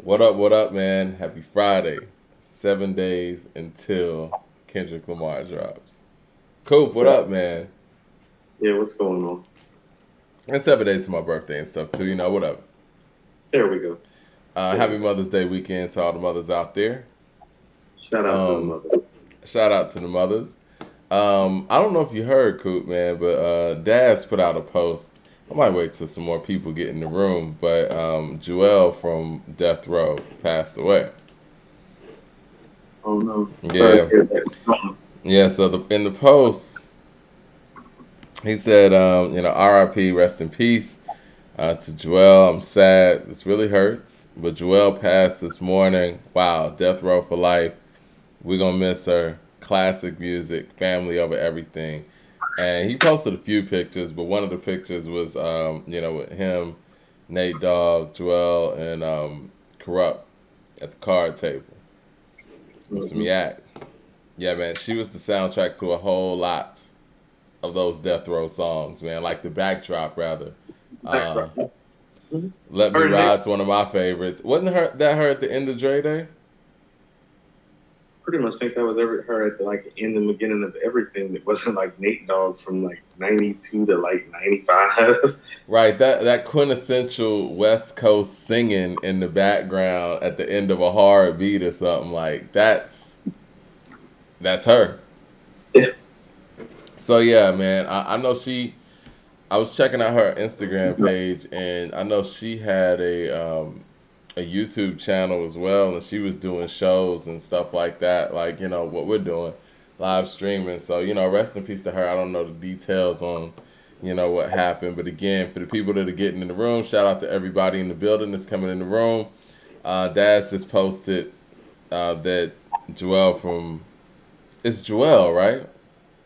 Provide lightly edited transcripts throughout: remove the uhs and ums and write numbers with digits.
What up, man? Happy Friday. 7 days until Kendrick Lamar drops. Coop, what up, man? Yeah, what's going on? And 7 days to my birthday and stuff, too. What up? There we go. There we Happy go. Mother's Day weekend to all the mothers out there. Shout out to the Um, mother. Shout out to the mothers. I don't know if you heard, Coop, man, but Dad's put out a post. I might wait till some more people get in the room, but Joel from Death Row passed away. Oh no. Sorry to Yeah. hear that. Yeah, so in the post, he said, RIP, rest in peace to Joelle. I'm sad. This really hurts. But Joelle passed this morning. Wow, death row for life. We're going to miss her. Classic music, family over everything. And he posted a few pictures, but one of the pictures was, with him, Nate Dogg, Joelle, and Corrupt at the card table with some Mm-hmm. yak. Yeah, man, she was the soundtrack to a whole lot of those death row songs, man. Like the backdrop, rather. Uh, Background. Mm-hmm. Let Me Her and Nate Ride's one of my favorites. Wasn't her at the end of Dre Day? pretty much think that was her at the end and beginning of everything. It wasn't like Nate Dogg from like 92 to like 95. Right, that quintessential West Coast singing in the background at the end of a hard beat or something like that's her. Yeah. So yeah, man, I know she. I was checking out her Instagram page, and I know she had a YouTube channel as well, and she was doing shows and stuff like that, like what we're doing, live streaming. So rest in peace to her. I don't know the details on what happened, but again, for the people that are getting in the room, shout out to everybody in the building that's coming in the room. Daz just posted that Joelle from it's Joelle, right?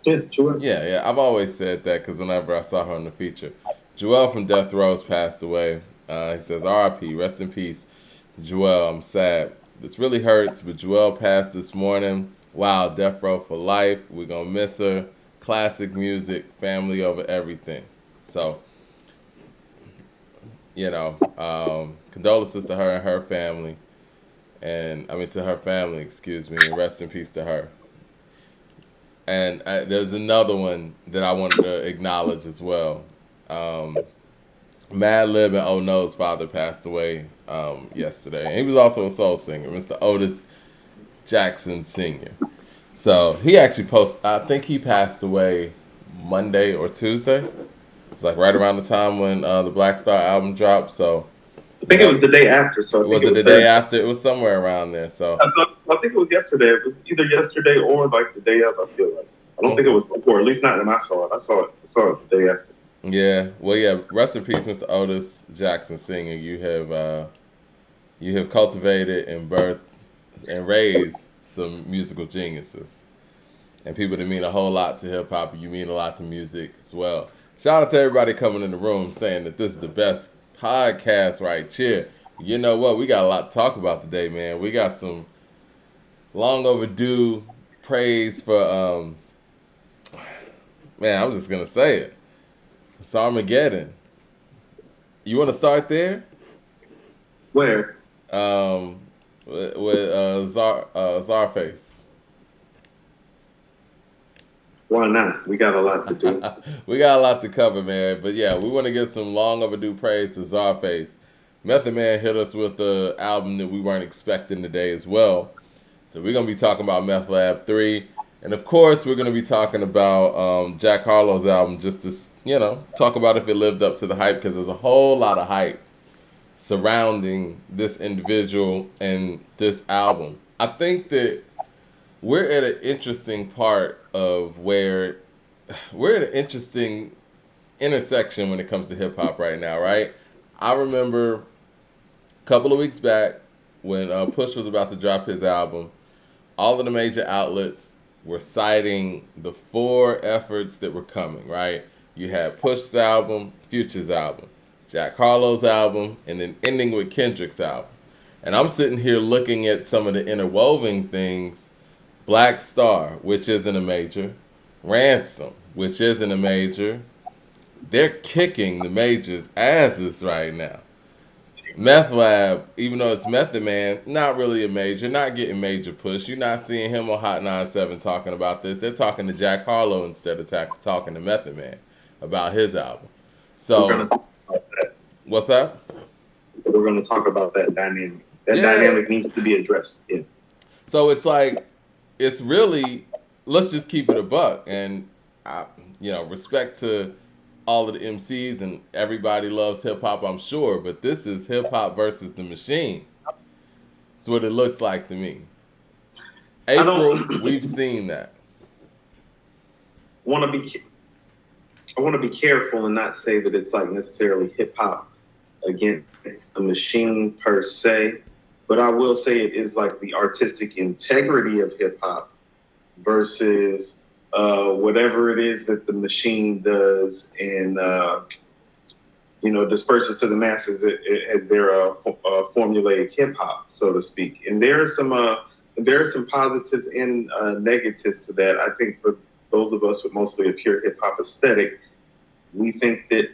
Yeah, sure. Yeah, yeah. I've always said that because whenever I saw her in the feature, Joelle from Death Row's passed away. He says, "R.I.P. Rest in peace, Joelle. I'm sad. This really hurts, but Joelle passed this morning. Wow, Death Row for life. We're gonna miss her. Classic music, family over everything. So, condolences to her and her family, and I mean to her family. Excuse me. And rest in peace to her." And there's another one that I wanted to acknowledge as well. Um, Mad Lib and Oh No's father passed away yesterday. And he was also a soul singer, Mr. Otis Jackson Sr. So he actually posted, I think he passed away Monday or Tuesday. It was like right around the time when the Black Star album dropped. So, I think it was the day after, so I think was it it was the day Thursday. after? It was somewhere around there. So, I think it was yesterday. It was either yesterday or like the day of, I feel like. I don't think it okay. was before, at least not when I saw it. I saw it the day after. Yeah, well, yeah. Rest in peace, Mr. Otis Jackson Sr. You have cultivated and birthed and raised some musical geniuses and people that mean a whole lot to hip hop. You mean a lot to music as well. Shout out to everybody coming in the room saying that this is the best podcast right here. You know what? We got a lot to talk about today, man. We got some long overdue praise for man. I'm just gonna say it. It's Armageddon. You want to start there? Where? Um, with Czarface. Why not? We got a lot to do. We got a lot to cover, man. But yeah, we want to give some long overdue praise to Czarface. Method Man hit us with the album that we weren't expecting today as well. So we're gonna be talking about Meth Lab 3, and of course we're gonna be talking about Jack Harlow's album, just to talk about if it lived up to the hype, because there's a whole lot of hype surrounding this individual and this album. I think that we're at an interesting part of where we're at an interesting intersection when it comes to hip hop right now, right? I remember a couple of weeks back when Push was about to drop his album, all of the major outlets were citing the four efforts that were coming, right? You had Push's album, Future's album, Jack Harlow's album, and then ending with Kendrick's album. And I'm sitting here looking at some of the interwoven things. Black Star, which isn't a major, Ransom, which isn't a major. They're kicking the majors' asses right now. Meth Lab, even though it's Method Man, not really a major, not getting major push. You're not seeing him on Hot 97 talking about this. They're talking to Jack Harlow instead of talking to Method Man about his album. We're gonna So, talk about that. what's that? We're gonna talk about that dynamic. That Yeah. dynamic needs to be addressed. Yeah. So it's like, it's really, let's just keep it a buck. And, respect to all of the MCs and everybody loves hip hop, I'm sure, but this is hip hop versus the machine. That's what it looks like to me. April, we've seen that. Want to be. I want to be careful and not say that it's like necessarily hip hop against the machine per se, but I will say it is like the artistic integrity of hip hop versus whatever it is that the machine does and disperses to the masses as their formulaic hip hop, so to speak. And there are some positives and negatives to that. I think for those of us with mostly a pure hip hop aesthetic, we think that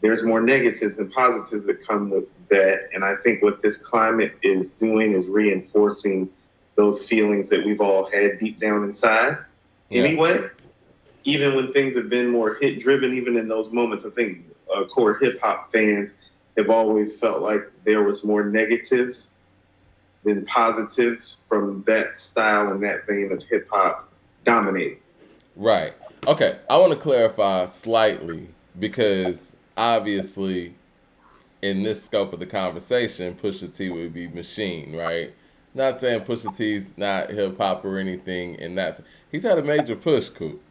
there's more negatives than positives that come with that. And I think what this climate is doing is reinforcing those feelings that we've all had deep down inside. Yeah. Anyway, even when things have been more hit driven, even in those moments, I think core hip hop fans have always felt like there was more negatives than positives from that style and that vein of hip hop dominating. Right. Okay. I want to clarify slightly because obviously in this scope of the conversation, Pusha T would be machine, right? Not saying Pusha T's not hip hop or anything in that. He's had a major push, Coop.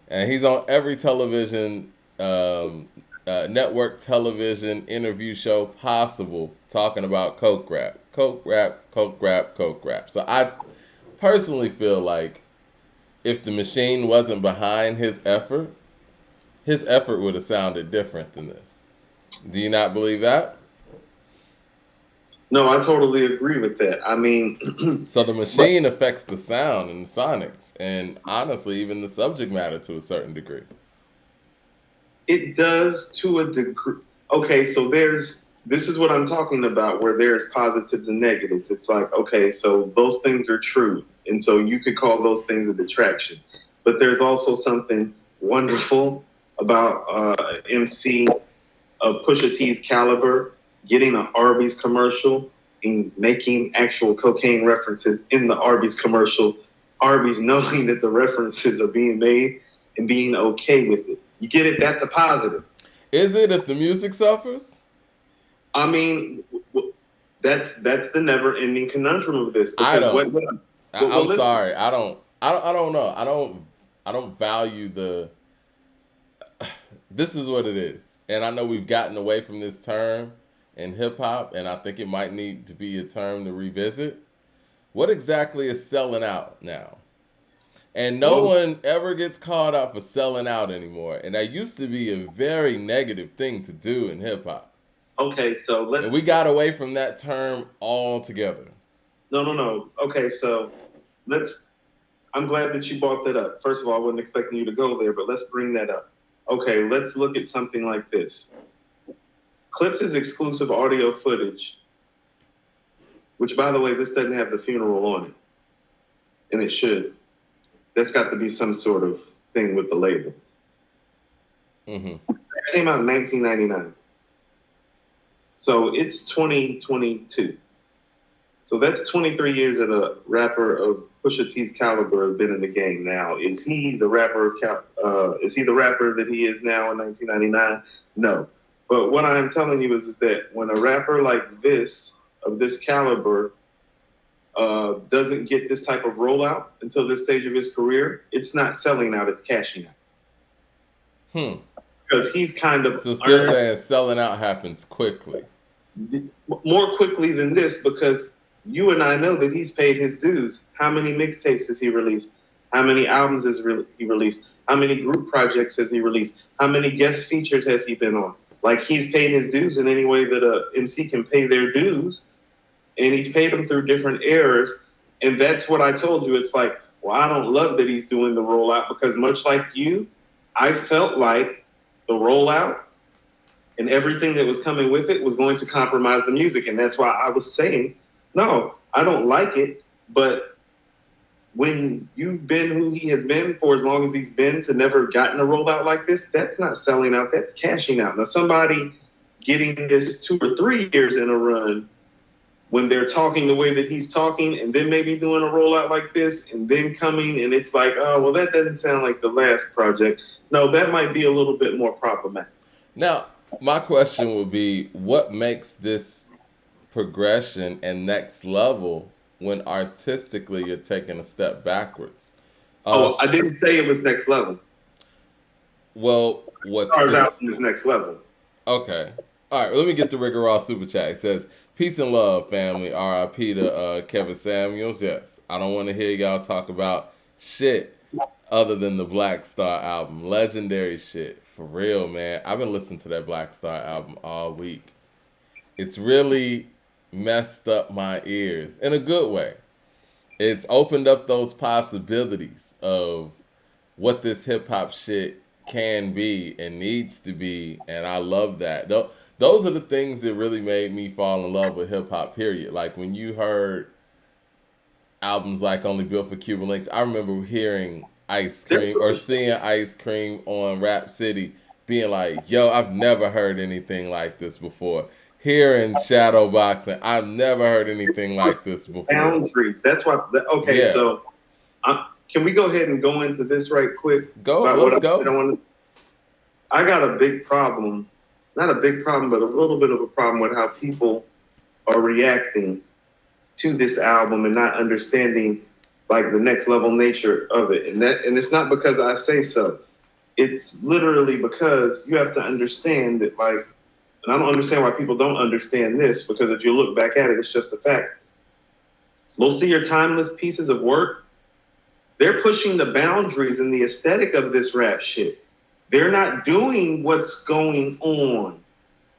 And he's on every television, network television interview show possible talking about coke rap. Coke rap, coke rap, coke rap. So I personally feel like if the machine wasn't behind his effort would have sounded different than this. Do you not believe that? No, I totally agree with that. I mean, so the machine affects the sound and the sonics, and honestly, even the subject matter to a certain degree. It does to a degree. Okay, so this is what I'm talking about, where there's positives and negatives. It's like, okay, so those things are true, and so you could call those things a detraction. But there's also something wonderful about MC of Pusha T's caliber getting an Arby's commercial and making actual cocaine references in the Arby's commercial. Arby's knowing that the references are being made and being okay with it. You get it? That's a positive. Is it if the music suffers? I mean, that's the never-ending conundrum of this. I don't. I'm sorry. I don't know. I don't value the. This is what it is, and I know we've gotten away from this term in hip hop, and I think it might need to be a term to revisit. What exactly is selling out now? And no one ever gets called out for selling out anymore. And that used to be a very negative thing to do in hip hop. Okay, so let's. And we got away from that term altogether. No. Okay, so let's. I'm glad that you brought that up. First of all, I wasn't expecting you to go there, but let's bring that up. Okay, let's look at something like this. Clips' exclusive audio footage, which, by the way, this doesn't have the funeral on it, and it should. That's got to be some sort of thing with the label. Mm-hmm. It came out in 1999. So it's 2022. So that's 23 years that a rapper of Pusha T's caliber has been in the game now. Is he the rapper that he is now in 1999? No. But what I'm telling you is that when a rapper like this, of this caliber, doesn't get this type of rollout until this stage of his career, it's not selling out, it's cashing out. Because he's kind of... So you're saying selling out happens quickly. More quickly than this, because you and I know that he's paid his dues. How many mixtapes has he released? How many albums has he released? How many group projects has he released? How many guest features has he been on? Like, he's paid his dues in any way that a MC can pay their dues. And he's paid them through different eras. And that's what I told you. It's like, well, I don't love that he's doing the rollout, because much like you, I felt like the rollout and everything that was coming with it was going to compromise the music. And that's why I was saying, no, I don't like it, but when you've been who he has been for as long as he's been to never gotten a rollout like this, that's not selling out, that's cashing out. Now, somebody getting this 2 or 3 years in a run when they're talking the way that he's talking and then maybe doing a rollout like this and then coming and it's like, oh, well, that doesn't sound like the last project. No, that might be a little bit more problematic. Now, my question would be, what makes this progression and next level when artistically you're taking a step backwards? I didn't say it was next level. Well, what's this? Album is next level. Okay. All right, let me get the Rick Ross super chat. It says, peace and love, family. R.I.P. to Kevin Samuels. Yes, I don't want to hear y'all talk about shit other than the Black Star album. Legendary shit. For real, man. I've been listening to that Black Star album all week. It's really messed up my ears in a good way. It's opened up those possibilities of what this hip-hop shit can be and needs to be, and I love that. Those are the things that really made me fall in love with hip-hop, period. Like, when you heard albums like Only Built for Cuban Links, I remember hearing Ice Cream or seeing Ice Cream on Rap City being like, yo, I've never heard anything like this before. Hearing Shadow Boxing, I've never heard anything like this before. Boundaries. That's why. Okay, yeah. So can we go ahead and go into this right quick? Let's go. I got a big problem. Not a big problem, but a little bit of a problem with how people are reacting to this album and not understanding like the next level nature of it. And it's not because I say so. It's literally because you have to understand that, like, and I don't understand why people don't understand this, because if you look back at it, it's just a fact. Most of your timeless pieces of work, they're pushing the boundaries and the aesthetic of this rap shit. They're not doing what's going on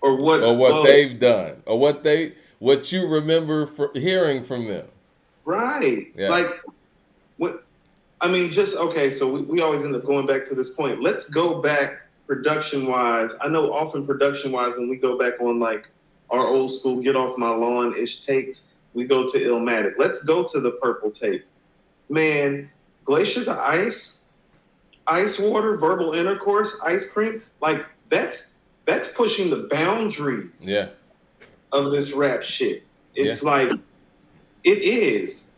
or what they've done or what you remember hearing from them. Right. Yeah. Like, what? I mean, so we always end up going back to this point. Let's go back production-wise. I know often production-wise, when we go back on like our old school Get Off My Lawn-ish takes, we go to Illmatic. Let's go to the Purple tape. Man, Glaciers of Ice, Ice Water, Verbal Intercourse, Ice Cream, like that's pushing the boundaries of this rap shit. It's like, it is.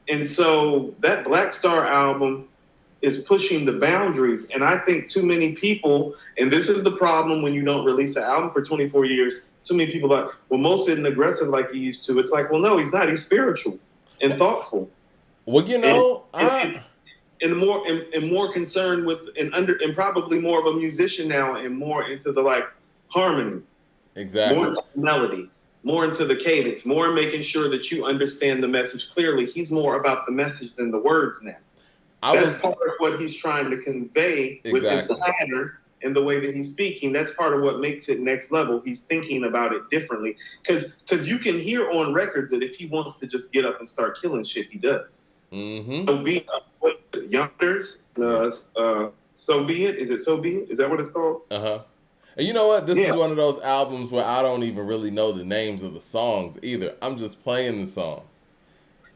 And so that Black Star album is pushing the boundaries. And I think too many people, and this is the problem when you don't release an album for 24 years, too many people are like, well, Most isn't aggressive like he used to. It's like, well, no, he's not. He's spiritual and thoughtful. Well, you know, and more concerned with and probably more of a musician now and more into the like harmony. Exactly. More into the melody, more into the cadence, more making sure that you understand the message clearly. He's more about the message than the words now. That's part of what he's trying to convey with his ladder and the way that he's speaking. That's part of what makes it next level. He's thinking about it differently. Because you can hear on records that if he wants to just get up and start killing shit, he does. Mm-hmm. So be Youngsters, So Be It. Is it So Be It? Is that what it's called? Uh-huh. And you know what? This is one of those albums where I don't even really know the names of the songs either. I'm just playing the songs.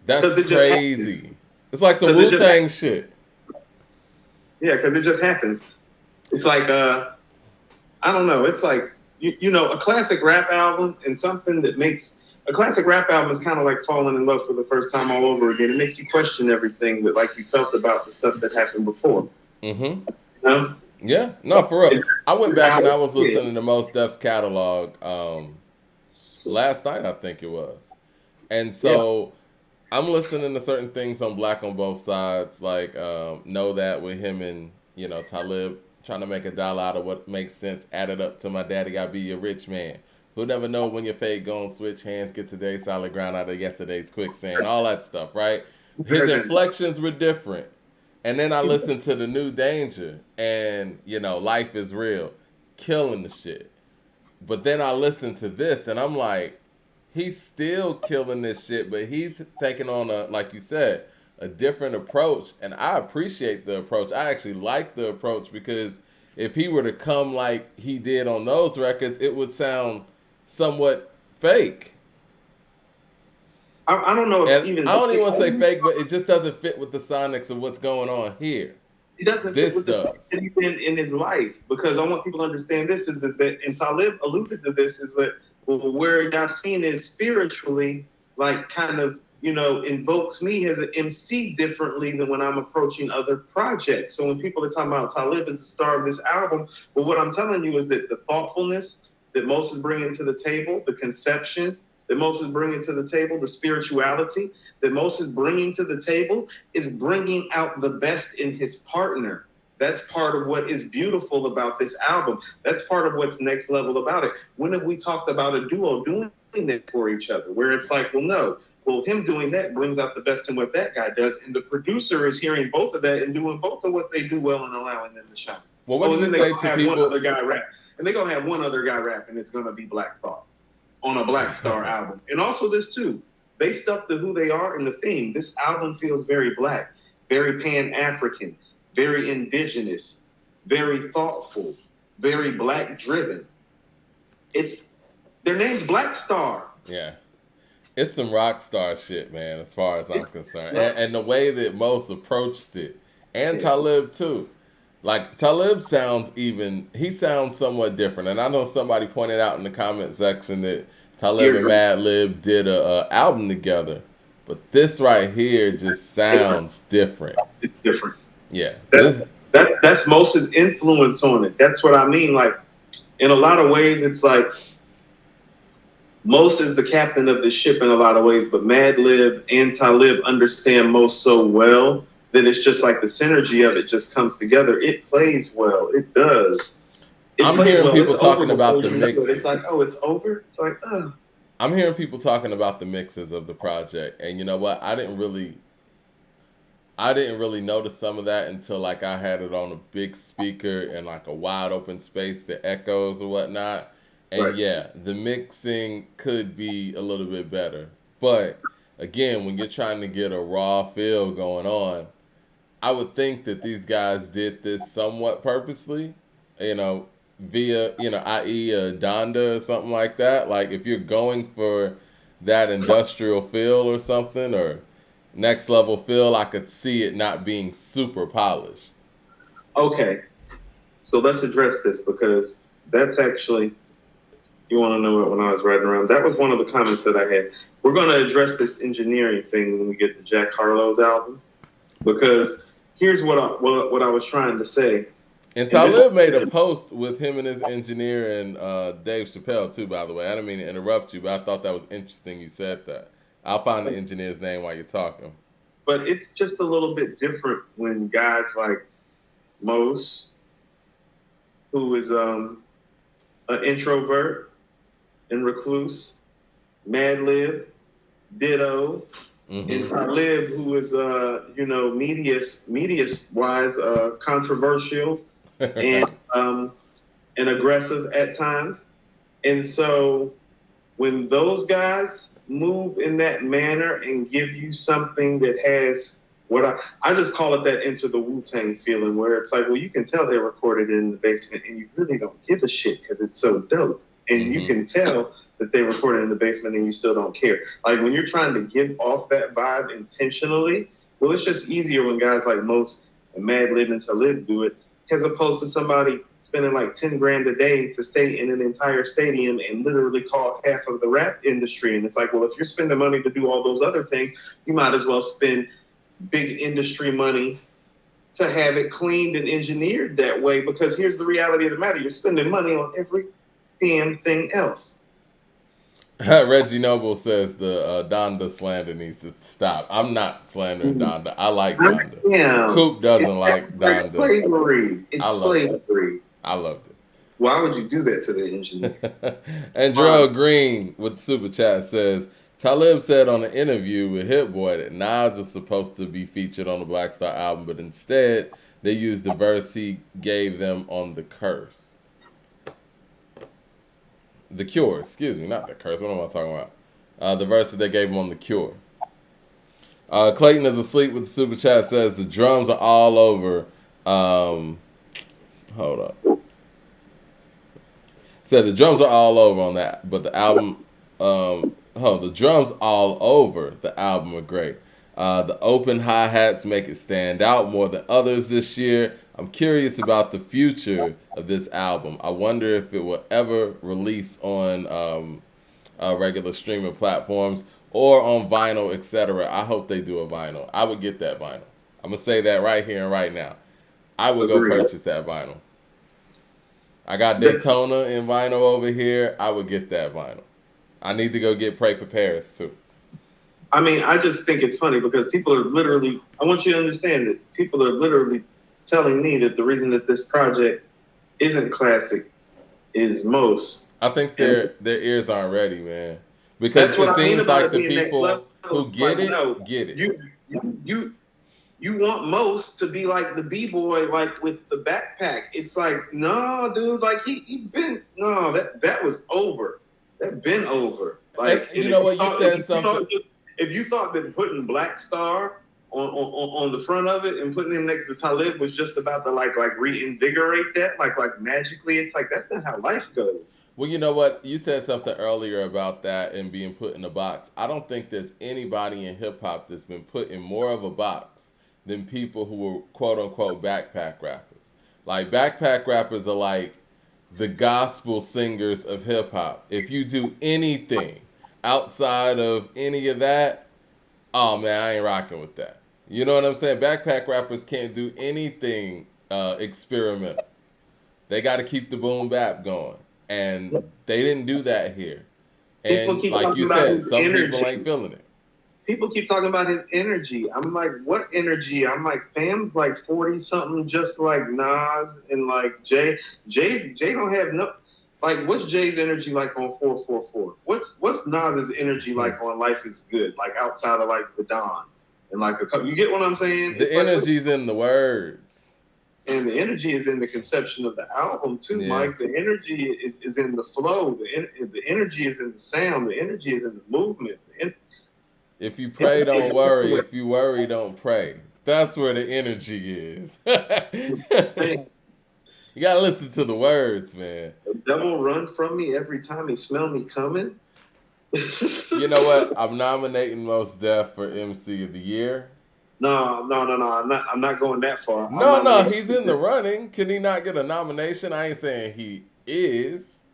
That's crazy. It's like some Wu-Tang shit. Yeah, because it just happens. It's like, I don't know. It's like, you know, a classic rap album and something that makes... A classic rap album is kind of like falling in love for the first time all over again. It makes you question everything that like you felt about the stuff that happened before. Mm-hmm. You know? Yeah, no, for real. I went back and I was listening to Mos Def's catalog last night, I think it was. And so I'm listening to certain things on Black on Both Sides, like Know That with him and, you know, Talib trying to make a dollar out of what makes sense, add it up to My Daddy I Be Your Rich Man. Who never know when your fate gon' switch hands, get today's solid ground out of yesterday's quicksand, all that stuff, right? His inflections were different. And then I listened to the New Danger and, you know, Life is Real, killing the shit. But then I listened to this and I'm like, he's still killing this shit, but he's taking on a, like you said, a different approach. And I appreciate the approach. I actually like the approach because if he were to come like he did on those records, it would sound somewhat fake. I don't know if And even I don't even want to say fake, but it just doesn't fit with the sonics of what's going on here. it doesn't fit with the stuff that he's in his life, because I want people to understand this is that, and Talib alluded to this, is that where Yasin is spiritually, like kind of, invokes me as an MC differently than when I'm approaching other projects. So when people are talking about Talib as the star of this album, well, what I'm telling you is that the thoughtfulness that Mos is bringing to the table, the conception that Mos is bringing to the table, the spirituality that Mos is bringing to the table is bringing out the best in his partner. That's part of what is beautiful about this album. That's part of what's next level about it. When have we talked about a duo doing that for each other, where it's like, well, no, well, him doing that brings out the best in what that guy does, and the producer is hearing both of that and doing both of what they do well and allowing them to shine. Well, what do you say to people? One other guy rap, and they're gonna have one other guy rap, and it's gonna be Black Thought on a Black Star album. And also this too, they stuck to who they are in the theme. This album feels very Black, very Pan-African, very indigenous, very thoughtful, very Black driven. Their name's Black Star. Yeah. It's some rock star shit, man, as far as I'm concerned. And the way that Mos approached it. And Talib, too. Like, Talib he sounds somewhat different. And I know somebody pointed out in the comment section that Talib and Madlib did a album together. But this right here just sounds different. It's different. Yeah. That's Mos's influence on it. That's what I mean. Like, in a lot of ways, it's like Mos is the captain of the ship in a lot of ways, but Madlib and Talib understand Mos so well that it's just like the synergy of it just comes together. It plays well. It does. I'm hearing people talking about the mixes. It's like, oh, it's over? It's like, oh. I'm hearing people talking about the mixes of the project. And you know what? I didn't really notice some of that until like I had it on a big speaker in like a wide open space that echoes or whatnot. And right. Yeah, the mixing could be a little bit better. But again, when you're trying to get a raw feel going on, I would think that these guys did this somewhat purposely, via, i.e. a Donda or something like that. Like if you're going for that industrial feel or something, or next level feel, I could see it not being super polished. Okay. So let's address this, because that's actually, you want to know it, when I was riding around, that was one of the comments that I had. We're going to address this engineering thing when we get to Jack Harlow's album, because here's what I was trying to say. And Talib made a post with him and his engineer and Dave Chappelle too, by the way. I didn't mean to interrupt you, but I thought that was interesting you said that. I'll find the engineer's name while you're talking. But it's just a little bit different when guys like Mos, who is an introvert and recluse, Madlib, ditto, and Talib, who is media-wise controversial and aggressive at times. And so when those guys move in that manner and give you something that has what I just call it that Enter the Wu-Tang feeling, where it's like, well, you can tell they recorded it in the basement and you really don't give a shit because it's so dope. And you can tell that they recorded in the basement and you still don't care. Like when you're trying to give off that vibe intentionally, well, it's just easier when guys like Mos and Madlib and Talib do it, as opposed to somebody spending like 10 grand a day to stay in an entire stadium and literally call half of the rap industry. And it's like, well, if you're spending money to do all those other things, you might as well spend big industry money to have it cleaned and engineered that way, because here's the reality of the matter. You're spending money on every damn thing else. Reggie Noble says the Donda slander needs to stop. I'm not slandering Donda. I like Donda. Yeah. Coop doesn't like Donda. It's slavery. It's slavery. I loved it. Why would you do that to the engineer? And Jarrell Green with Super Chat says, Talib said on an interview with Hit Boy that Nas was supposed to be featured on the Black Star album, but instead they used the verse he gave them on The Curse. The Cure, excuse me, not The Curse. What am I talking about? The verse that they gave him on The Cure. Clayton is asleep with the Super Chat says the drums are all over Hold up. Said the drums are all over on that, but the album, the drums all over the album are great. The open hi-hats make it stand out more than others this year. I'm curious about the future of this album. I wonder if it will ever release on regular streaming platforms or on vinyl, etc. I hope they do a vinyl. I would get that vinyl. I'm going to say that right here and right now. I would go purchase that vinyl. I got Daytona in vinyl over here. I would get that vinyl. I need to go get Pray for Paris too. I mean, I just think it's funny because people are literally, I want you to understand that people are literally telling me that the reason that this project isn't classic is most. I think their ears aren't ready, man. Because it seems like the people who get it, get it. You want most to be like the B-boy, like with the backpack. It's like, no, dude, like he been, no, that was over. That been over. Like, you know what, you said something. If you thought that putting Black Star on the front of it and putting him next to Talib was just about to like reinvigorate that, like magically, it's like that's not how life goes. Well, you know what? You said something earlier about that and being put in a box. I don't think there's anybody in hip hop that's been put in more of a box than people who were quote unquote backpack rappers. Like backpack rappers are like the gospel singers of hip hop. If you do anything outside of any of that, oh man, I ain't rocking with that. You know what I'm saying? Backpack rappers can't do anything experimental. They got to keep the boom bap going. And they didn't do that here. And like you said, some people ain't feeling it. People keep talking about his energy. I'm like, what energy? I'm like, fam's like 40-something, just like Nas and like Jay. Jay don't have no, like, what's Jay's energy like on 444? What's Nas's energy like on Life is Good? Like outside of like the Dawn and like a couple. You get what I'm saying? The energy's in the words. And the energy is in the conception of the album too, yeah. Mike. The energy is in the flow. The energy is in the sound. The energy is in the movement. If you pray, don't worry. If you worry, don't pray. That's where the energy is. You gotta listen to the words, man. The devil run from me every time he smell me coming. You know what? I'm nominating Mos Def for MC of the Year. No. I'm not going that far. No, he's in the running. Can he not get a nomination? I ain't saying he is.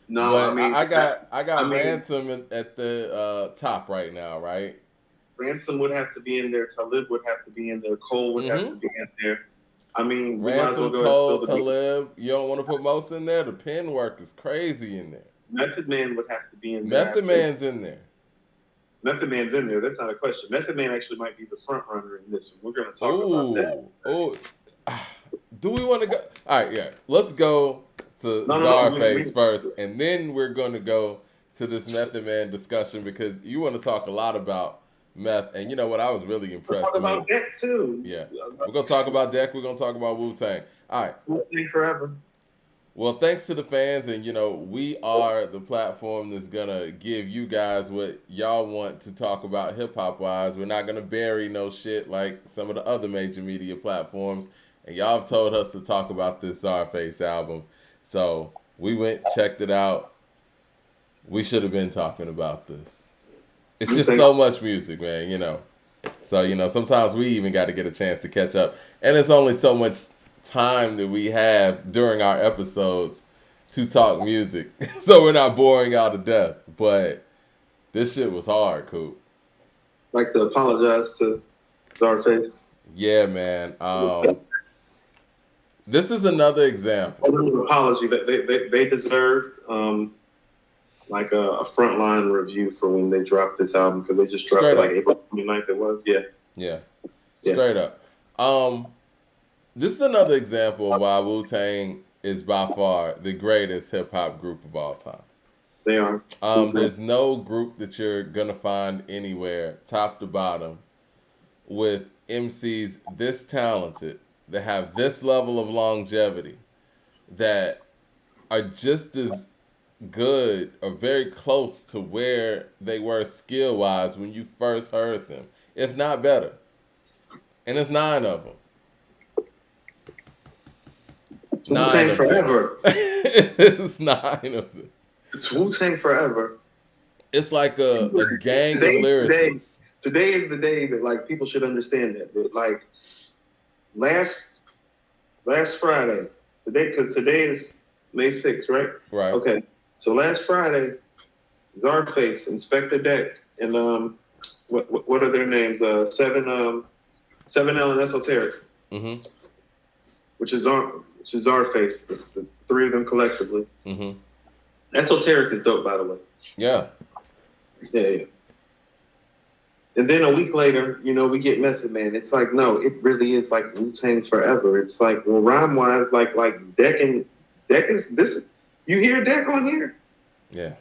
No, but I mean, I got Ransom at the top right now, right? Ransom would have to be in there. Talib would have to be in there. Cole would have to be in there. I mean, Ransom, Cole, Talib. You don't want to put most in there? The pen work is crazy in there. Method Man would have to be in there. Method Man's in there. Method Man's in there. That's not a question. Method Man actually might be the front runner in this one. We're going to talk about that. Oh, do we want to go? All right, yeah. Let's go to Czarface first, and then we're going to go to this Method Man discussion because you want to talk a lot about Meth, and you know what? I was really impressed. We'll talk about Deck too. Yeah, we're gonna talk about Deck. We're gonna talk about Wu-Tang. All right. Wu-Tang forever. Well, thanks to the fans, and you know we are the platform that's gonna give you guys what y'all want to talk about hip hop wise. We're not gonna bury no shit like some of the other major media platforms, and y'all have told us to talk about this Czarface album, so we went, checked it out. We should have been talking about this. It's just so much music, man, you know. So, you know, sometimes we even got to get a chance to catch up. And it's only so much time that we have during our episodes to talk music. So we're not boring out to death. But this shit was hard, Coop. Like to apologize to Czarface? Yeah, man. This is another example. Apology that they deserve. Like a frontline review for when they dropped this album because they just dropped it like April 29th. It was, yeah. Straight up. This is another example of why Wu-Tang is by far the greatest hip hop group of all time. They are. There's no group that you're gonna find anywhere, top to bottom, with MCs this talented that have this level of longevity that are just as good or very close to where they were skill wise when you first heard them, if not better. And it's 9 of them. It's Wu-Tang forever. It's 9 of them. It's Wu-Tang forever. It's like a gang of lyricists. Today is the day that like people should understand that like last Friday, because today is May 6th, right? Right. Okay. So last Friday, Czarface, Inspector Deck, and what are their names? 7L and Esoteric. Mm-hmm. Which is Czarface, the three of them collectively. Mm-hmm. Esoteric is dope, by the way. Yeah. Yeah. And then a week later, we get Method Man. It's like, no, it really is like Wu-Tang forever. It's like, well, rhyme-wise, like Deck is this. You hear Deck on here? Yeah.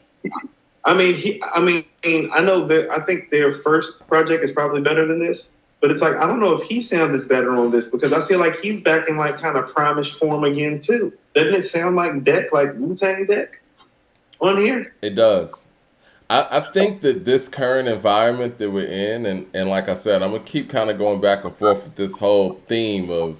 I know that I think their first project is probably better than this, but it's like I don't know if he sounded better on this because I feel like he's back in like kind of primish form again too. Doesn't it sound like Deck, like Wu-Tang Deck on here? It does. I think that this current environment that we're in, and like I said, I'm going to keep kind of going back and forth with this whole theme of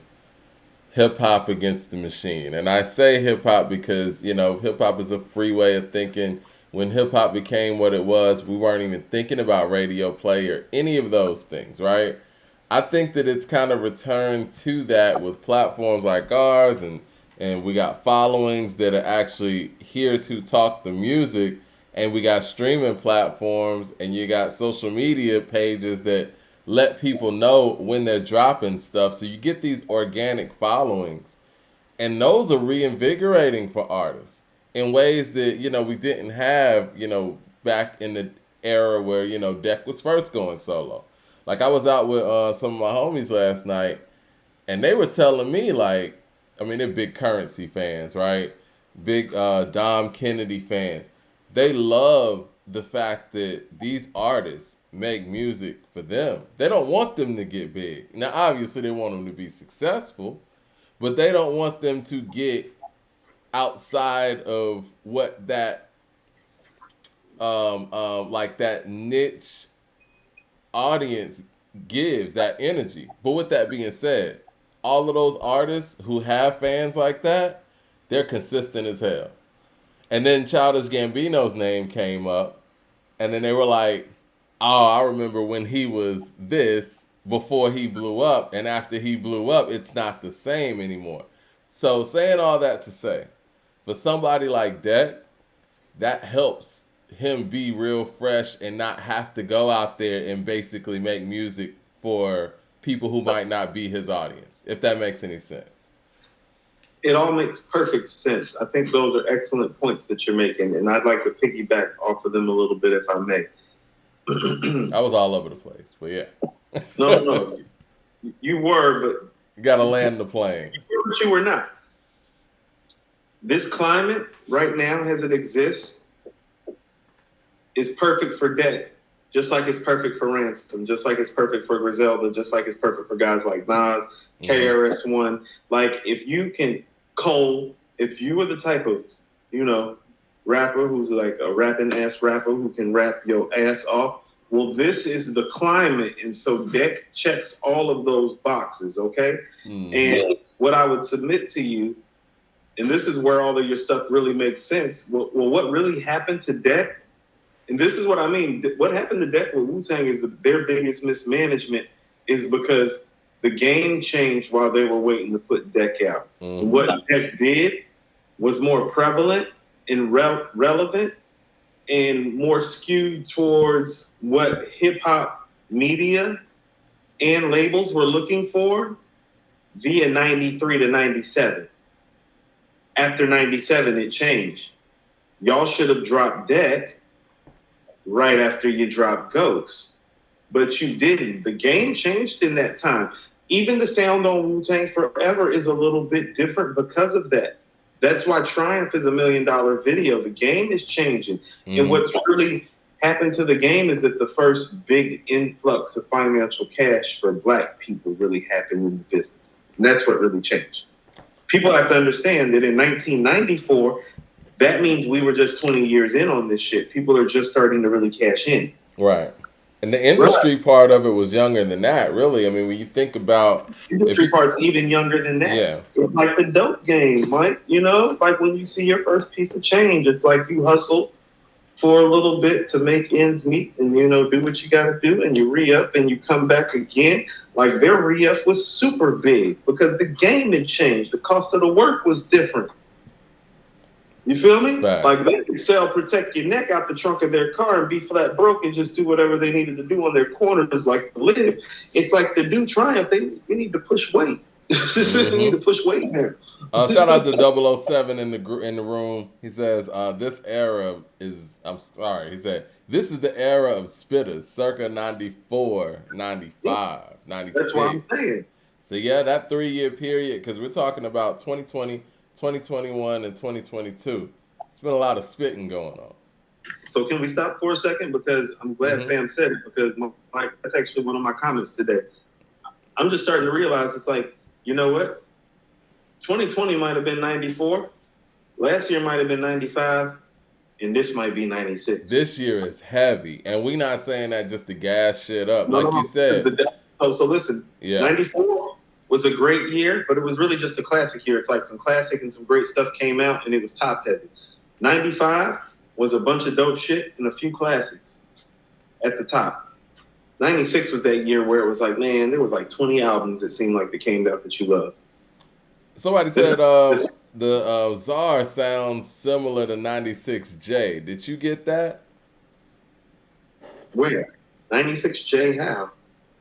hip-hop against the machine. And I say hip-hop because, hip-hop is a free way of thinking. When hip-hop became what it was, we weren't even thinking about radio play or any of those things, right? I think that it's kind of returned to that with platforms like ours, and we got followings that are actually here to talk the music. And we got streaming platforms, and you got social media pages that let people know when they're dropping stuff. So you get these organic followings. And those are reinvigorating for artists in ways that, we didn't have, back in the era where, Deck was first going solo. Like, I was out with some of my homies last night, and they were telling me, like, they're big Currency fans, right? Big Dom Kennedy fans. They love the fact that these artists make music for them. They don't want them to get big. Now, obviously, they want them to be successful, but they don't want them to get outside of what that, like that niche audience gives, that energy. But with that being said, all of those artists who have fans like that, they're consistent as hell. And then Childish Gambino's name came up, and then they were like, oh, I remember when he was this before he blew up, and after he blew up, it's not the same anymore. So saying all that to say, for somebody like Deck, that helps him be real fresh and not have to go out there and basically make music for people who might not be his audience, if that makes any sense. It all makes perfect sense. I think those are excellent points that you're making, and I'd like to piggyback off of them a little bit, if I may. I was all over the place, but yeah. No. You were, but... You got to land the plane. You were, but you were not. This climate, right now, as it exists, is perfect for Deck, just like it's perfect for Ransom, just like it's perfect for Griselda, just like it's perfect for guys like Nas, KRS-One. Like, if you can... Cole, if you were the type of, rapper who's like a rapping ass rapper who can rap your ass off, well, this is the climate. And so Deck checks all of those boxes, okay? Mm-hmm. And what I would submit to you, and this is where all of your stuff really makes sense. Well, what really happened to Deck, and this is what I mean, what happened to Deck with Wu-Tang is their biggest mismanagement is because the game changed while they were waiting to put Deck out. Mm-hmm. What Deck did was more prevalent and relevant and more skewed towards what hip-hop media and labels were looking for via 93 to 97. After 97, it changed. Y'all should have dropped Deck right after you dropped Ghost. But you didn't. The game changed in that time. Even the sound on Wu-Tang Forever is a little bit different because of that. That's why Triumph is $1 million video. The game is changing. Mm-hmm. And what's really happened to the game is that the first big influx of financial cash for Black people really happened in the business. And that's what really changed. People have to understand that in 1994, that means we were just 20 years in on this shit. People are just starting to really cash in. Right. And the industry part of it was younger than that, really. I mean, when you think about industry part's even younger than that. Yeah. It's like the dope game, Mike. You know, it's like when you see your first piece of change, it's like you hustle for a little bit to make ends meet and, you know, do what you got to do, and you re-up and you come back again. Like their re-up was super big because the game had changed. The cost of the work was different. You feel me? Right. Like they could sell Protect Your Neck out the trunk of their car and be flat broke and just do whatever they needed to do on their corners, like live. It's like the new Triumph. We need to push weight. We need to push weight now. Shout out to 007 in the room. He says, this era is, I'm sorry, he said, this is the era of spitters, circa 94, 95, 96. That's what I'm saying. So yeah, that 3-year period, because we're talking about 2020, 2021, and 2022. It's been a lot of spitting going on. So can we stop for a second? Because I'm glad Bam said it, because that's actually one of my comments today. I'm just starting to realize it's like, you know what? 2020 might have been 94. Last year might have been 95. And this might be 96. This year is heavy. And we're not saying that just to gas shit up. You said. So listen, yeah. 94 was a great year, but it was really just a classic year. It's like some classic and some great stuff came out, and it was top heavy. 95 was a bunch of dope shit and a few classics at the top. 96 was that year where it was like, man, there was like 20 albums that seemed like they came out that you loved. Somebody said the Czar sounds similar to 96J. Did you get that? Where? 96J how?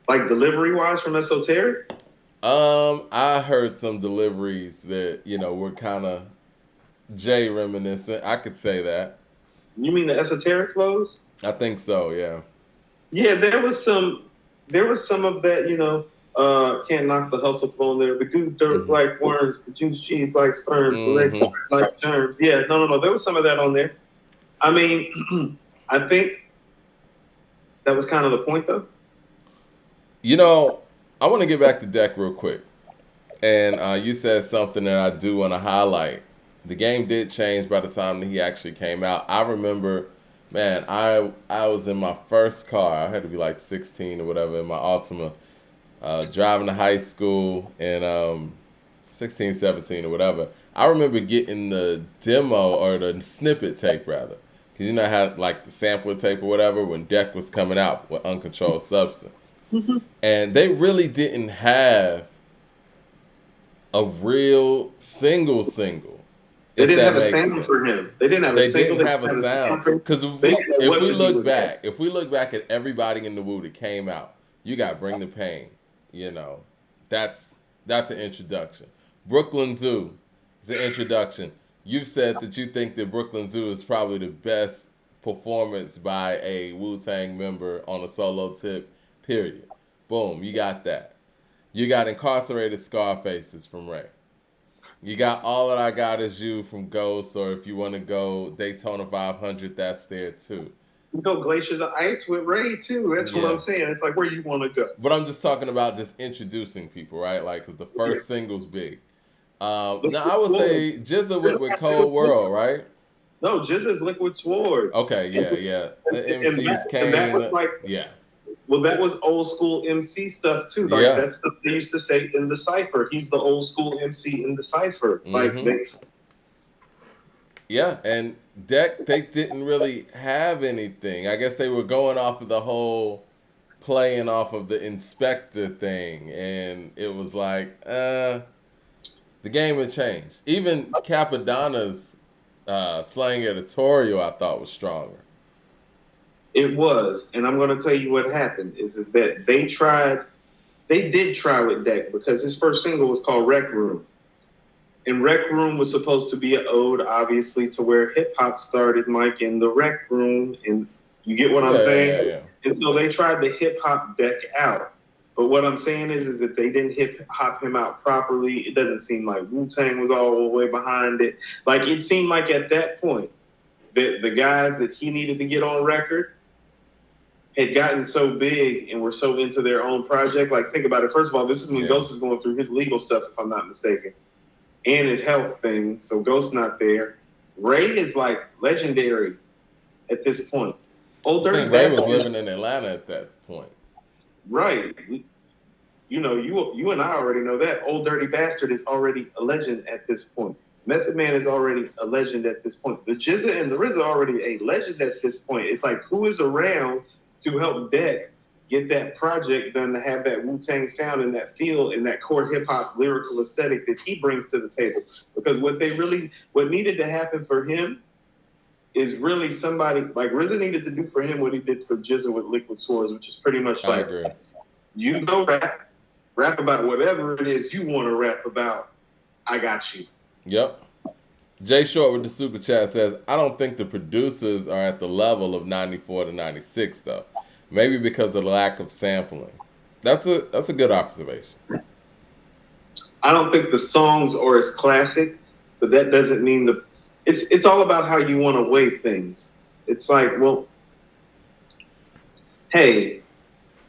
Like delivery-wise from Esoteric? I heard some deliveries that, you know, were kind of J reminiscent. I could say that. You mean the Esoteric flows? I think so, yeah. Yeah, there was some of that, you know, can't knock the hustle flow in there. The good dirt like worms, the juice cheese like sperms, the legs like germs. Yeah, no. There was some of that on there. I mean, I think that was kind of the point, though. You know, I want to get back to Deck real quick. And you said something that I do want to highlight. The game did change by the time that he actually came out. I remember, man, I was in my first car. I had to be like 16 or whatever in my Altima, driving to high school in 16, 17 or whatever. I remember getting the demo or the snippet tape rather. Because, you know, I had like the sampler tape or whatever when Deck was coming out with Uncontrolled Substance. And they really didn't have a real single. They didn't have a sound for him. They didn't have a single. They didn't have a sound. Because if we look back at everybody in the Wu that came out, you got Bring the Pain. You know, that's an introduction. Brooklyn Zoo is an introduction. You've said that you think that Brooklyn Zoo is probably the best performance by a Wu-Tang member on a solo tip, period. Boom, you got that. You got Incarcerated Scarfaces from Ray. You got All That I Got Is You from Ghost, or if you want to go Daytona 500, that's there too. You go Glaciers of Ice with Ray too. That's what I'm saying. It's like where you want to go. But I'm just talking about just introducing people, right? Like, because the first single's big. Now, I would say Jizza went with Cold World, right? No, Jizza's Liquid Sword. Okay, yeah. The MCs came. That was like, well, that was old school MC stuff too. Like that's stuff they used to say in the cipher. He's the old school MC in the cipher. Like and Deck, they didn't really have anything. I guess they were going off of the whole playing off of the Inspector thing, and it was like, the game had changed. Even Capadonna's slang editorial, I thought, was stronger. It was, and I'm going to tell you what happened is that they did try with Deck because his first single was called Rec Room. And Rec Room was supposed to be an ode, obviously, to where hip-hop started, Mike, in the Rec Room. And you get what I'm saying? Yeah. And so they tried to hip-hop Deck out. But what I'm saying is that they didn't hip-hop him out properly. It doesn't seem like Wu-Tang was all the way behind it. Like, it seemed like at that point that the guys that he needed to get on record had gotten so big and were so into their own project. Like, think about it. First of all, this is when Ghost is going through his legal stuff, if I'm not mistaken, and his health thing. So Ghost's not there. Ray is like legendary at this point. Old I Dirty think Ray was Bastard. living in Atlanta at that point. Right. You know, you and I already know that. Old Dirty Bastard is already a legend at this point. Method Man is already a legend at this point. The Jizza and the RZA are already a legend at this point. It's like, who is around to help Deck get that project done, to have that Wu-Tang sound and that feel and that core hip-hop lyrical aesthetic that he brings to the table? Because what needed to happen for him is really somebody, like RZA needed to do for him what he did for Jizza with Liquid Swords, which is pretty much like, you go rap about whatever it is you want to rap about. I got you. Yep. Jay Short with the super chat says, I don't think the producers are at the level of 94 to 96 though. Maybe because of the lack of sampling. That's a good observation. I don't think the songs are as classic, but that doesn't mean it's all about how you want to weigh things. It's like, well, hey,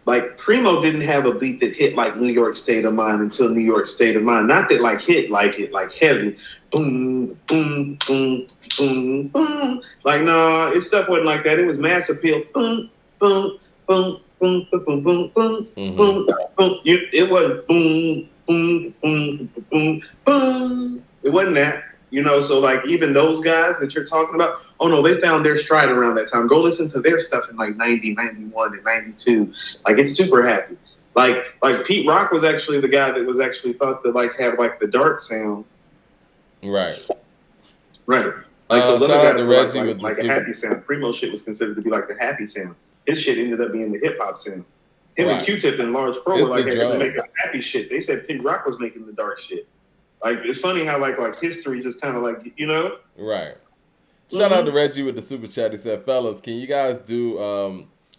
like Primo didn't have a beat that hit like New York State of Mind until New York State of Mind. Not that like hit like it, like heavy. Boom, boom, boom, boom, boom. Like, nah, his stuff wasn't like that. It was mass appeal. Boom, boom, boom, boom, boom, boom, boom, boom, boom, boom. It wasn't boom, boom, boom, boom, boom. It wasn't that. You know, so like even those guys that you're talking about, oh no, they found their stride around that time. Go listen to their stuff in like 90, 91, and 92. Like it's super happy. Like Pete Rock was actually the guy that was actually thought to like have like the dark sound. Right. Right. Like those other shout out guys to were Reggie with like a happy sound. Primo shit was considered to be like the happy sound. His shit ended up being the hip hop sound. Him and Q-Tip and Large Pro were like, hey, to make a happy shit. They said Pete Rock was making the dark shit. Like it's funny how like history just kind of like, you know. Right. Shout out to Reggie with the super chat. He said, fellas, can you guys do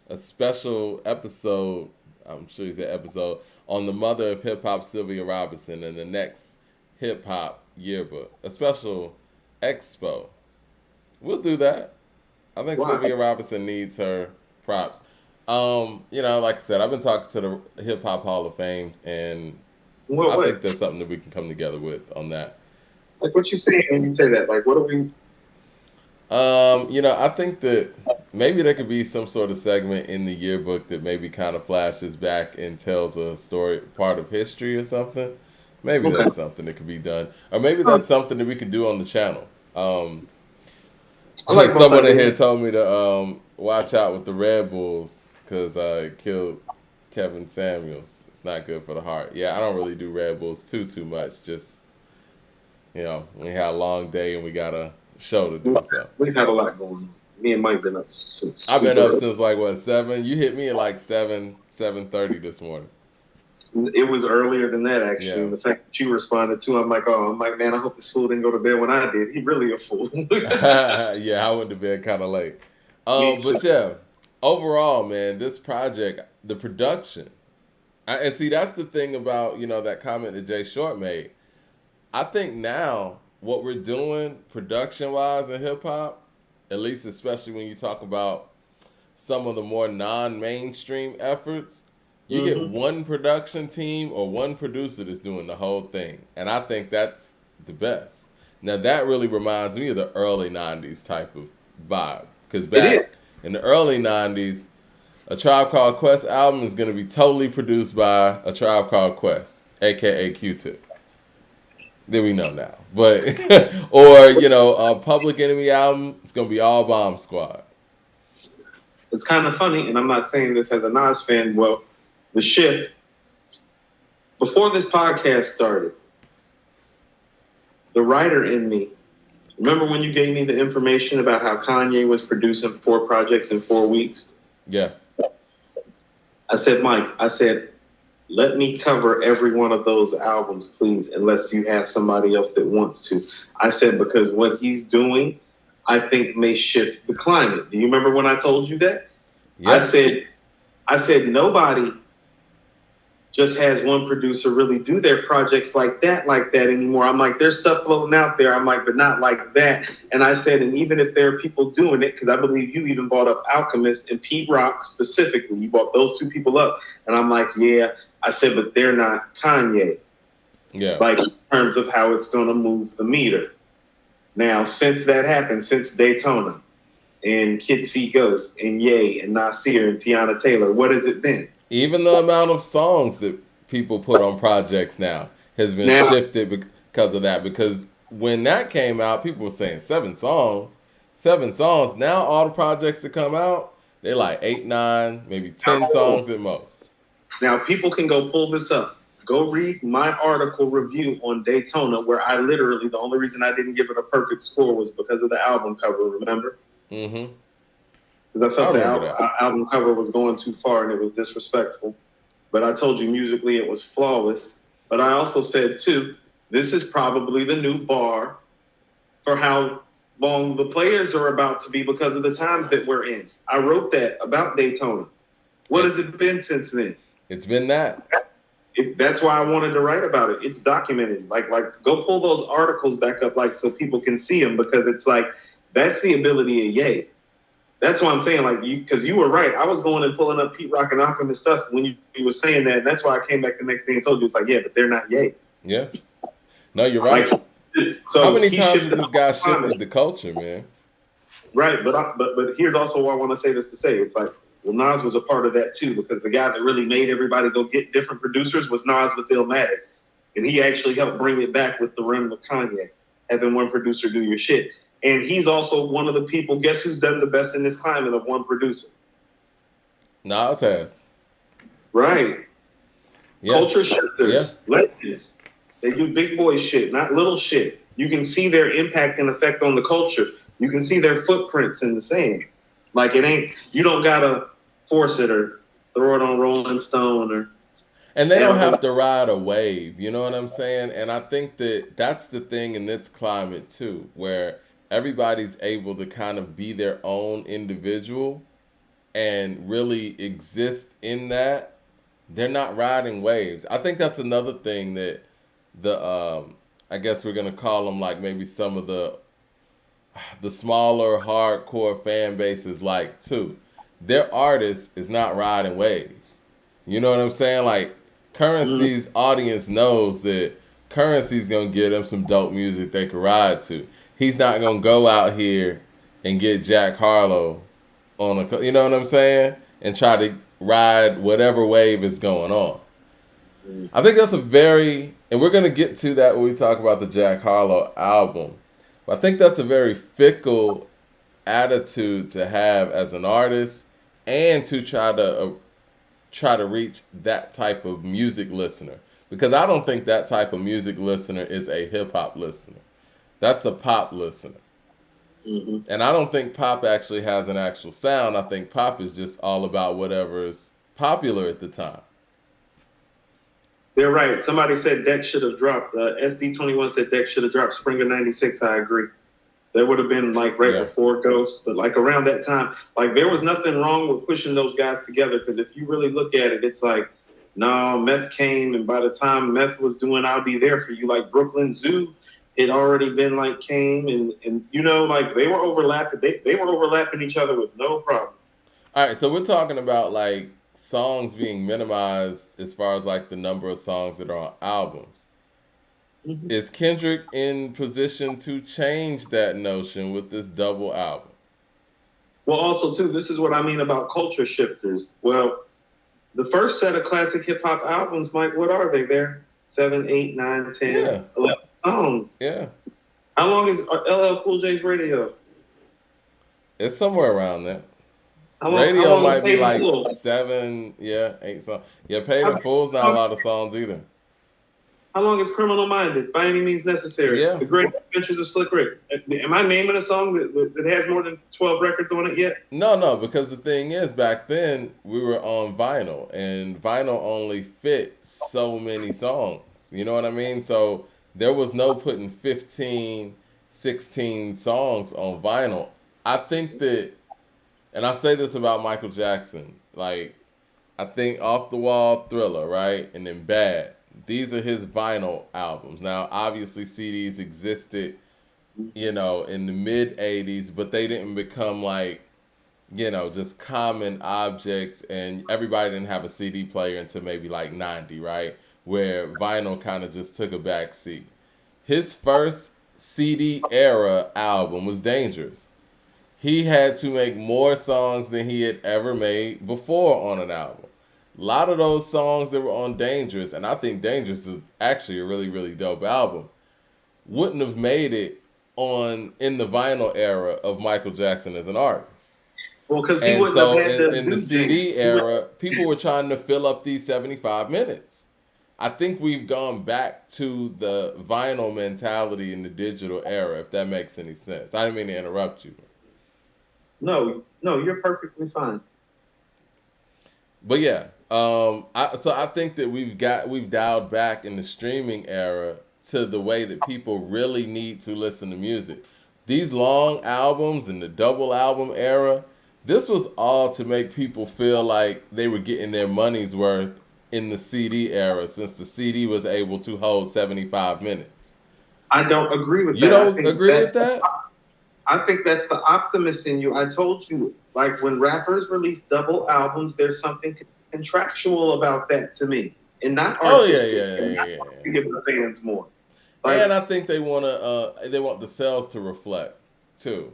a special episode, I'm sure he said episode, on the mother of hip-hop, Sylvia Robinson, and the next Hip-Hop Yearbook? A special expo. We'll do that. I think Sylvia Robinson needs her props. You know, like I said, I've been talking to the Hip-Hop Hall of Fame, and I think there's something that we can come together with on that. Like what you saying when you say that? Like what are we... You know, I think that maybe there could be some sort of segment in the yearbook that maybe kind of flashes back and tells a story, part of history or something. Maybe that's something that could be done. Or maybe that's something that we could do on the channel. Like someone in here told me to watch out with the Red Bulls because it killed Kevin Samuels. It's not good for the heart. Yeah, I don't really do Red Bulls too much. Just, you know, we had a long day and we got a show to do. So we had a lot going on. Me and Mike been up since. I've been up since like what, 7? You hit me at like 7:30 this morning. It was earlier than that actually. Yeah. The fact that you responded to, I'm like, man, I hope this fool didn't go to bed when I did. He really a fool. Yeah, I went to bed kind of late. But yeah, overall, man, this project, the production, and see, that's the thing about, you know, that comment that Jay Short made. I think now what we're doing production-wise in hip-hop, at least especially when you talk about some of the more non-mainstream efforts, you get one production team or one producer that's doing the whole thing. And I think that's the best. Now, that really reminds me of the early 90s type of vibe. Because back in the early 90s, a Tribe Called Quest album is going to be totally produced by a Tribe Called Quest, a.k.a. Q-Tip. That we know now. But, or, you know, a Public Enemy album, it's going to be all Bomb Squad. It's kind of funny, and I'm not saying this as a Nas fan, well, the shift, before this podcast started, the writer in me, remember when you gave me the information about how Kanye was producing 4 projects in 4 weeks? Yeah. I said, Mike, let me cover every one of those albums, please, unless you have somebody else that wants to. I said, because what he's doing, I think may shift the climate. Do you remember when I told you that? Yeah. I said, nobody just has one producer really do their projects like that anymore. I'm like, there's stuff floating out there. I'm like, but not like that. And I said, and even if there are people doing it, because I believe you even brought up Alchemist and Pete Rock specifically, you brought those 2 people up. And I'm like, yeah. I said, but they're not Kanye. Yeah. Like in terms of how it's going to move the meter. Now, since that happened, since Daytona, and Kid See Ghost and Ye and Nasir and Tiana Taylor. What has it been? Even the amount of songs that people put on projects now has been shifted because of that. Because when that came out, people were saying 7 songs. Now all the projects that come out, they're like 8, 9, maybe 10 songs at most. Now people can go pull this up. Go read my article review on Daytona, where I literally, the only reason I didn't give it a perfect score was because of the album cover, remember? Mm-hmm. Because I felt the album cover was going too far and it was disrespectful. But I told you musically it was flawless. But I also said, too, this is probably the new bar for how long the players are about to be because of the times that we're in. I wrote that about Daytona. What has it been since then? It's been that. That's why I wanted to write about it. It's documented. Like, go pull those articles back up, like, so people can see them, because it's like, that's the ability of Ye. That's why I'm saying, like, because you were right. I was going and pulling up Pete Rock and Alchemist stuff when you were saying that, and that's why I came back the next day and told you, it's like, yeah, but they're not Ye. Yeah. No, you're right. Like, so how many times has this guy shifted the culture, man? Right, but here's also why I want to say this to say, it's like, well, Nas was a part of that too, because the guy that really made everybody go get different producers was Nas with Illmatic. And he actually helped bring it back with the run with Kanye, having one producer do your shit. And he's also one of the people, guess who's done the best in this climate of one producer? Nas has. Right. Yeah. Culture shifters, legends. They do big boy shit, not little shit. You can see their impact and effect on the culture. You can see their footprints in the sand. Like, it ain't, you don't gotta force it or throw it on Rolling Stone or. And they don't have to ride a wave, you know what I'm saying? And I think that that's the thing in this climate too, where everybody's able to kind of be their own individual and really exist in that. They're not riding waves. I think that's another thing that I guess we're gonna call them, like, maybe some of the smaller hardcore fan bases like too. Their artist is not riding waves. You know what I'm saying? Like, Currency's audience knows that Currency's gonna give them some dope music they can ride to. He's not gonna go out here and get Jack Harlow on a, you know what I'm saying, and try to ride whatever wave is going on. I think that's and we're gonna get to that when we talk about the Jack Harlow album. But I think that's a very fickle attitude to have as an artist, and to try to reach that type of music listener, because I don't think that type of music listener is a hip hop listener. That's a pop listener. Mm-hmm. And I don't think pop actually has an actual sound. I think pop is just all about whatever is popular at the time. They're right. Somebody said Deck should have dropped. SD21 said Deck should have dropped spring of '96. I agree. That would have been like before Ghost, but like around that time, like there was nothing wrong with pushing those guys together, because if you really look at it, it's like, no, Meth came, and by the time Meth was doing I'll Be There For You, like Brooklyn Zoo had already been like came, and you know, like they were overlapping. They were overlapping each other with no problem. All right, so we're talking about like songs being minimized as far as like the number of songs that are on albums. Mm-hmm. Is Kendrick in position to change that notion with this double album? Well, also too, this is what I mean about culture shifters. Well, the first set of classic hip hop albums, Mike, what are they? They're 7, 8, 9, 10, 11 songs. Yeah. How long is LL Cool J's Radio? It's somewhere around that. Radio might be like 7, 8 songs. Yeah, Paid in Full's not a lot of songs either. How long is Criminal Minded? By Any Means Necessary. Yeah. The Great Adventures of Slick Rick. Am I naming a song that has more than 12 records on it yet? No, because the thing is, back then we were on vinyl, and vinyl only fit so many songs. You know what I mean? So there was no putting 15, 16 songs on vinyl. I think that, and I say this about Michael Jackson, like, I think Off the Wall, Thriller, right? And then Bad. These are his vinyl albums. Now, obviously, CDs existed, you know, in the mid-'80s, but they didn't become like, you know, just common objects, and everybody didn't have a CD player until maybe like 90, right? Where vinyl kind of just took a back seat. His first CD era album was Dangerous. he had to make more songs than he had ever made before on an album. A lot of those songs that were on Dangerous, and I think Dangerous is actually a really, really dope album, wouldn't have made it in the vinyl era of Michael Jackson as an artist. Well, because he And wouldn't so have had to in the do CD James. era, people were trying to fill up these 75 minutes. I think we've gone back to the vinyl mentality in the digital era, if that makes any sense. I didn't mean to interrupt you. No, you're perfectly fine. But yeah, I think that we've dialed back in the streaming era to the way that people really need to listen to music. These long albums and the double album era, this was all to make people feel like they were getting their money's worth in the CD era, since the CD was able to hold 75 minutes. I don't agree with that. You don't agree with that? I think that's the optimist in you. I told you, like when rappers release double albums, there's something contractual about that to me, and not artistic. Yeah. To give the fans more. And I think they want the sales to reflect too.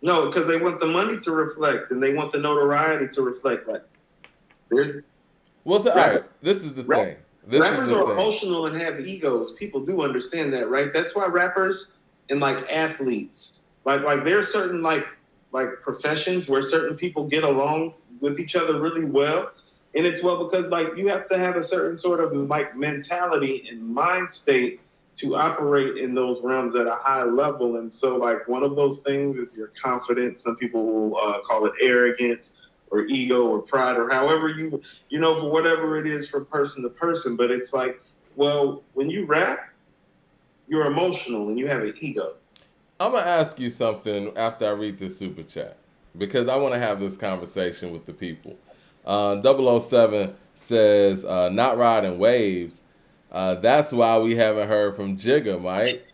No, because they want the money to reflect, and they want the notoriety to reflect. Like there's. All right. This is the thing. Rappers are emotional and have egos. People do understand that, right? That's why rappers and like athletes, like there are certain like professions where certain people get along with each other really well. And it's because like you have to have a certain sort of like mentality and mind state to operate in those realms at a high level. And so like one of those things is your confidence. Some people will call it arrogance or ego or pride or however you know, for whatever it is from person to person. But it's like, well, when you rap, you're emotional and you have an ego. I'm going to ask you something after I read this super chat, because I want to have this conversation with the people. 007 says, not riding waves. That's why we haven't heard from Jigga, Mike.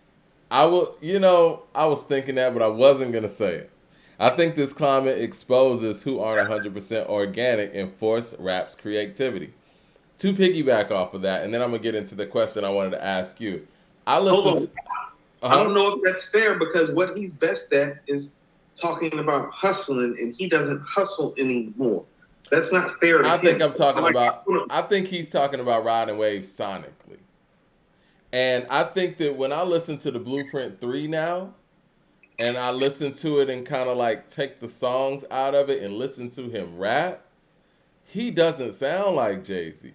I was thinking that, but I wasn't going to say it. I think this climate exposes who aren't 100% organic and force rap's creativity. To piggyback off of that, and then I'm going to get into the question I wanted to ask you. I don't know if that's fair, because what he's best at is talking about hustling, and he doesn't hustle anymore. That's not fair to him. I think he's talking about riding waves sonically. And I think that when I listen to the Blueprint 3 now, and I listen to it and kind of like take the songs out of it and listen to him rap, he doesn't sound like Jay-Z.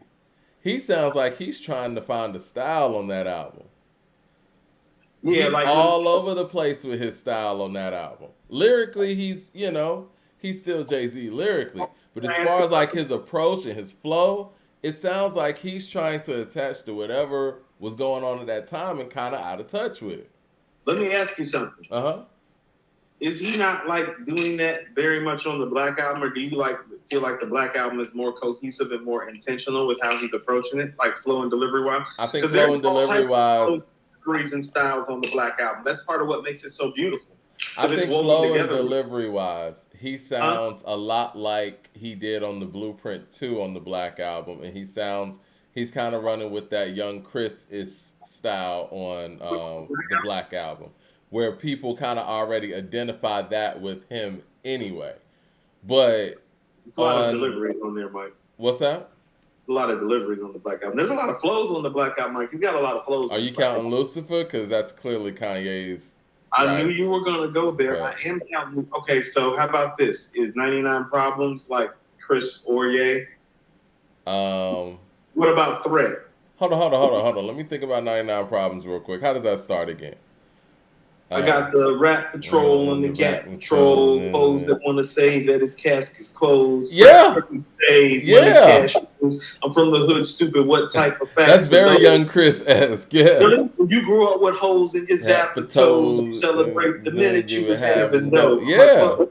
He sounds like he's trying to find a style on that album. Yeah, he's all over the place with his style on that album. Lyrically, he's still Jay-Z lyrically. But as far as like his approach and his flow, it sounds like he's trying to attach to whatever was going on at that time and kind of out of touch with it. Let me ask you something. Is he not like doing that very much on the Black Album, or do you feel like the Black Album is more cohesive and more intentional with how he's approaching it, like flow and delivery wise? I think flow and delivery wise, and styles on the Black Album. That's part of what makes it so beautiful. I think flow and delivery wise, he sounds a lot like he did on the Blueprint 2 on the Black Album, and he's kind of running with that Young Chris style on the Black Album, where people kind of already identified that with him anyway. But a lot of deliveries on there, Mike. What's that? A lot of deliveries on the Black Album. There's a lot of flows on the Black Album, Mike. He's got a lot of flows. Are you counting Lucifer? Because that's clearly Kanye's. I knew you were going to go there. Right. I am counting. Okay, so how about this? Is 99 Problems like Chris Oye? What about Threat? Hold on. Let me think about 99 Problems real quick. How does that start again? I got the Rap Patrol and the Gap Patrol. Foes that want to say that his casket's closed. Yeah. Yeah. I'm from the hood, stupid. What type of facts? That's very Young Chris-esque. Yeah. You grew up with holes in your zapper toes. Celebrate the minute you was having no. Yeah.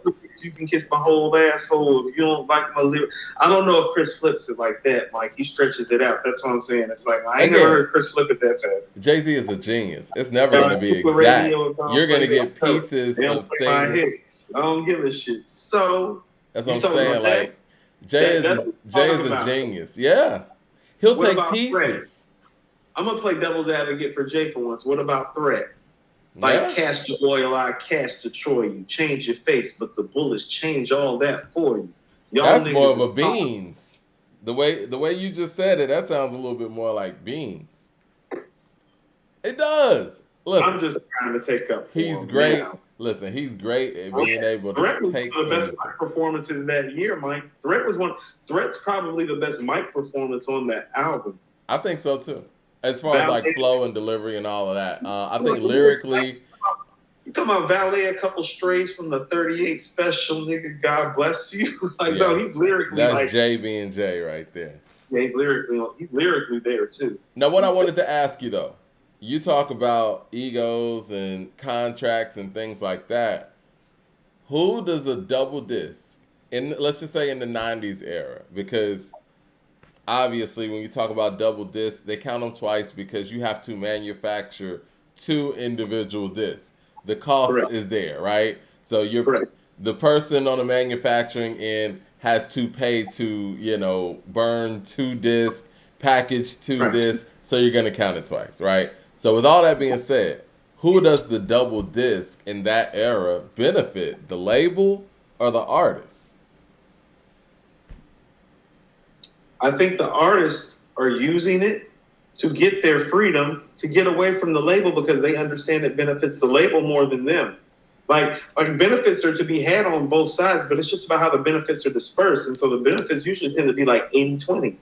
You can kiss my whole asshole if you don't like my lyrics. I don't know if Chris flips it like that, Mike. He stretches it out. That's what I'm saying. It's like I ain't never heard Chris flip it that fast. Jay-Z is a genius. It's never going to be exact. You're going to get pieces of things. I don't give a shit. So that's what I'm saying. Like Jay is a genius. Yeah, he'll take pieces. I'm gonna play devil's advocate for Jay for once. What about Threat? Like castor oil, I castor Troy you. Change your face, but the bullets change all that for you. Y'all That's niggas more of a is Beans. The way you just said it, that sounds a little bit more like Beans. It does. Listen, I'm just trying to take up for he's him great. now. Listen, he's great at being able to Threat was take one of the best anything. mic performances that year, Mike. Threat's probably the best mic performance on that album. I think so too. As far as like flow and delivery and all of that, I think You lyrically, talking about Valet, a couple strays from the 38 special, nigga. God bless you. Like, no, he's lyrically that's like Jay being Jay right there. yeah, he's lyrically there too. Now, what I wanted to ask you though, you talk about egos and contracts and things like that. Who does a double disc in, let's just say in the 90s era? Because obviously when you talk about double disc, they count them twice because you have to manufacture two individual discs. The cost Correct. is there, right? So you're Correct. the person on the manufacturing end has to pay to, burn two discs, package two discs, so you're gonna count it twice, right? So with all that being said, who does the double disc in that era benefit? The label or the artist? I think the artists are using it to get their freedom, to get away from the label because they understand it benefits the label more than them. Like benefits are to be had on both sides, but it's just about how the benefits are dispersed. And so the benefits usually tend to be like 80-20.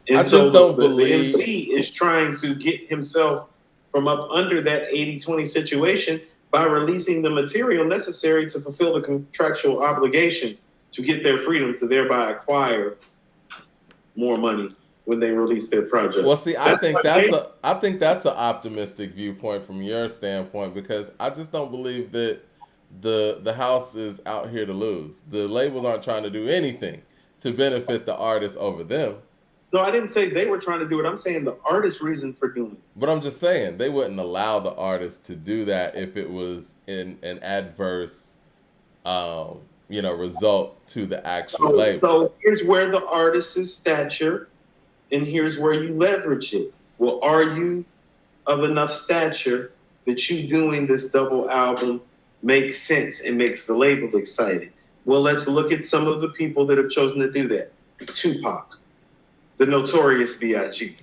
And I just don't believe the MC is trying to get himself from up under that 80-20 situation by releasing the material necessary to fulfill the contractual obligation to get their freedom to thereby acquire more money when they release their project. Well, see, I think that's an optimistic viewpoint from your standpoint because I just don't believe that the house is out here to lose. The labels aren't trying to do anything to benefit the artists over them. No, I didn't say they were trying to do it. I'm saying the artist's reason for doing it. But I'm just saying they wouldn't allow the artist to do that if it was in an adverse, result to the actual label. So here's where the artist's stature, and here's where you leverage it. Well, are you of enough stature that you doing this double album makes sense and makes the label excited? Well, let's look at some of the people that have chosen to do that. Tupac, the Notorious B.I.G.,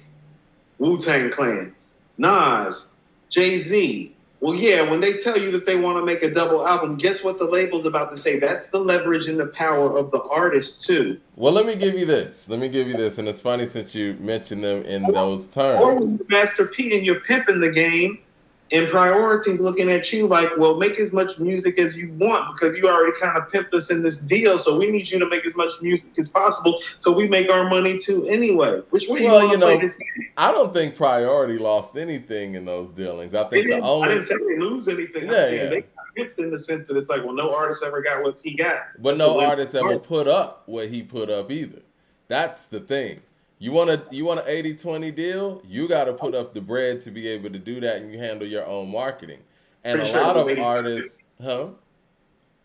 Wu-Tang Clan, Nas, Jay-Z. Well, yeah, when they tell you that they want to make a double album, guess what the label's about to say? That's the leverage and the power of the artist, too. Well, let me give you this. And it's funny since you mentioned them in those terms. Or Master P and you're pimping the game, and Priority's looking at you like, well, make as much music as you want because you already kind of pimped us in this deal, so we need you to make as much music as possible so we make our money too anoo. Which way you want to play this game? I don't think Priority lost anything in those dealings. I think I didn't say they lose anything. I'm saying they got pimped in the sense that it's like, well, no artist ever got what he got. But no artist ever put up what he put up either. That's the thing. You want an 80-20 deal? You got to put up the bread to be able to do that, and you handle your own marketing. And a lot of artists,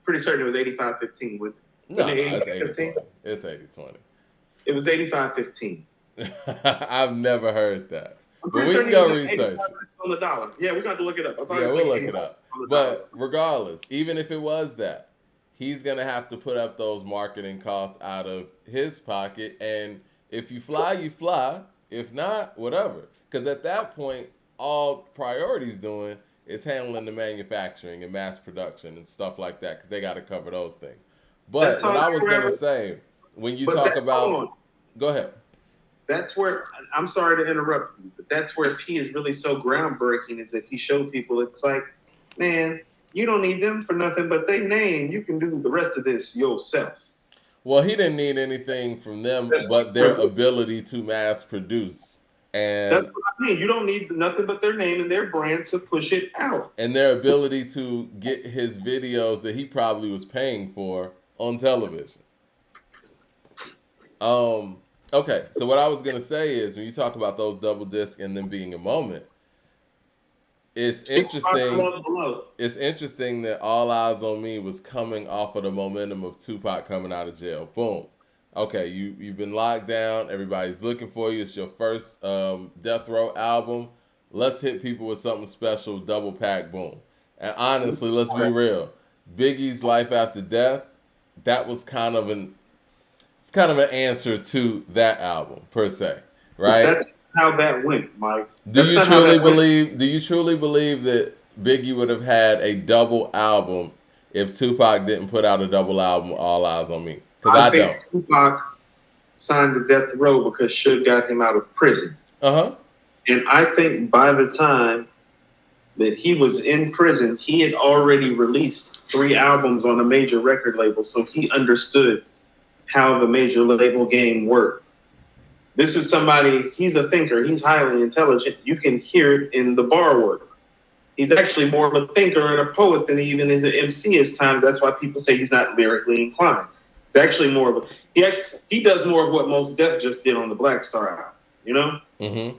Pretty certain it was 85-15. No, it's 80-20. It's 80-20. It was 85-15. I've never heard that. But we can go research on the dollar. Yeah, we're going to look it up. We'll look it up. But regardless, even if it was that, he's going to have to put up those marketing costs out of his pocket. And if you fly, you fly. If not, whatever. Because at that point, all Priority's doing is handling the manufacturing and mass production and stuff like that because they got to cover those things. But what I was going to say, when you talk about... Go ahead. That's where, I'm sorry to interrupt you, but that's where P is really so groundbreaking is that he showed people, it's like, man, you don't need them for nothing but they name. You can do the rest of this yourself. Well, he didn't need anything from them but their ability to mass produce. And that's what I mean. You don't need nothing but their name and their brand to push it out. And their ability to get his videos that he probably was paying for on television. Okay, so what I was going to say is when you talk about those double discs and them being a moment, it's interesting. It's interesting that All Eyes on Me was coming off of the momentum of Tupac coming out of jail. Boom. Okay, you've been locked down. Everybody's looking for you. It's your first Death Row album. let's hit people with something special, double pack, boom. And honestly, let's be real. Biggie's Life After Death, that was kind of an answer to that album per se, right? That's how that went, Mike. Do you truly believe that Biggie would have had a double album if Tupac didn't put out a double album, All Eyes on Me? Because I think don't. Tupac signed to Death Row because Suge got him out of prison. And I think by the time that he was in prison, he had already released 3 albums on a major record label, so he understood how the major label game worked. This is somebody, he's a thinker, he's highly intelligent. You can hear it in the bar work. He's actually more of a thinker and a poet than he even is an MC at times. That's why people say he's not lyrically inclined. It's actually more of a, he does more of what Mos Def just did on the Black Star album, you know? Mm-hmm.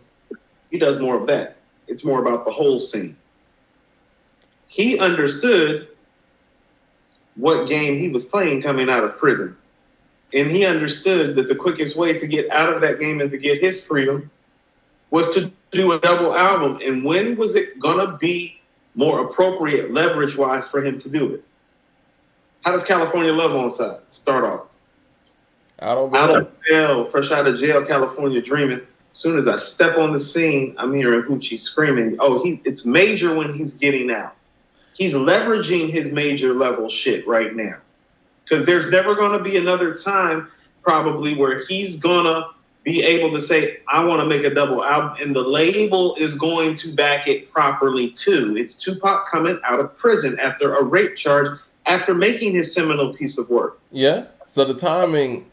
He does more of that. It's more about the whole scene. He understood what game he was playing coming out of prison. And he understood that the quickest way to get out of that game and to get his freedom was to do a double album. And when was it going to be more appropriate leverage-wise for him to do it? How does California Love on side start off? Out of jail, fresh out of jail, California dreaming. As soon as I step on the scene, I'm hearing Hoochie screaming. Oh, it's major when he's getting out. He's leveraging his major level shit right now. Because there's never going to be another time probably where he's going to be able to say, I want to make a double album. And the label is going to back it properly too. It's Tupac coming out of prison after a rape charge after making his seminal piece of work. Yeah. So the timing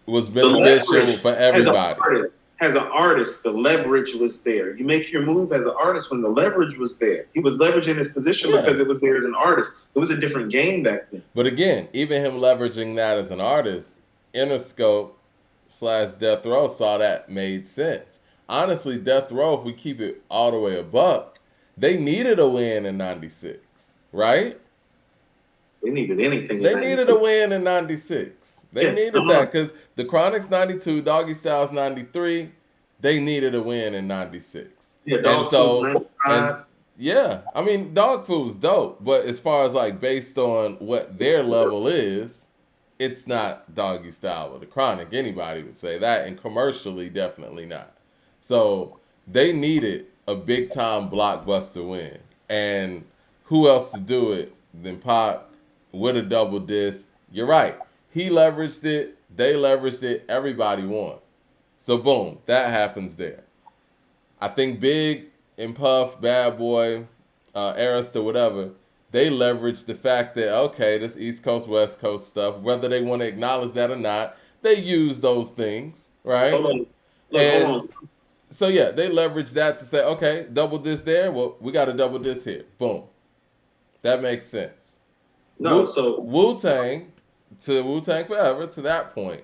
was beneficial for everybody. As an artist, the leverage was there. You make your move as an artist when the leverage was there. He was leveraging his position because it was there as an artist. It was a different game back then. But again, even him leveraging that as an artist, Interscope / Death Row saw that made sense. Honestly, Death Row, if we keep it all the way a buck, they needed a win in 96, right? They needed anything. They needed a win in 96. They needed that because the Chronic's 92, Doggy Style's 93. They needed a win in 96. Yeah, I mean, Dog Food's dope, but as far as like based on what their level is, it's not Doggy Style or the Chronic. Anybody would say that, and commercially, definitely not. So they needed a big time blockbuster win, and who else to do it than Pop with a double disc? You're right. He leveraged it. They leveraged it. Everybody won. So boom, that happens there. I think Big and Puff, Bad Boy, Arista, whatever, they leveraged the fact that, okay, this East Coast, West Coast stuff, whether they want to acknowledge that or not, they use those things, right? Hold on. So yeah, they leveraged that to say, okay, double this there. Well, we got a double this here. Boom. That makes sense. Wu-Tang, to Wu-Tang Forever, to that point,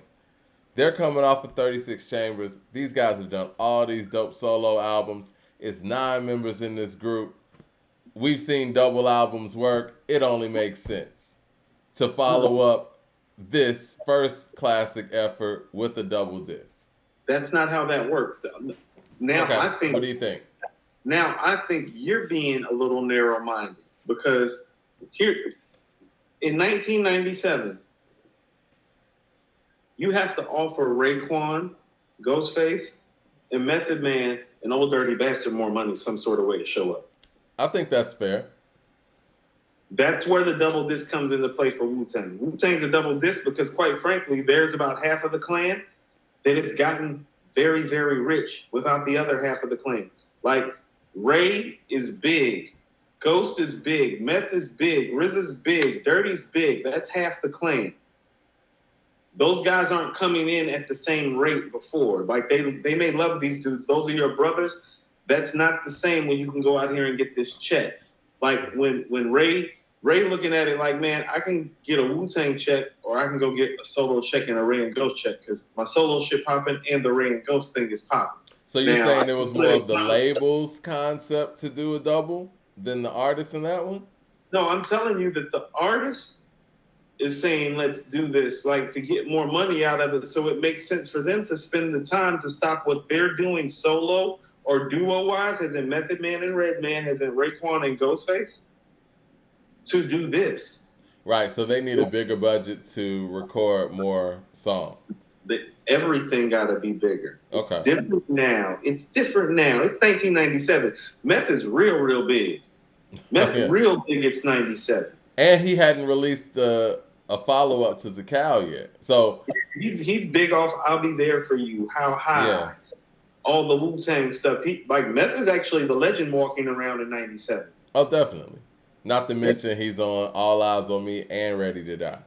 they're coming off of 36 Chambers. These guys have done all these dope solo albums. It's 9 members in this group. We've seen double albums work. It only makes sense to follow up this first classic effort with a double disc. That's not how that works. Now, okay. I think. What do you think? Now, I think you're being a little narrow-minded because here, in 1997, you have to offer Raekwon, Ghostface, and Method Man, and Old Dirty Bastard more money some sort of way to show up. I think that's fair. That's where the double disc comes into play for Wu-Tang. Wu-Tang's a double disc because, quite frankly, there's about half of the clan that it's gotten very, very rich without the other half of the clan. Like, Ray is big. Ghost is big. Meth is big. Riz is big. Dirty's big. That's half the clan. Those guys aren't coming in at the same rate before. Like, they may love these dudes. Those are your brothers. That's not the same when you can go out here and get this check. Like, when Ray looking at it like, man, I can get a Wu-Tang check or I can go get a solo check and a Ray and Ghost check because my solo shit popping and the Ray and Ghost thing is popping. So you're saying it was more of the label's concept to do a double than the artist in that one? No, I'm telling you that the artist is saying, let's do this, like, to get more money out of it. So it makes sense for them to spend the time to stop what they're doing solo or duo-wise, as in Method Man and Redman, as in Raekwon and Ghostface, to do this. Right, so they need a bigger budget to record more songs. Everything got to be bigger. It's Okay. different now. It's 1997. Meth is real big. Meth real big. It's 97. And he hadn't released a follow-up to Zakal yet. So he's big off I'll Be There For You, How High, yeah. all the Wu-Tang stuff. Meth is actually the legend walking around in 97. Oh, definitely. Not to mention he's on All Eyes on Me and Ready to Die.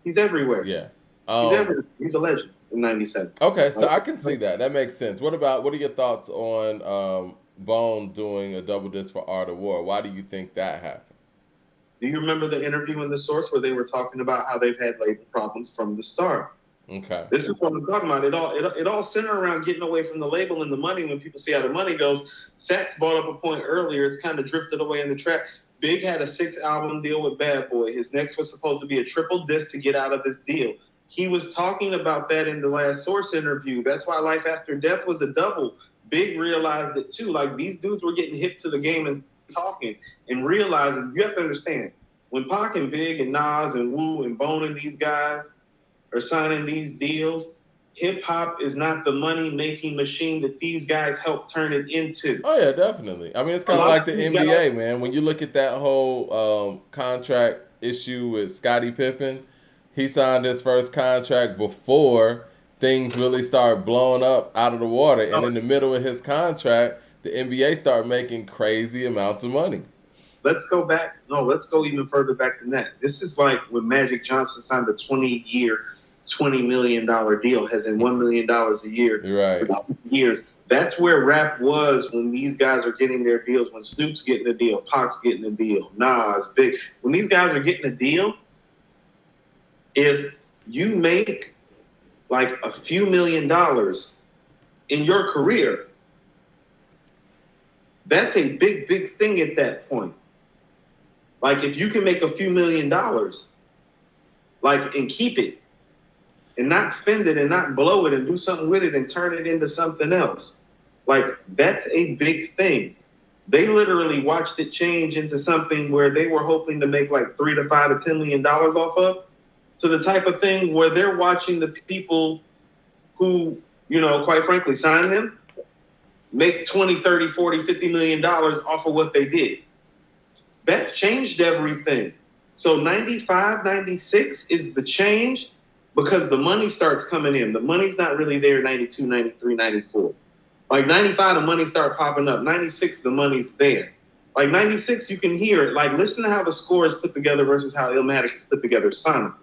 He's everywhere. Yeah. He's everywhere. He's a legend in 97. Okay, so I can see that. That makes sense. What are your thoughts on Bone doing a double disc for Art of War? Why do you think that happened? Do you remember the interview in The Source where they were talking about how they've had label problems from the start? Okay. This is what I'm talking about. It all centered around getting away from the label and the money. When people see how the money goes, Sax brought up a point earlier. It's kind of drifted away in the track. Big had a 6-album deal with Bad Boy. His next was supposed to be a triple disc to get out of this deal. He was talking about that in the last Source interview. That's why Life After Death was a double. Big realized it too. Like, these dudes were getting hip to the game and talking and realizing, you have to understand, when Pac and Big and Nas and Wu and Bone and these guys are signing these deals, hip-hop is not the money-making machine that these guys help turn it into. Oh, yeah, definitely. I mean, it's kind of like the NBA, man. When you look at that whole contract issue with Scottie Pippen, he signed his first contract before things really started blowing up out of the water. And in the middle of his contract, the NBA started making crazy amounts of money. Let's go back. No, let's go even further back than that. This is like when Magic Johnson signed a 20-year, $20 million deal, has in $1 million a year. Right. For years. That's where rap was when these guys are getting their deals. When Snoop's getting a deal, Pac's getting a deal, Nas, Big. When these guys are getting a deal, if you make like a few $1 million in your career, that's a big thing at that point. Like, if you can make a few $1 million, like, and keep it, and not spend it and not blow it and do something with it and turn it into something else, like, that's a big thing. They literally watched it change into something where they were hoping to make like $3 to $5 to $10 million off of, to the type of thing where they're watching the people who, you know, quite frankly, sign them, make 20, 30, 40, $50 million off of what they did. That changed everything. So 95, 96 is the change because the money starts coming in. The money's not really there 92, 93, 94. Like 95, the money started popping up. 96, the money's there. Like 96, you can hear it. Like, listen to how the score is put together versus how Illmatic is put together sonically.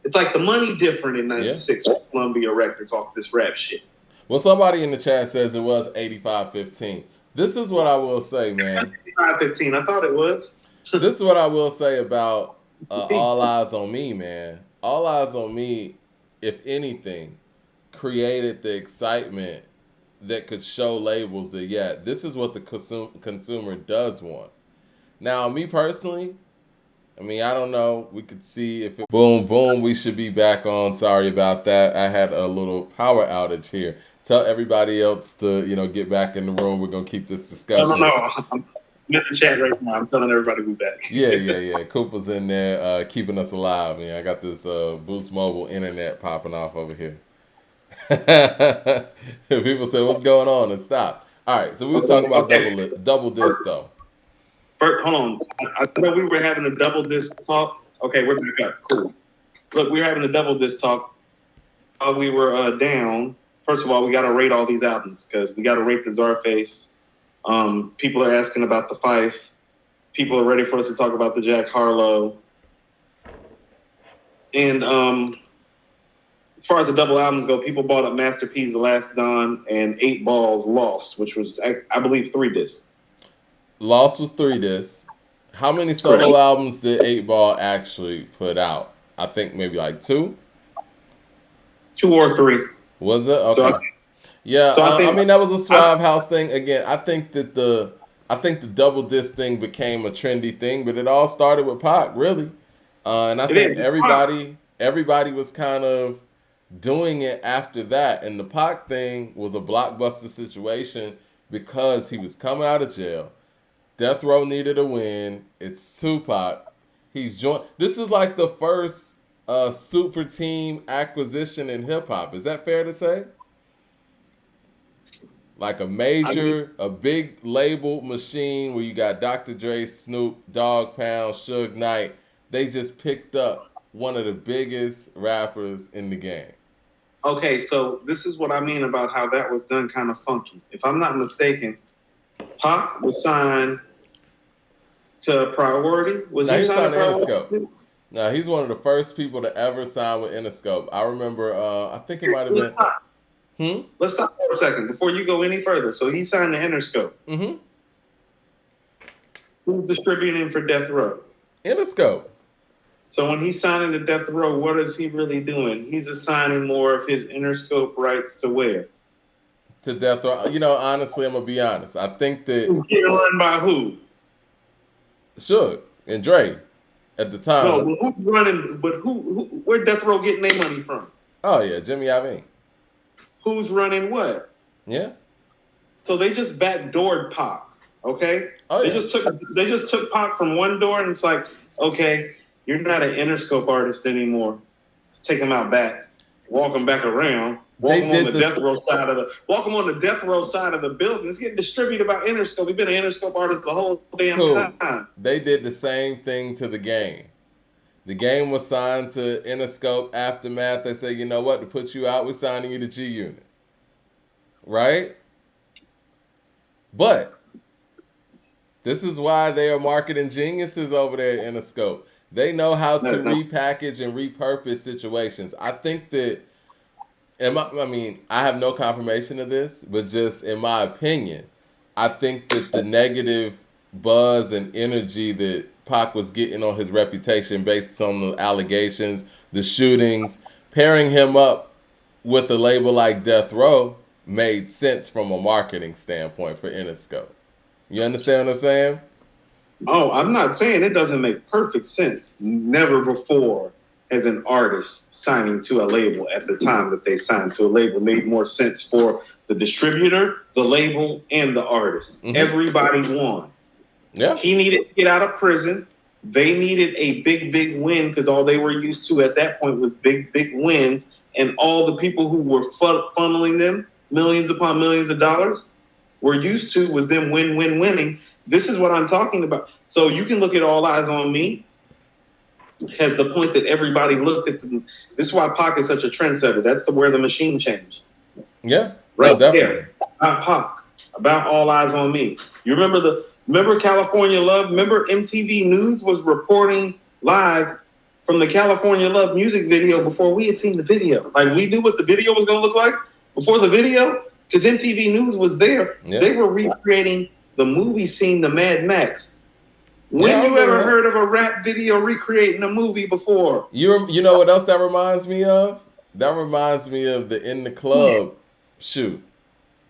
It's like the money different in 96 with Columbia Records off this rap shit. Well, somebody in the chat says it was 85-15. This is what I will say, man. 85-15, I thought it was. This is what I will say about All Eyes on Me, man. All Eyes on Me, if anything, created the excitement that could show labels that, yeah, this is what the consumer does want. Now, me personally, I mean, I don't know. We could see if it... Boom, we should be back on. Sorry about that. I had a little power outage here. Tell everybody else to, you know, get back in the room. We're going to keep this discussion. No. I'm in the chat right now. I'm telling everybody we're back. Yeah. Cooper's in there keeping us alive. Man, I got this Boost Mobile internet popping off over here. People say, what's going on? And stop. All right, so we was talking about double disc, though. First, hold on. I thought we were having a double disc talk. Okay, we're back up. Cool. Look, we were having a double disc talk. We were down. First of all, we got to rate all these albums because we got to rate the Czarface. People are asking about the Fife. People are ready for us to talk about the Jack Harlow. And as far as the double albums go, people bought up Master P's The Last Don and 8 Balls Lost, which was, I believe, 3 discs. Lost was 3 discs. How many solo albums did 8 Ball actually put out? I think maybe like 2? 2 or 3. Was it? Okay. So I mean, that was a Suave House thing. Again, I think the double disc thing became a trendy thing, but it all started with Pac, really. And I think everybody was kind of doing it after that. And the Pac thing was a blockbuster situation. because he was coming out of jail. Death Row needed a win. It's Tupac. He's joined. This is like the first super team acquisition in hip hop. Is that fair to say? Like a big label machine where you got Dr. Dre, Snoop, Dogg Pound, Suge Knight. They just picked up one of the biggest rappers in the game. Okay, so this is what I mean about how that was done kind of funky. If I'm not mistaken, Pac was signed to Priority. Was he signed to Interscope? No, he's one of the first people to ever sign with Interscope. I remember, I think it might have been. Let's stop for a second before you go any further. So he signed to Interscope. Mm-hmm. Who's distributing for Death Row? Interscope. So when he's signing to Death Row, what is he really doing? He's assigning more of his Interscope rights to where? To Death Row. You know, honestly, I'm gonna be honest. I think that who's getting run by who? Suge and Dre at the time. No, but who's running? But who? Where Death Row getting their money from? Oh yeah, Jimmy Iovine. Who's running what? Yeah. So they just backdoored Pac, okay? Oh yeah. They just took Pac from one door, and it's like, okay, you're not an Interscope artist anymore. Let's take him out back, walk him back around, walk him on the Death Row side of the building. It's getting distributed by Interscope. We've been an Interscope artist the whole damn time. They did the same thing to the game. The game was signed to Interscope. Aftermath, they say, you know what, to put you out, we're signing you to G Unit. Right? But this is why they are marketing geniuses over there at Interscope. They know how to repackage and repurpose situations. I think that, I have no confirmation of this, but just in my opinion, I think that the negative buzz and energy that Pac was getting on his reputation based on the allegations, the shootings, pairing him up with a label like Death Row made sense from a marketing standpoint for Interscope. You understand what I'm saying? Oh, I'm not saying it doesn't make perfect sense. Never before has an artist signing to a label at the time that they signed to a label made more sense for the distributor, the label, and the artist. Mm-hmm. Everybody won. Yeah. He needed to get out of prison. They needed a big win because all they were used to at that point was big wins. And all the people who were funneling them millions upon millions of dollars were used to was them winning. This is what I'm talking about. So you can look at All Eyes on Me as the point that everybody looked at. This is why Pac is such a trendsetter. That's where the machine changed. Yeah. Right there. About Pac. About All Eyes on Me. You remember California Love? Remember MTV News was reporting live from the California Love music video before we had seen the video. Like, we knew what the video was going to look like before the video because MTV News was there. Yeah. They were recreating the movie scene, the Mad Max. When you ever heard of a rap video recreating a movie before? You know what else that reminds me of? That reminds me of the In the Club shoot.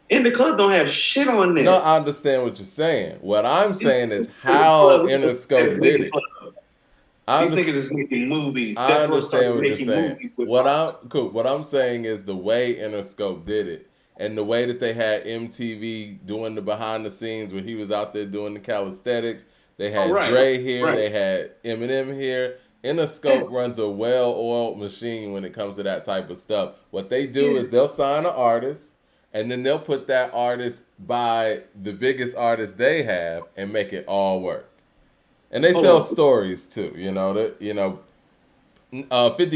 In the Club don't have shit on this. No, I understand what you're saying. What I'm saying is how Interscope did it. These niggas is making movies. I understand what you're saying. What I'm saying is the way Interscope did it, and the way that they had MTV doing the behind the scenes when he was out there doing the calisthenics. They had Dre here. They had Eminem here. Interscope runs a well-oiled machine when it comes to that type of stuff. What they do is they'll sign an artist, and then they'll put that artist by the biggest artist they have and make it all work. And they sell stories too, 50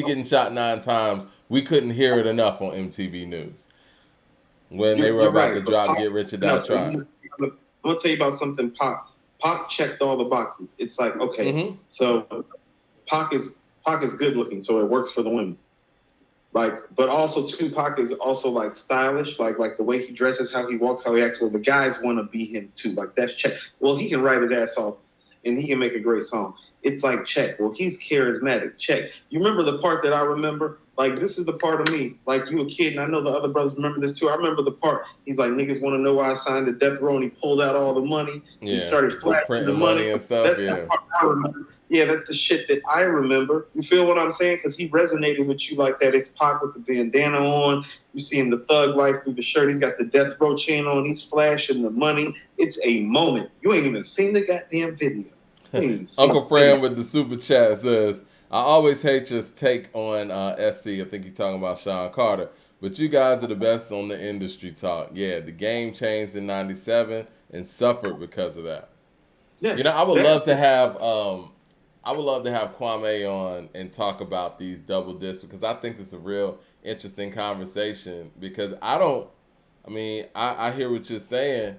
getting shot 9 times. We couldn't hear it enough on MTV News when they were about to drop "Get Rich or Die Trying." I'm gonna tell you about something. Pac checked all the boxes. It's like, okay, so Pac is good looking, so it works for the women. Like, but also Tupac is also like stylish, like the way he dresses, how he walks, how he acts. Well, the guys want to be him too. Like, that's check. Well, he can write his ass off. And he can make a great song. It's like, check. Well, he's charismatic. Check. You remember the part that I remember? Like, this is the part of me. Like, you a kid, and I know the other brothers remember this too. I remember the part. He's like, niggas want to know why I signed to Death Row, and he pulled out all the money. Yeah. He started flashing the money and stuff. That's the part I remember. yeah, that's the shit that I remember. You feel what I'm saying? Because he resonated with you like that. It's Pac with the bandana on. You see him the thug life through the shirt. He's got the death row chain on. He's flashing the money. It's a moment. You ain't even seen the goddamn video. Uncle Fran with the super chat says, I always hate your take on SC. I think he's talking about Sean Carter. But you guys are the best on the industry talk. Yeah, the game changed in '97 and suffered because of that. Yeah, you know, I would love to have Kwame on and talk about these double discs because I think it's a real interesting conversation because I hear what you're saying,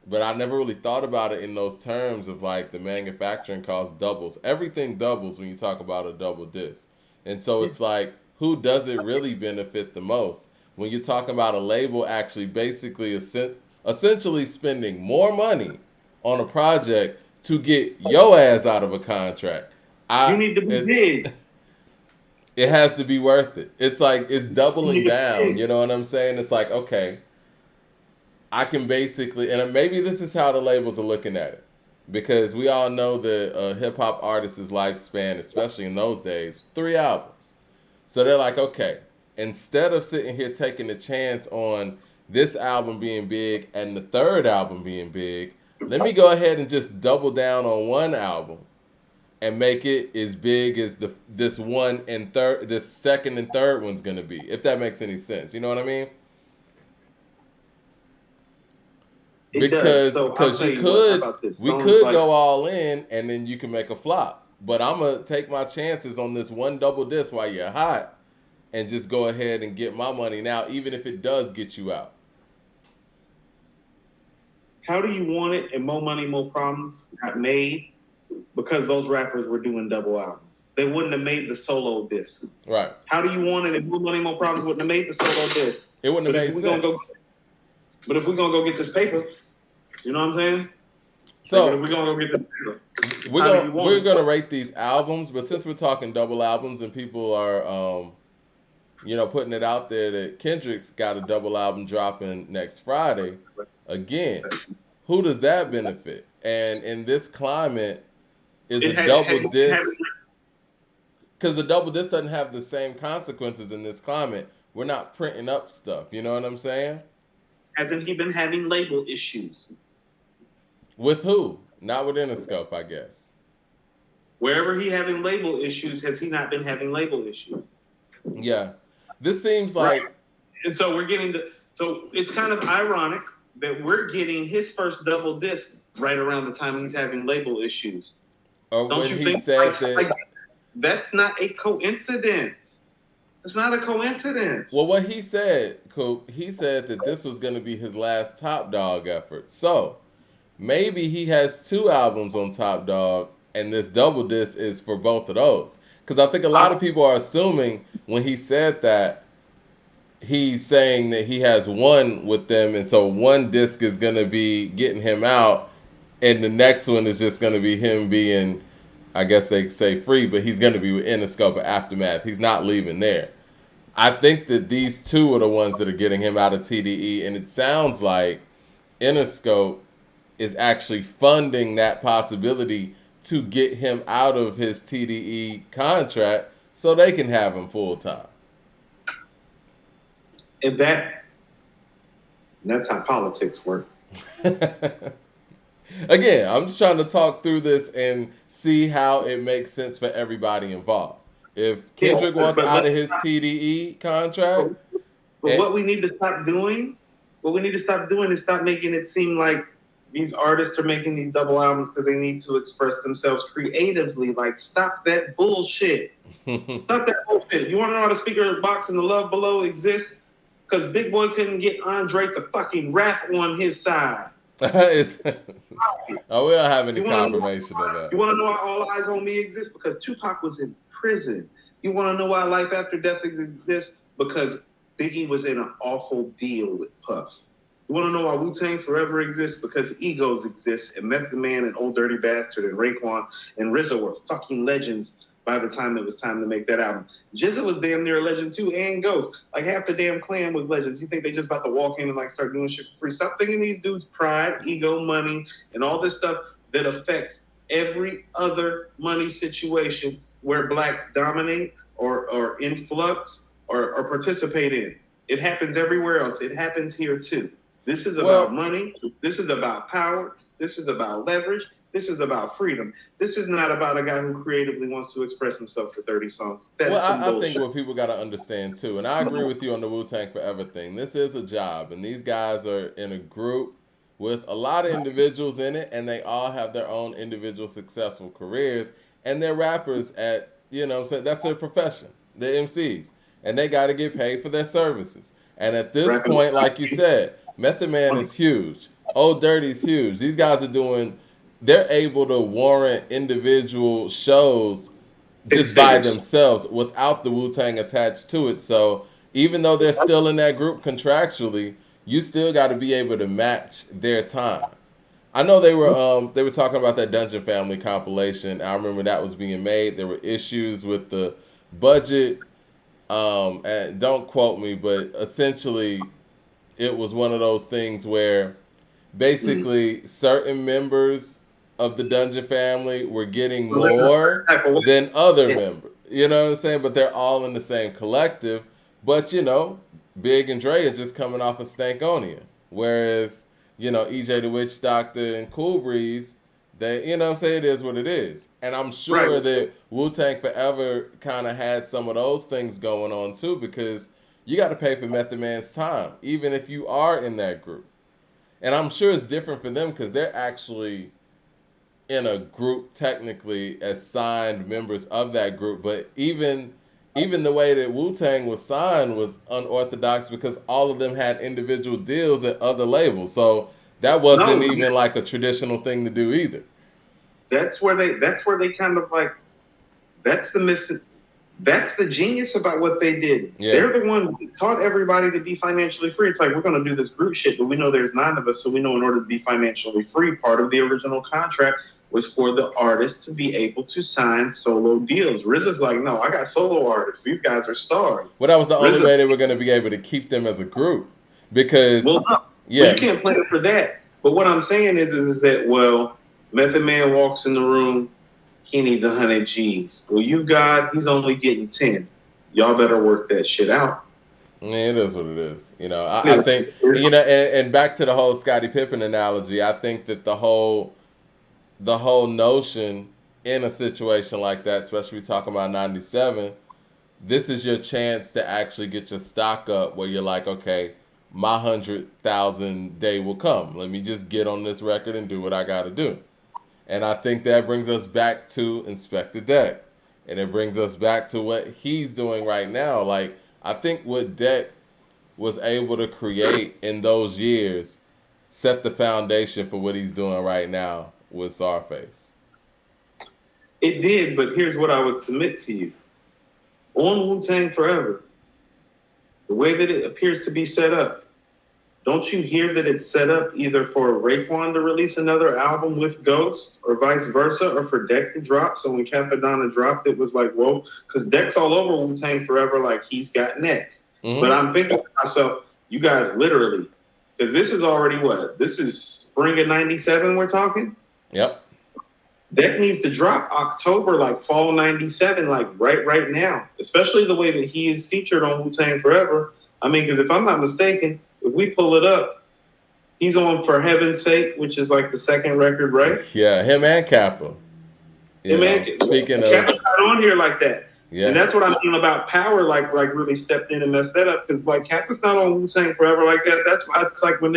but I never really thought about it in those terms of like the manufacturing cost doubles. Everything doubles when you talk about a double disc. And so it's like, who does it really benefit the most? When you're talking about a label actually basically essentially spending more money on a project to get your ass out of a contract. You need to be big. It has to be worth it. It's like, it's doubling down. You know what I'm saying? It's like, okay, I can basically, and maybe this is how the labels are looking at it. Because we all know that a hip-hop artist's lifespan, especially in those days, 3 albums. So they're like, okay, instead of sitting here taking a chance on this album being big and the third album being big, let me go ahead and just double down on one album and make it as big as this second and third one's gonna be, if that makes any sense. You know what I mean? Because we could go all in and then you can make a flop. But I'm gonna take my chances on this one double disc while you're hot and just go ahead and get my money now, even if it does get you out. How Do You Want It and More Money, More Problems got made because those rappers were doing double albums. They wouldn't have made the solo disc. Right. How Do You Want It and More Money, More Problems wouldn't have made the solo disc. It wouldn't have made sense. But if we're going to go get this paper, you know what I'm saying? So we're going to go get this paper. We're going to rate these albums, but since we're talking double albums and people are, putting it out there that Kendrick's got a double album dropping next Friday, again, who does that benefit? And in this climate, is a double disc, because the double disc doesn't have the same consequences in this climate. We're not printing up stuff. You know what I'm saying? Hasn't he been having label issues? With who? Not with Interscope, I guess. Wherever he having label issues, has he not been having label issues? Yeah. This seems like... Right. And so we're getting so it's kind of ironic that we're getting his first double disc right around the time he's having label issues. Or don't when you think said that... that's not a coincidence. It's not a coincidence. Well, what he said, he said that this was going to be his last Top Dog effort. So maybe he has 2 albums on Top Dog, and this double disc is for both of those. Because I think a lot of people are assuming when he said that, he's saying that he has one with them, and so one disc is going to be getting him out, and the next one is just going to be him being, I guess they say free, but he's going to be within the scope of Aftermath. He's not leaving there. I think that these 2 are the ones that are getting him out of TDE, and it sounds like Interscope is actually funding that possibility to get him out of his TDE contract so they can have him full time. And that's how politics work. Again, I'm just trying to talk through this and see how it makes sense for everybody involved. If Kendrick wants out of his TDE contract... But what we need to stop doing is stop making it seem like these artists are making these double albums because they need to express themselves creatively. Like, stop that bullshit. Stop that bullshit. You want to know how the speaker box and the Love Below exists? Because Big Boy couldn't get Andre to fucking rap on his side. We don't have any confirmation of that. You want to know why All Eyes on Me exists? Because Tupac was in prison. You want to know why Life After Death exists? Because Biggie was in an awful deal with Puff. You want to know why Wu-Tang Forever exists? Because Egos exists, and Method Man and Old Dirty Bastard and Raekwon and RZA were fucking legends by the time it was time to make that album. Jizza was damn near a legend too, and Ghost. Like, half the damn clan was legends. You think they just about to walk in and like start doing shit for free? Stop thinking these dudes' pride, ego, money, and all this stuff that affects every other money situation where blacks dominate or influx or participate in. It happens everywhere else. It happens here too. This is about money. This is about power. This is about leverage. This is about freedom. This is not about a guy who creatively wants to express himself for 30 songs. That's I think what people got to understand too, and I agree with you on the Wu-Tang Forever thing. This is a job, and these guys are in a group with a lot of individuals in it, and they all have their own individual successful careers, and they're rappers at, you know what I'm saying, that's their profession. They're MCs, and they got to get paid for their services. And at this point, like you said, Method Man is huge. Old Dirty's huge. These guys are doing, they're able to warrant individual shows just by themselves without the Wu-Tang attached to it. So even though they're still in that group contractually, you still got to be able to match their time. I know they were talking about that Dungeon Family compilation. I remember that was being made. There were issues with the budget. And don't quote me, but essentially it was one of those things where basically certain members of the Dungeon Family were getting more than other members. You know what I'm saying? But they're all in the same collective. But, you know, Big and Dre is just coming off of Stankonia. Whereas, you know, EJ the Witch Doctor and Cool Breeze, they, you know what I'm saying, it is what it is. And I'm sure that Wu-Tang Forever kind of had some of those things going on too, because you got to pay for Method Man's time, even if you are in that group. And I'm sure it's different for them because they're actually in a group technically as signed members of that group. But even the way that Wu-Tang was signed was unorthodox because all of them had individual deals at other labels. So that wasn't even like a traditional thing to do either. That's where they kind of like, that's the genius about what they did. Yeah. They're the one who taught everybody to be financially free. It's like, we're going to do this group shit, but we know there's 9 of us, so we know in order to be financially free, part of the original contract was for the artists to be able to sign solo deals. RZA's like, no, I got solo artists. These guys are stars. Well, that was the only way they were going to be able to keep them as a group. Because, you can't plan for that. But what I'm saying is that, well, Method Man walks in the room, he needs 100 G's. Well, he's only getting 10. Y'all better work that shit out. Yeah, it is what it is. You know, I think, you know, and back to the whole Scottie Pippen analogy, I think that the whole notion in a situation like that, especially talking about 97, this is your chance to actually get your stock up where you're like, okay, my 100,000 day will come. Let me just get on this record and do what I got to do. And I think that brings us back to Inspector Deck. And it brings us back to what he's doing right now. Like, I think what Deck was able to create in those years set the foundation for what he's doing right now with Czarface. It did, but here's what I would submit to you. On Wu-Tang Forever, the way that it appears to be set up, don't you hear that it's set up either for Raekwon to release another album with Ghost or vice versa, or for Deck to drop? So when Capadonna dropped, it was like, whoa, because Deck's all over Wu-Tang Forever like he's got next. Mm-hmm. But I'm thinking to myself, you guys literally, because this is already what? This is spring of 97 we're talking? Yep. Deck needs to drop October, like fall 97, like right now. Especially the way that he is featured on Wu-Tang Forever. I mean, because if I'm not mistaken, if we pull it up, he's on For Heaven's Sake, which is like the second record, right? Yeah, him and Kappa. Speaking of, Kappa's not on here like that. Yeah. And that's what I'm feeling about Power, like really stepped in and messed that up, because like Kappa's not on Wu-Tang Forever like that. That's why it's like when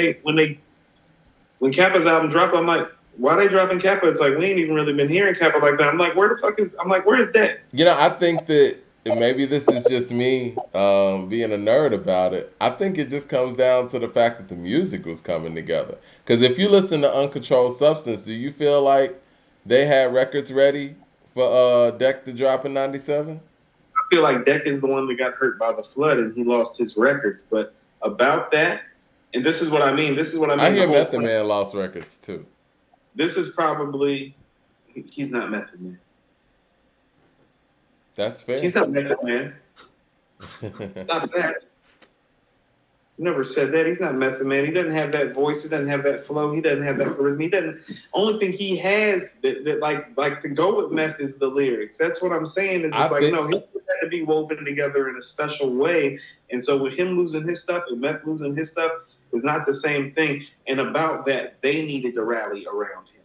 Kappa's album dropped, I'm like, why are they dropping Kappa? It's like, we ain't even really been hearing Kappa like that. I'm like, where is that? You know, I think that maybe this is just me being a nerd about it. I think it just comes down to the fact that the music was coming together. Because if you listen to Uncontrolled Substance, do you feel like they had records ready for Deck to drop in 97? I feel like Deck is the one that got hurt by the flood and he lost his records. But about that, and this is what I mean. I hear Method Man lost records too. This is probably, he's not Method Man. That's fair. He's not Method Man. Stop that. Never said that. He's not Method Man. He doesn't have that voice. He doesn't have that flow. He doesn't have that charisma. He doesn't. Only thing he has that like to go with Meth is the lyrics. That's what I'm saying. Is it's like no, his had to be woven together in a special way. And so with him losing his stuff and Meth losing his stuff is not the same thing. And about that, they needed to rally around him.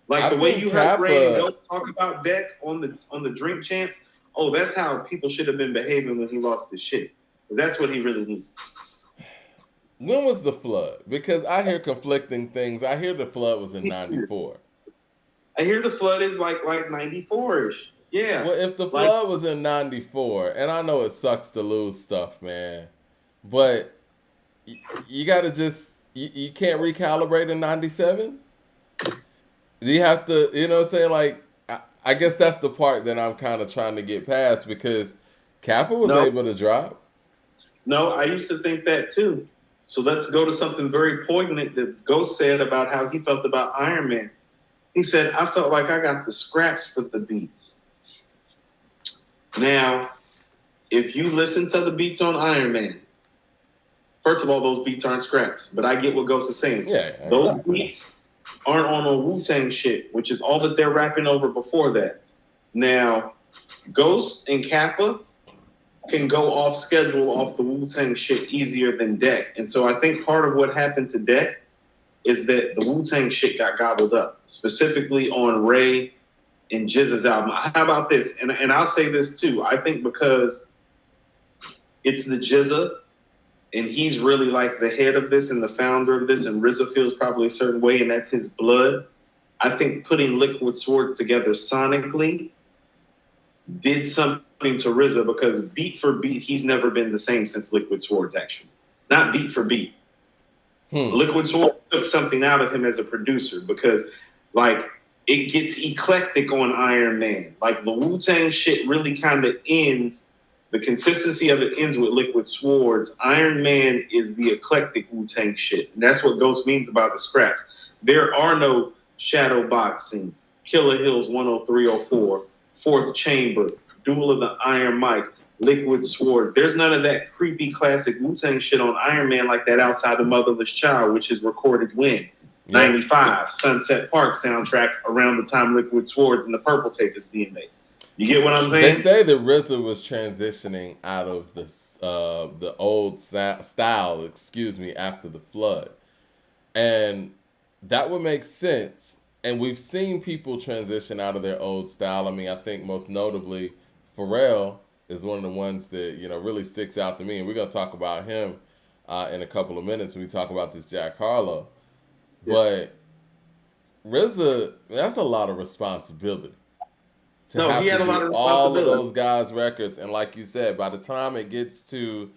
Like the way you heard Ray and Ghost talk about Deck on the Drink Champs. Oh, that's how people should have been behaving when he lost his shit. Because that's what he really needed. When was the flood? Because I hear conflicting things. I hear the flood was in '94. I hear the flood is like 94-ish. Yeah. Well, if the flood was in '94, and I know it sucks to lose stuff, man, but you got to just you can't recalibrate in '97. You have to, you know what I'm saying? Like, I guess that's the part that I'm kind of trying to get past because Kappa was able to drop. No, I used to think that too. So let's go to something very poignant that Ghost said about how he felt about Iron Man. He said, I felt like I got the scraps for the beats. Now, if you listen to the beats on Iron Man, first of all, those beats aren't scraps, but I get what Ghost is saying. Yeah, those beats aren't on a Wu-Tang shit, which is all that they're rapping over before that. Now, Ghost and Kappa can go off schedule off the Wu-Tang shit easier than Deck. And so I think part of what happened to Deck is that the Wu-Tang shit got gobbled up, specifically on Ray and Jizz's album. How about this? And I'll say this too. I think because it's the Jizza and he's really like the head of this and the founder of this, and RZA feels probably a certain way, and that's his blood. I think putting Liquid Swords together sonically did something to RZA because beat for beat, he's never been the same since Liquid Swords, actually. Not beat for beat. Liquid Swords took something out of him as a producer because, like, it gets eclectic on Iron Man. Like, the Wu-Tang shit really kind of ends. The consistency of it ends with Liquid Swords. Iron Man is the eclectic Wu-Tang shit. And that's what Ghost means about the scraps. There are no shadow boxing, Killer Hills 10304, Fourth Chamber, Duel of the Iron Mike, Liquid Swords. There's none of that creepy classic Wu-Tang shit on Iron Man like that outside the Motherless Child, which is recorded when? 95, Sunset Park soundtrack around the time Liquid Swords and the Purple Tape is being made. You get what I'm saying? They say that RZA was transitioning out of the old style, after the flood. And that would make sense. And we've seen people transition out of their old style. I mean, I think most notably Pharrell is one of the ones that, really sticks out to me. And we're going to talk about him in a couple of minutes when we talk about this Jack Harlow. Yeah. But RZA, that's a lot of responsibility. He had a lot of responsibility. All of those guys' records. And like you said, by the time it gets to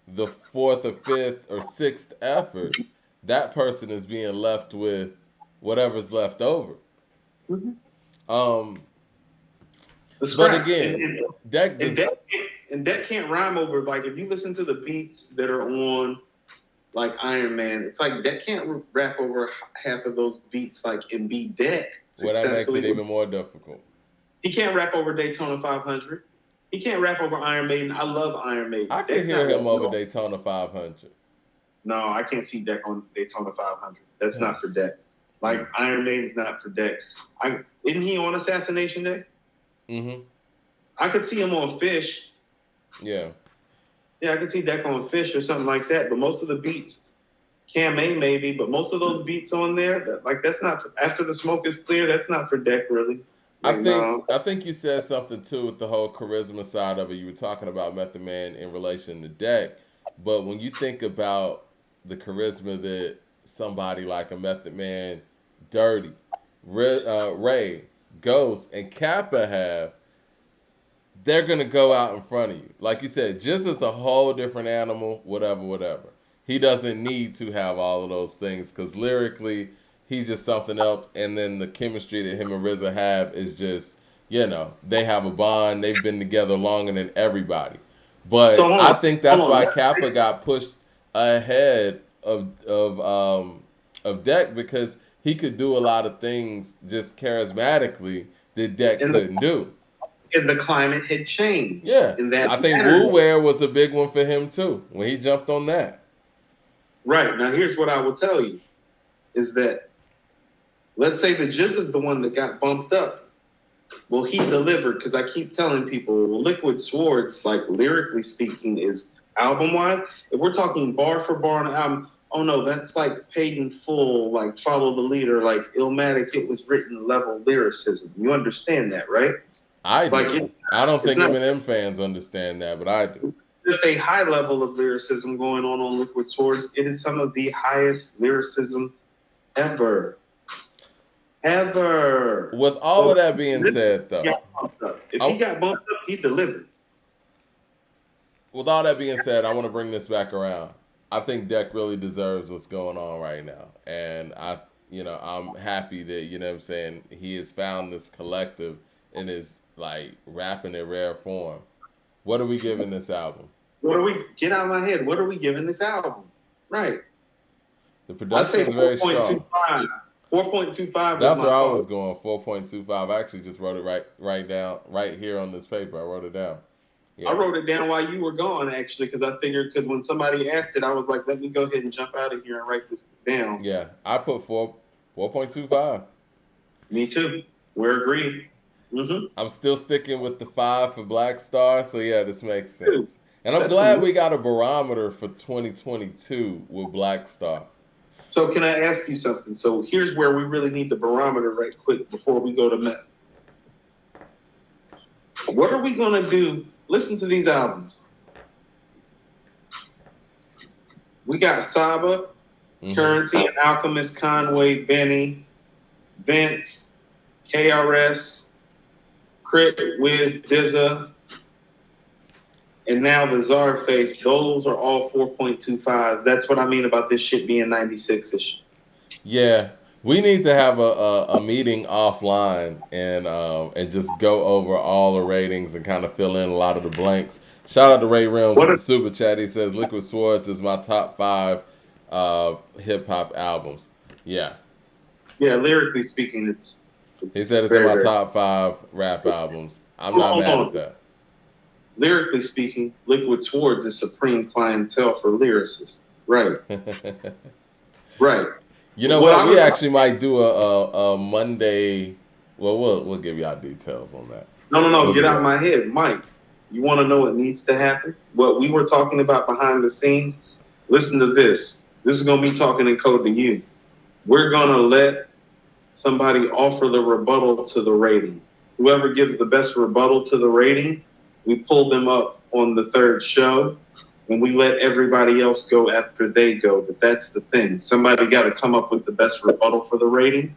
the fourth or fifth or sixth effort, that person is being left with whatever's left over. Mm-hmm. But again, Deck can't rhyme over, like, if you listen to the beats that are on, like, Iron Man, it's like Deck can't rap over half of those beats, like, and be Deck. Well, that makes it even more difficult. He can't rap over Daytona 500. He can't rap over Iron Maiden. I love Iron Maiden. I can hear him over Daytona 500. No, I can't see Deck on Daytona 500. That's not for Deck. Like, Iron Maiden's not for Deck. Isn't he on Assassination Day? Mm-hmm. I could see him on Fish. Yeah. Yeah, I could see Deck on Fish or something like that. But most of the beats, Cam A maybe, but most of those beats on there, that's not for, After the Smoke is Clear, that's not for Deck, really. I think you said something too with the whole charisma side of it. You were talking about Method Man in relation to Deck, but when you think about the charisma that somebody like a Method Man, Dirty, Ray, Ghost, and Kappa have, they're gonna go out in front of you. Like you said, Jizza's a whole different animal. Whatever. He doesn't need to have all of those things because lyrically, he's just something else, and then the chemistry that him and RZA have is just, they have a bond. They've been together longer than everybody. But I think that's why Kappa got pushed ahead of Deck, because he could do a lot of things just charismatically that Deck couldn't do. And the climate had changed. Yeah, I think Wu Wear was a big one for him too when he jumped on that. Right. Now, here's what I will tell you, is that, let's say the Jizz is the one that got bumped up. Well, he delivered, because I keep telling people, Liquid Swords, like, lyrically speaking, is album-wise. If we're talking bar for bar on an album, oh no, that's like Paid in Full, like Follow the Leader, like Illmatic, it was written level lyricism. You understand that, right? I Like, do. I don't think not Eminem fans understand that, but I do. just a high level of lyricism going on Liquid Swords. It is some of the highest lyricism ever. Ever. With all of that being said, though, If he got bumped up, he delivered. with all that being said, I want to bring this back around. I think Deck really deserves what's going on right now, and I'm happy that what I'm saying, he has found this collective and is like rapping in rare form. What are we giving this album? Get out of my head? What are we giving this album? Right. The production is very strong. 4.25. That's where I was going. 4.25. I actually just wrote it right down right here on this paper. I wrote it down. Yeah. I wrote it down while you were gone, actually, because I figured, because when somebody asked it, I was like, let me go ahead and jump out of here and write this down. Yeah, I put 4.25. Me too. We're agreed. Mm-hmm. I'm still sticking with the 5 for Black Star, so yeah, this makes sense. And I'm glad we got a barometer for 2022 with Black Star. So can I ask you something? So here's where we really need the barometer right quick before we go to Meth. What are we going to do? Listen to these albums. We got Saba, Currency, Alchemist, Conway, Benny, Vince, KRS, Crit, Wiz, Dizza, and now the Czarface. Those are all 4.25s. That's what I mean about this shit being 96-ish. Yeah, we need to have a meeting offline and just go over all the ratings and kind of fill in a lot of the blanks. Shout out to Ray Rims with the super chat. He says Liquid Swords is my top 5 hip hop albums. Yeah. Yeah, lyrically speaking, it's he said it's in my top 5 rap albums. I'm not mad at that. Lyrically speaking, Liquid Swords is supreme clientele for lyricists. Right. Right. You know what? We actually might do a Monday. Well, we'll give y'all details on that. No. Get out of my head. Mike, you want to know what needs to happen? What we were talking about behind the scenes? Listen to this. This is going to be talking in code to you. We're going to let somebody offer the rebuttal to the rating. Whoever gives the best rebuttal to the rating, we pull them up on the third show, and we let everybody else go after they go. But that's the thing. Somebody got to come up with the best rebuttal for the rating,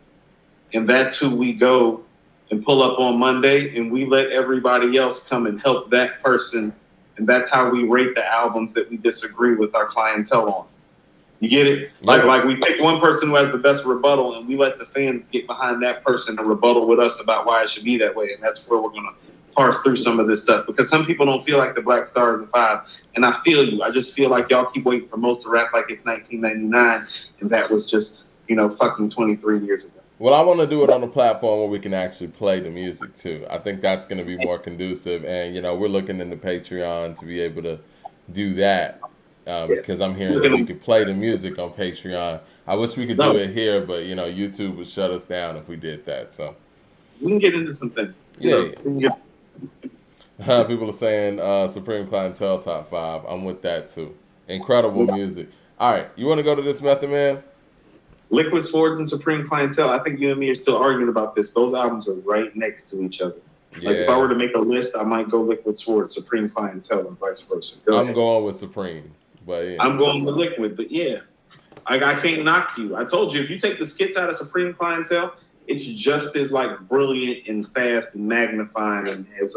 and that's who we go and pull up on Monday, and we let everybody else come and help that person, and that's how we rate the albums that we disagree with our clientele on. You get it? Like we pick one person who has the best rebuttal, and we let the fans get behind that person and rebuttal with us about why it should be that way, and that's where we're going to parse through some of this stuff, because some people don't feel like the Black Star is a 5, and I feel you. I just feel like y'all keep waiting for most to rap like it's 1999, and that was just, fucking 23 years ago. Well, I want to do it on a platform where we can actually play the music too. I think that's going to be more conducive, and we're looking into Patreon to be able to do that, because I'm hearing that we could play the music on Patreon. I wish we could do it here, but YouTube would shut us down if we did that. So we can get into some things. People are saying Supreme Clientele top 5. I'm with that too. Incredible music. All right, you want to go to this, Method Man? Liquid Swords and Supreme Clientele. I think you and me are still arguing about this. Those albums are right next to each other. Like if I were to make a list, I might go Liquid Swords, Supreme Clientele, and vice versa. I'm going with Supreme, but yeah. I'm going with Liquid, but yeah, I can't knock you. I told you, if you take the skits out of Supreme Clientele, it's just as like brilliant and fast and magnifying as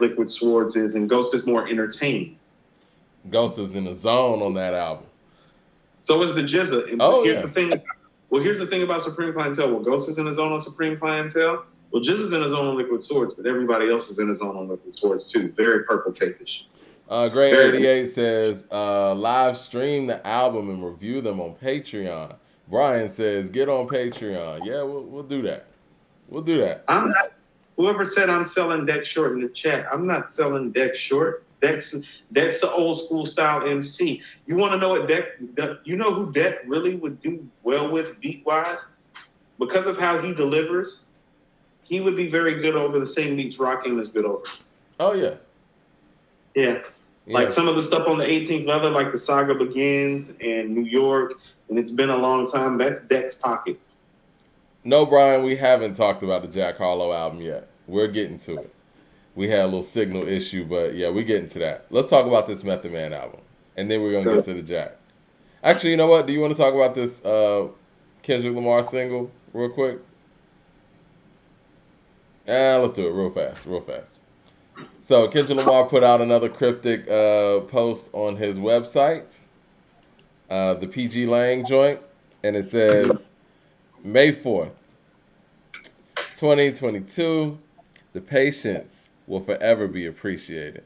Liquid Swords is, and Ghost is more entertaining. Ghost is in the zone on that album. So is the Jizza. Here's the thing about Supreme Clientele. Well, Ghost is in his zone on Supreme Clientele. Well, Jizza's in his zone on Liquid Swords, but everybody else is in his zone on Liquid Swords too. Very Purple Tape-ish. Great 88 says live stream the album and review them on Patreon. Brian says get on Patreon. Yeah, we'll do that. Whoever said I'm selling Deck short in the chat, I'm not selling Deck short. Deck's the old school style MC. You want to know what you know who Deck really would do well with beat wise? Because of how he delivers, he would be very good over the same beats Rakim is good over. Oh, yeah. Yeah. Like some of the stuff on the 18th Leather, like The Saga Begins and New York, and It's Been a Long Time, that's Deck's pocket. No, Brian, we haven't talked about the Jack Harlow album yet. We're getting to it. We had a little signal issue, but yeah, we're getting to that. Let's talk about this Method Man album, and then we're going to get to the Jack. Actually, you know what? Do you want to talk about this Kendrick Lamar single real quick? Let's do it real fast. So Kendrick Lamar put out another cryptic post on his website, the PG Lang joint, and it says, May 4th, 2022, the patience will forever be appreciated.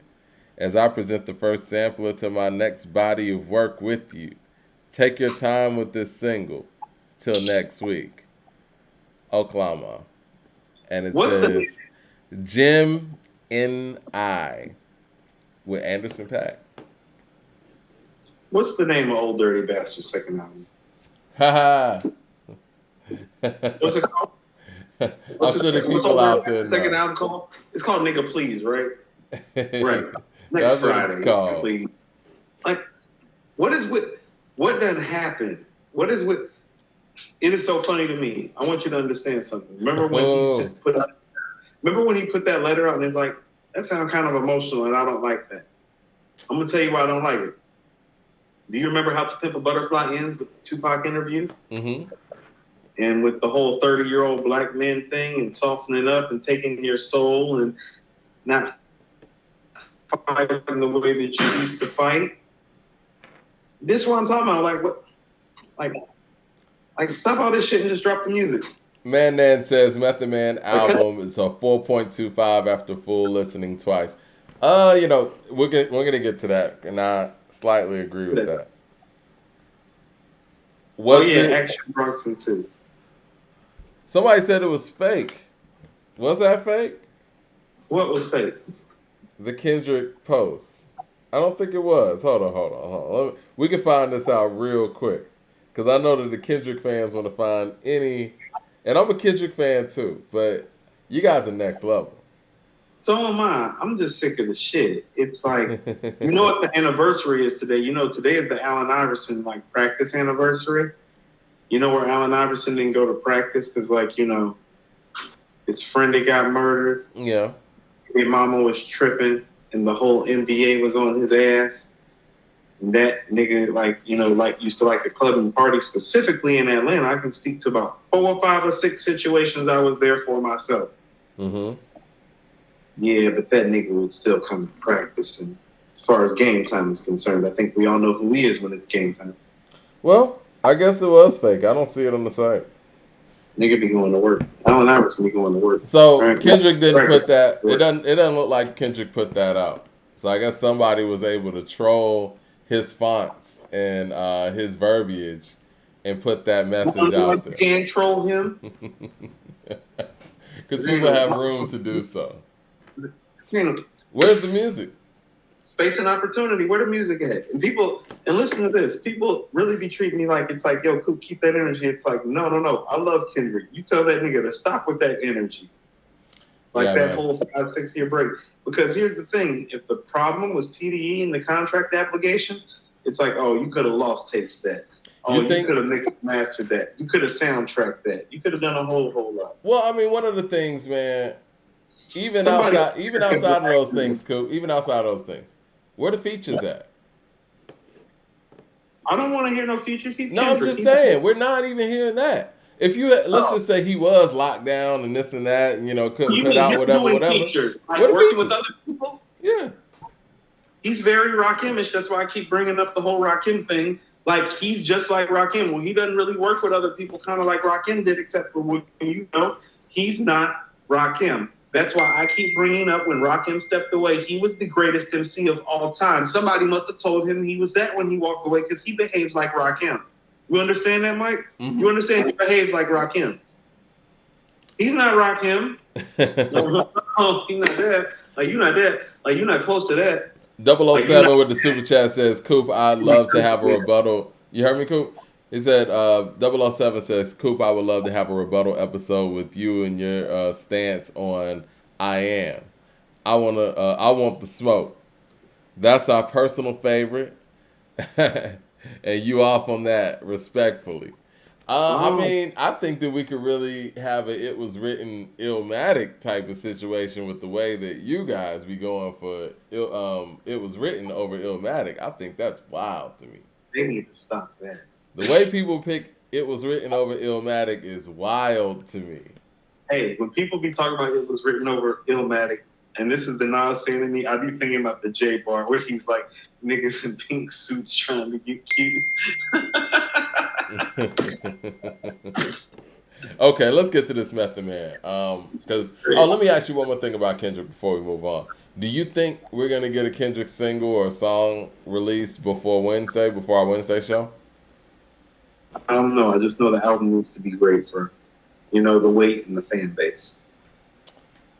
As I present the first sampler to my next body of work with you, take your time with this single. Till next week. Oklahoma. And it says, Jim N.I. with Anderson .Paak. What's the name of Old Dirty Bastard's second album? Haha. What's it called? I'm sure the people out there know. Second album called? It's called Nigga Please, right? Right. That's Friday, what it's called. Please. Like, what done happened? What is with? It is so funny to me. I want you to understand something. Remember when he put that letter out and it's like, that sounds kind of emotional and I don't like that. I'm gonna tell you why I don't like it. Do you remember how To Pimp a Butterfly ends with the Tupac interview? Mm-hmm. And with the whole 30-year-old black man thing and softening up and taking your soul and not fighting the way that you used to fight. This is what I'm talking about. Like what? Like stop all this shit and just drop the music. Man says Method Man album is a 4.25 after full listening twice. We're gonna get to that, and I slightly agree with that. Action Bronson too. Somebody said it was fake. Was that fake? What was fake? The Kendrick post. I don't think it was. Hold on. We can find this out real quick. Because I know that the Kendrick fans want to find any... And I'm a Kendrick fan too, but you guys are next level. So am I. I'm just sick of the shit. It's like, you know what the anniversary is today? You know, today is the Allen Iverson, practice anniversary. You know where Allen Iverson didn't go to practice because, his friend that got murdered. Yeah. His mama was tripping and the whole NBA was on his ass. And that nigga, used to like the club and party specifically in Atlanta. I can speak to about 4 or 5 or 6 situations I was there for myself. Mm-hmm. Yeah, but that nigga would still come to practice. And as far as game time is concerned, I think we all know who he is when it's game time. Well, I guess it was fake. I don't see it on the site. Nigga be going to work. Allen Iverson be going to work. So Kendrick didn't put that. It doesn't look like Kendrick put that out. So I guess somebody was able to troll his fonts and his verbiage and put that message out there. You can't troll him. Because people have room to do so. Where's the music? Space and opportunity. Where the music at? And listen to this. People really be treating me like it's like, yo, Coop, keep that energy. It's like, no. I love Kendrick. You tell that nigga to stop with that energy. Whole 5-6 year break. Because here's the thing. If the problem was TDE and the contract application, it's like, oh, you could have lost tapes that. Oh, you could have mixed and mastered that. You could have soundtracked that. You could have done a whole lot. Well, I mean, one of the things, man, even outside of those things, Coop, where the features at? I don't want to hear no features. I'm just saying, we're not even hearing that. If you let's just say he was locked down and this and that, and couldn't put out whatever. Features, what are working features? With other people? Yeah. He's very Rakim-ish. That's why I keep bringing up the whole Rakim thing. Like, he's just like Rakim. Well, he doesn't really work with other people kind of like Rakim did, except for when he's not Rakim. That's why I keep bringing up when Rakim stepped away, he was the greatest MC of all time. Somebody must have told him he was that when he walked away because he behaves like Rakim. You understand that, Mike? Mm-hmm. You understand he behaves like Rakim. He's not Rakim. No, he's not that. Like, you're not that. Like, you're not close to that. Like, you know, 007 with the super chat says, Coop, I'd love to have a rebuttal. You heard me, Coop? He said, 007 says, Coop, I would love to have a rebuttal episode with you and your stance on I Am. I want the smoke. That's our personal favorite. And you off on that, respectfully. I mean, I think that we could really have a It Was Written Illmatic type of situation with the way that you guys be going for It Was Written over Illmatic. I think that's wild to me. they need to stop that. The way people pick It Was Written over Illmatic is wild to me. Hey, when people be talking about It Was Written over Illmatic, and this is the Nas fan in me, I be thinking about the J bar where he's like, niggas in pink suits trying to get cute. Okay, let's get to this Method Man. Let me ask you one more thing about Kendrick before we move on. Do you think we're gonna get a Kendrick single or a song released before our Wednesday show? I don't know. I just know the album needs to be great for, the weight and the fan base.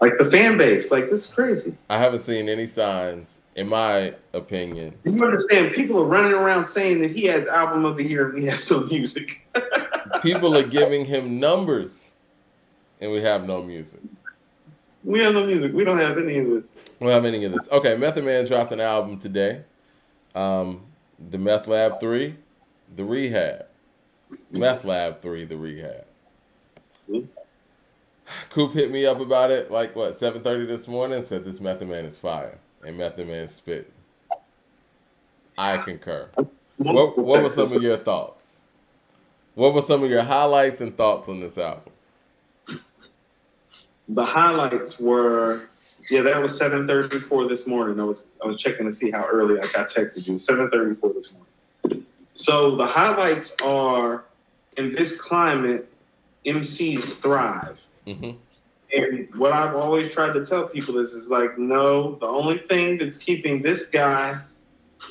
Like the fan base, like this is crazy. I haven't seen any signs, in my opinion. You understand? People are running around saying that he has album of the year and we have no music. People are giving him numbers, and we have no music. We have no music. We don't have any of this. We don't have any of this. Okay, Method Man dropped an album today. The Meth Lab 3, The Rehab. Meth Lab 3, The Rehab. Mm-hmm. Coop hit me up about it, 7:30 this morning, and said this Method Man is fire. And Method Man spit. I concur. What were some of your thoughts? What were some of your highlights and thoughts on this album? The highlights were, that was 7:34 this morning. I was checking to see how early I got texted you. 7:34 this morning. So the highlights are, in this climate, MCs thrive. Mm-hmm. And what I've always tried to tell people is like, no, the only thing that's keeping this guy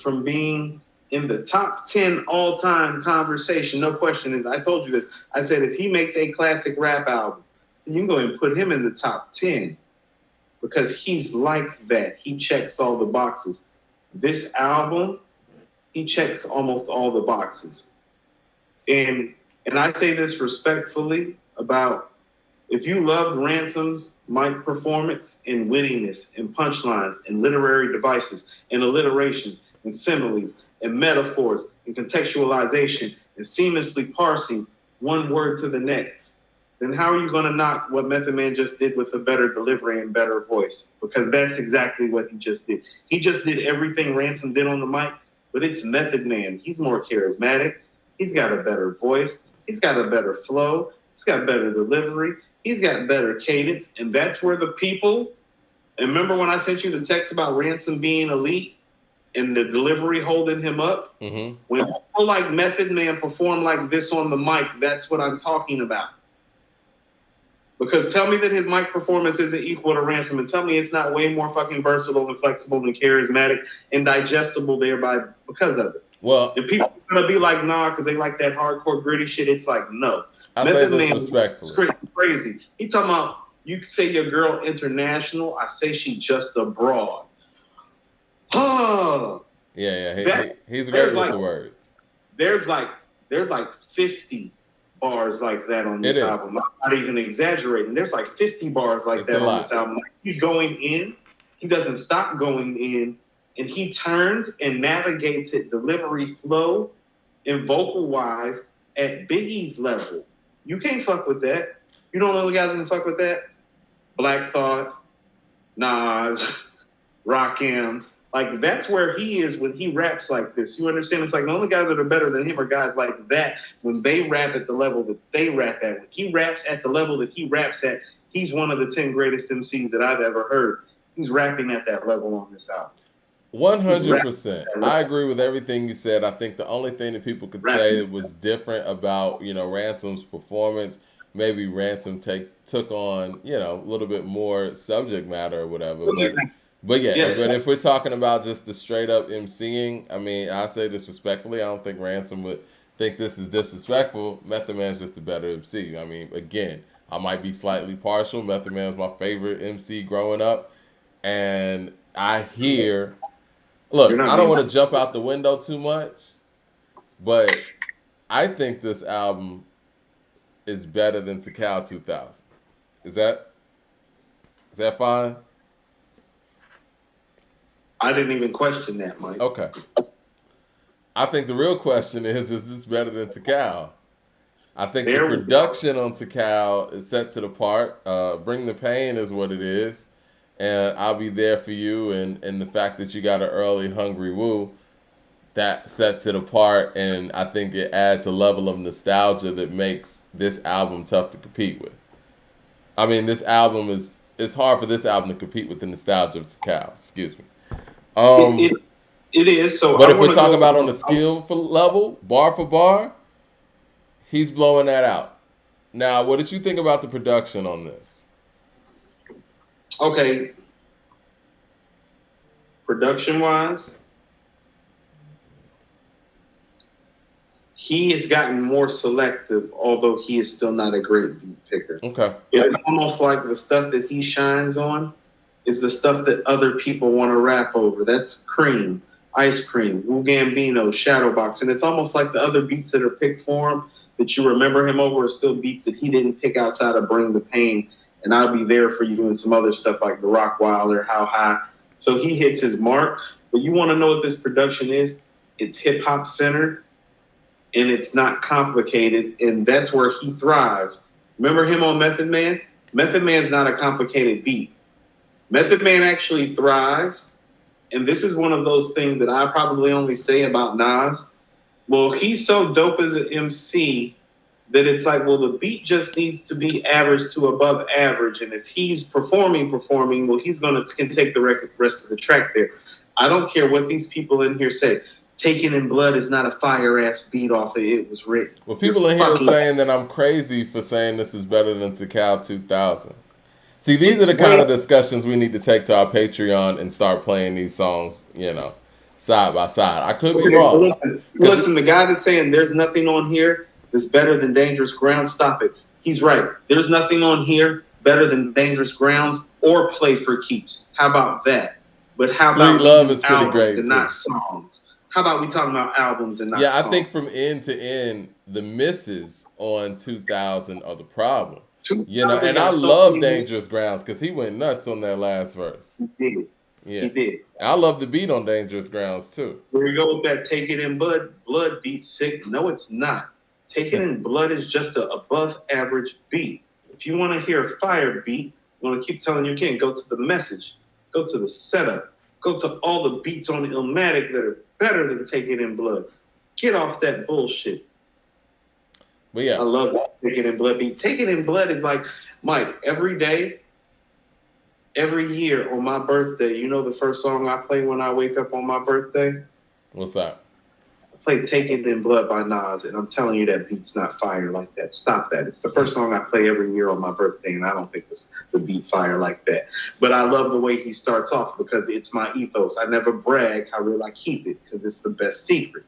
from being in the top 10 all-time conversation, no question, is I told you this. I said if he makes a classic rap album, then you can go and put him in the top 10 because he's like that. He checks all the boxes. This album, he checks almost all the boxes. And I say this respectfully about if you loved Ransom's mic performance and wittiness and punchlines and literary devices and alliterations and similes and metaphors and contextualization and seamlessly parsing one word to the next, then how are you going to knock what Method Man just did with a better delivery and better voice? Because that's exactly what he just did. He just did everything Ransom did on the mic, but it's Method Man. He's more charismatic. He's got a better voice. He's got a better flow. He's got better delivery. He's got better cadence. And that's where the people, and remember when I sent you the text about Ransom being elite and the delivery holding him up? Mm-hmm. When people like Method Man perform like this on the mic, that's what I'm talking about. Because tell me that his mic performance isn't equal to Ransom, and tell me it's not way more fucking versatile and flexible and charismatic and digestible thereby because of it. Well, and people are going to be like, nah, because they like that hardcore gritty shit. It's like, no. I say this respectfully. Crazy. He talking about, you say your girl international, I say she just abroad. Oh. Yeah. He's great with the words. There's like 50 bars like that on this album. I'm not even exaggerating. There's like 50 bars like that on this album. Like, he's going in. He doesn't stop going in. And he turns and navigates it delivery, flow, and vocal-wise at Biggie's level. You can't fuck with that. You don't know the guys can fuck with that? Black Thought, Nas, Rakim. Like, that's where he is when he raps like this. You understand? It's like the only guys that are better than him are guys like that when they rap at the level that they rap at. When he raps at the level that he raps at, he's one of the 10 greatest MCs that I've ever heard. He's rapping at that level on this album. 100%. I agree with everything you said. I think the only thing that people could say was different about, Ransom's performance, maybe Ransom took on, a little bit more subject matter or whatever. But if we're talking about just the straight up MCing, I mean, I say this respectfully. I don't think Ransom would think this is disrespectful. Method Man's just a better MC. I mean, again, I might be slightly partial. Method Man was my favorite MC growing up. And I hear Look, I don't want to jump out the window too much, but I think this album is better than Tikal 2000. Is that fine? I didn't even question that, Mike. Okay. I think the real question is this better than Tikal? I think the production on Tikal is set to the part. Bring the Pain is what it is. And I'll Be There For You, and the fact that you got an early Hungry Woo, that sets it apart, and I think it adds a level of nostalgia that makes this album tough to compete with. I mean, it's hard for this album to compete with the nostalgia of Tikal. Excuse me. It is. So, but if we're talking about on the skill level, bar for bar, he's blowing that out. Now, what did you think about the production on this? Okay. Production-wise, he has gotten more selective, although he is still not a great beat picker. Okay. It's almost like the stuff that he shines on is the stuff that other people want to rap over. That's Cream, Ice Cream, Wu Gambino, Shadowbox. And it's almost like the other beats that are picked for him that you remember him over are still beats that he didn't pick outside of Bring the Pain. And I'll Be There For You doing some other stuff like The Rock Wilder, How High. So he hits his mark. But you want to know what this production is? It's hip-hop centered, and it's not complicated, and that's where he thrives. Remember him on Method Man? Method Man's not a complicated beat. Method Man actually thrives, and this is one of those things that I probably only say about Nas. Well, he's so dope as an MC that it's like, well, the beat just needs to be average to above average. And if he's performing, well, he's can take the rest of the track there. I don't care what these people in here say. Taken in Blood is not a fire-ass beat off of It Was Written. Well, people in here are saying that I'm crazy for saying this is better than Tikal 2000. See, these are the kind of discussions we need to take to our Patreon and start playing these songs, side by side. I could be wrong. So listen, the guy that's saying there's nothing on here that's better than Dangerous Grounds, stop it. He's right. There's nothing on here better than Dangerous Grounds or Play for Keeps. How about that? But how Sweet about Love is pretty great and too. Not songs? How about we talking about albums and not songs? I think from end to end, the misses on 2000 are the problem. And I love Dangerous Grounds because he went nuts on that last verse. He did. Yeah. He did. I love the beat on Dangerous Grounds too. Here we go with that Take It in Blood beat sick. No, it's not. Take It in Blood is just an above average beat. If you want to hear a fire beat, you want to keep telling your king, go to the message, go to the setup, go to all the beats on Illmatic that are better than Take It in Blood. Get off that bullshit. But yeah, I love Take It in Blood beat. Take It in Blood is like, Mike, every day, every year on my birthday, you know the first song I play when I wake up on my birthday? What's that? I play Take It in Blood by Nas, and I'm telling you that beat's not fire like that. Stop that. It's the first song I play every year on my birthday, and I don't think the beat fire like that. But I love the way he starts off because it's my ethos. I never brag how real I keep it because it's the best secret.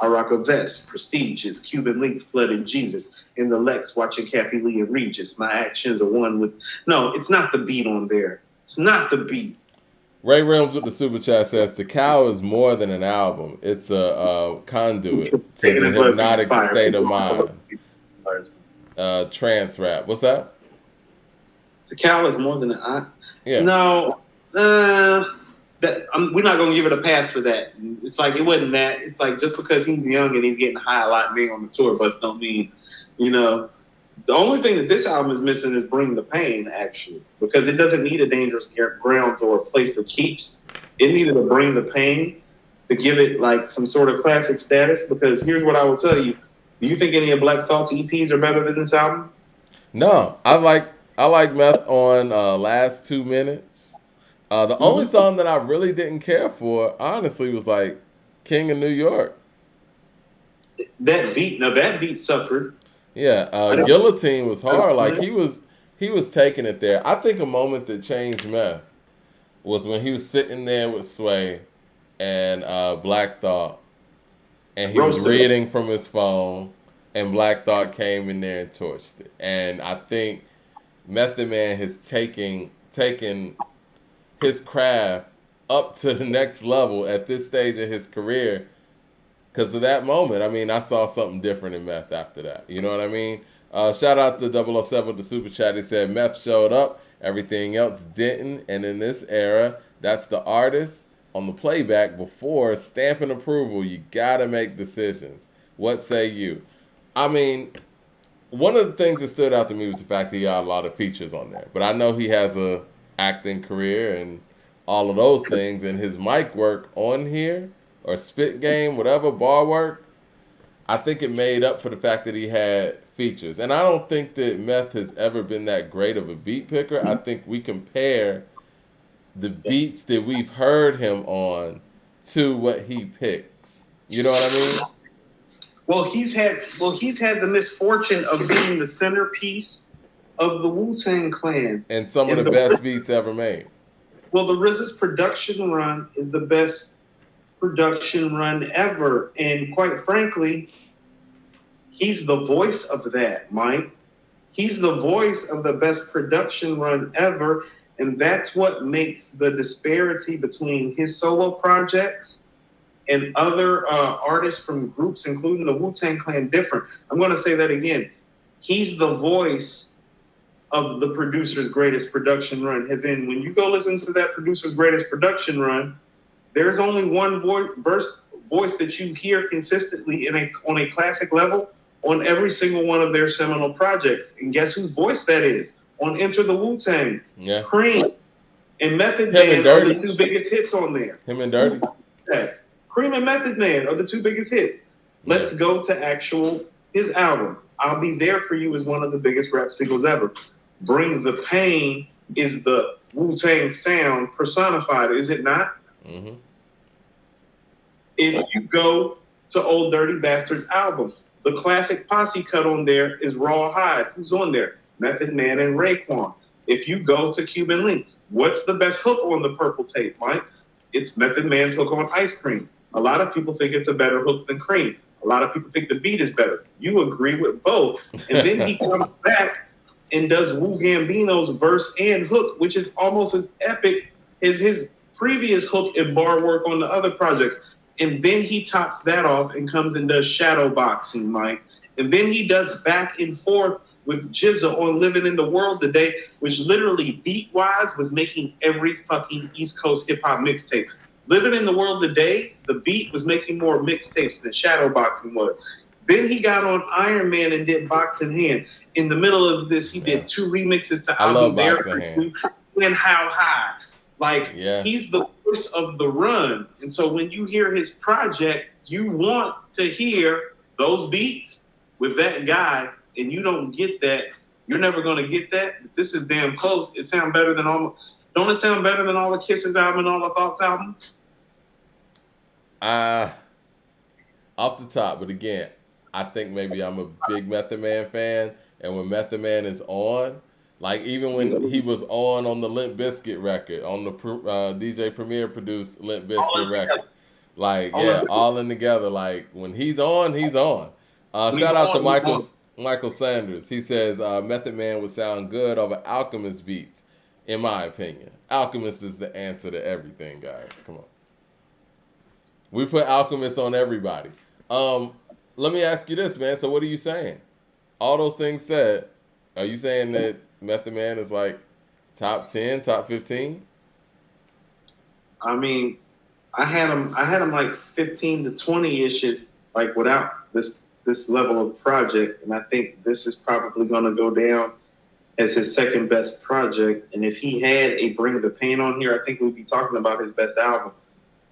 I rock a vest, prestigious, Cuban link, flooded Jesus. In the Lex, watching Kathy Lee and Regis. My actions are one with... No, it's not the beat on there. It's not the beat. Ray Rims with the super chat says, Tikal is more than an album. It's a conduit to the hypnotic state of mind. Trance rap. What's that? Tikal is more than an... Yeah. No. We're not going to give it a pass for that. It's like, it wasn't that. It's like, just because he's young and he's getting high a lot and being on the tour bus don't mean, the only thing that this album is missing is Bring the Pain, actually, because it doesn't need a Dangerous Grounds or a Play for Keeps. It needed a Bring the Pain to give it like some sort of classic status, because here's what I will tell you. Do you think any of Black Thought's EPs are better than this album? No. I like Meth on Last 2 Minutes. The only song that I really didn't care for, honestly, was like King of New York. That beat suffered. Yeah, Guillotine was hard. Like he was taking it there. I think a moment that changed Meth was when he was sitting there with Sway and Black Thought, and he was reading from his phone, and Black Thought came in there and torched it. And I think Method Man has taken his craft up to the next level at this stage of his career because of that moment. I mean, I saw something different in Meth after that. You know what I mean? Shout out to 007 with the super chat. He said Meth showed up, everything else didn't. And in this era, that's the artist on the playback before stamping approval. You got to make decisions. What say you? I mean, one of the things that stood out to me was the fact that he got a lot of features on there. But I know he has a acting career and all of those things. And his mic work on here, or spit game, whatever, bar work, I think it made up for the fact that he had features. And I don't think that Meth has ever been that great of a beat picker. I think we compare the beats that we've heard him on to what he picks. You know what I mean? Well, he's had the misfortune of being the centerpiece of the Wu-Tang Clan. And some of the best beats ever made. Well, the RZA's production run is the best production run ever. And quite frankly, he's the voice of that, Mike. He's the voice of the best production run ever. And that's what makes the disparity between his solo projects and other artists from groups, including the Wu-Tang Clan, different. I'm going to say that again. He's the voice of the producer's greatest production run. As in, when you go listen to that producer's greatest production run, there's only one voice that you hear consistently on a classic level on every single one of their seminal projects. And guess whose voice that is? On Enter the Wu-Tang. Yeah. Cream and Method Man are the two biggest hits on there. Him and Dirty. Cream and Method Man are the two biggest hits. Let's go to his album. I'll Be There For You is one of the biggest rap singles ever. Bring the Pain is the Wu-Tang sound personified, is it not? Mm-hmm. If you go to Old Dirty Bastard's album, the classic posse cut on there is Rawhide. Who's on there? Method Man and Raekwon. If you go to Cuban Links, what's the best hook on the Purple Tape, Mike? It's Method Man's hook on Ice Cream. A lot of people think it's a better hook than Cream. A lot of people think the beat is better. You agree with both. And then he comes back and does Wu Gambino's verse and hook, which is almost as epic as his previous hook and bar work on the other projects. And then he tops that off and comes and does shadow boxing, Mike. And then he does back and forth with Jizza on Living in the World Today, which literally beat-wise was making every fucking East Coast hip-hop mixtape. Living in the World Today, the beat was making more mixtapes than shadow boxing was. Then he got on Iron Man and did Box in Hand. In the middle of this, he did two remixes to I'll Be There For You and How High. Like, he's the voice of the run. And so when you hear his project, you want to hear those beats with that guy, and you don't get that. You're never going to get that. This is damn close. It sounds better than all. Don't it sound better than all the Kisses album and all the Thoughts album? Off the top, but again, I think maybe I'm a big Method Man fan, and when Method Man is on, like even when he was on the Limp Bizkit record, on the DJ Premier produced Limp Bizkit record, like all in together. Like when he's on, he's on. Shout out to Michael Sanders. He says Method Man would sound good over Alchemist beats, in my opinion. Alchemist is the answer to everything, guys. Come on. We put Alchemist on everybody. Let me ask you this, man. So what are you saying? All those things said, are you saying that Method Man is like top 10, top 15? I mean, I had him like 15 to 20-ish, like without this level of project. And I think this is probably going to go down as his second best project. And if he had a Bring the Pain on here, I think we'd be talking about his best album.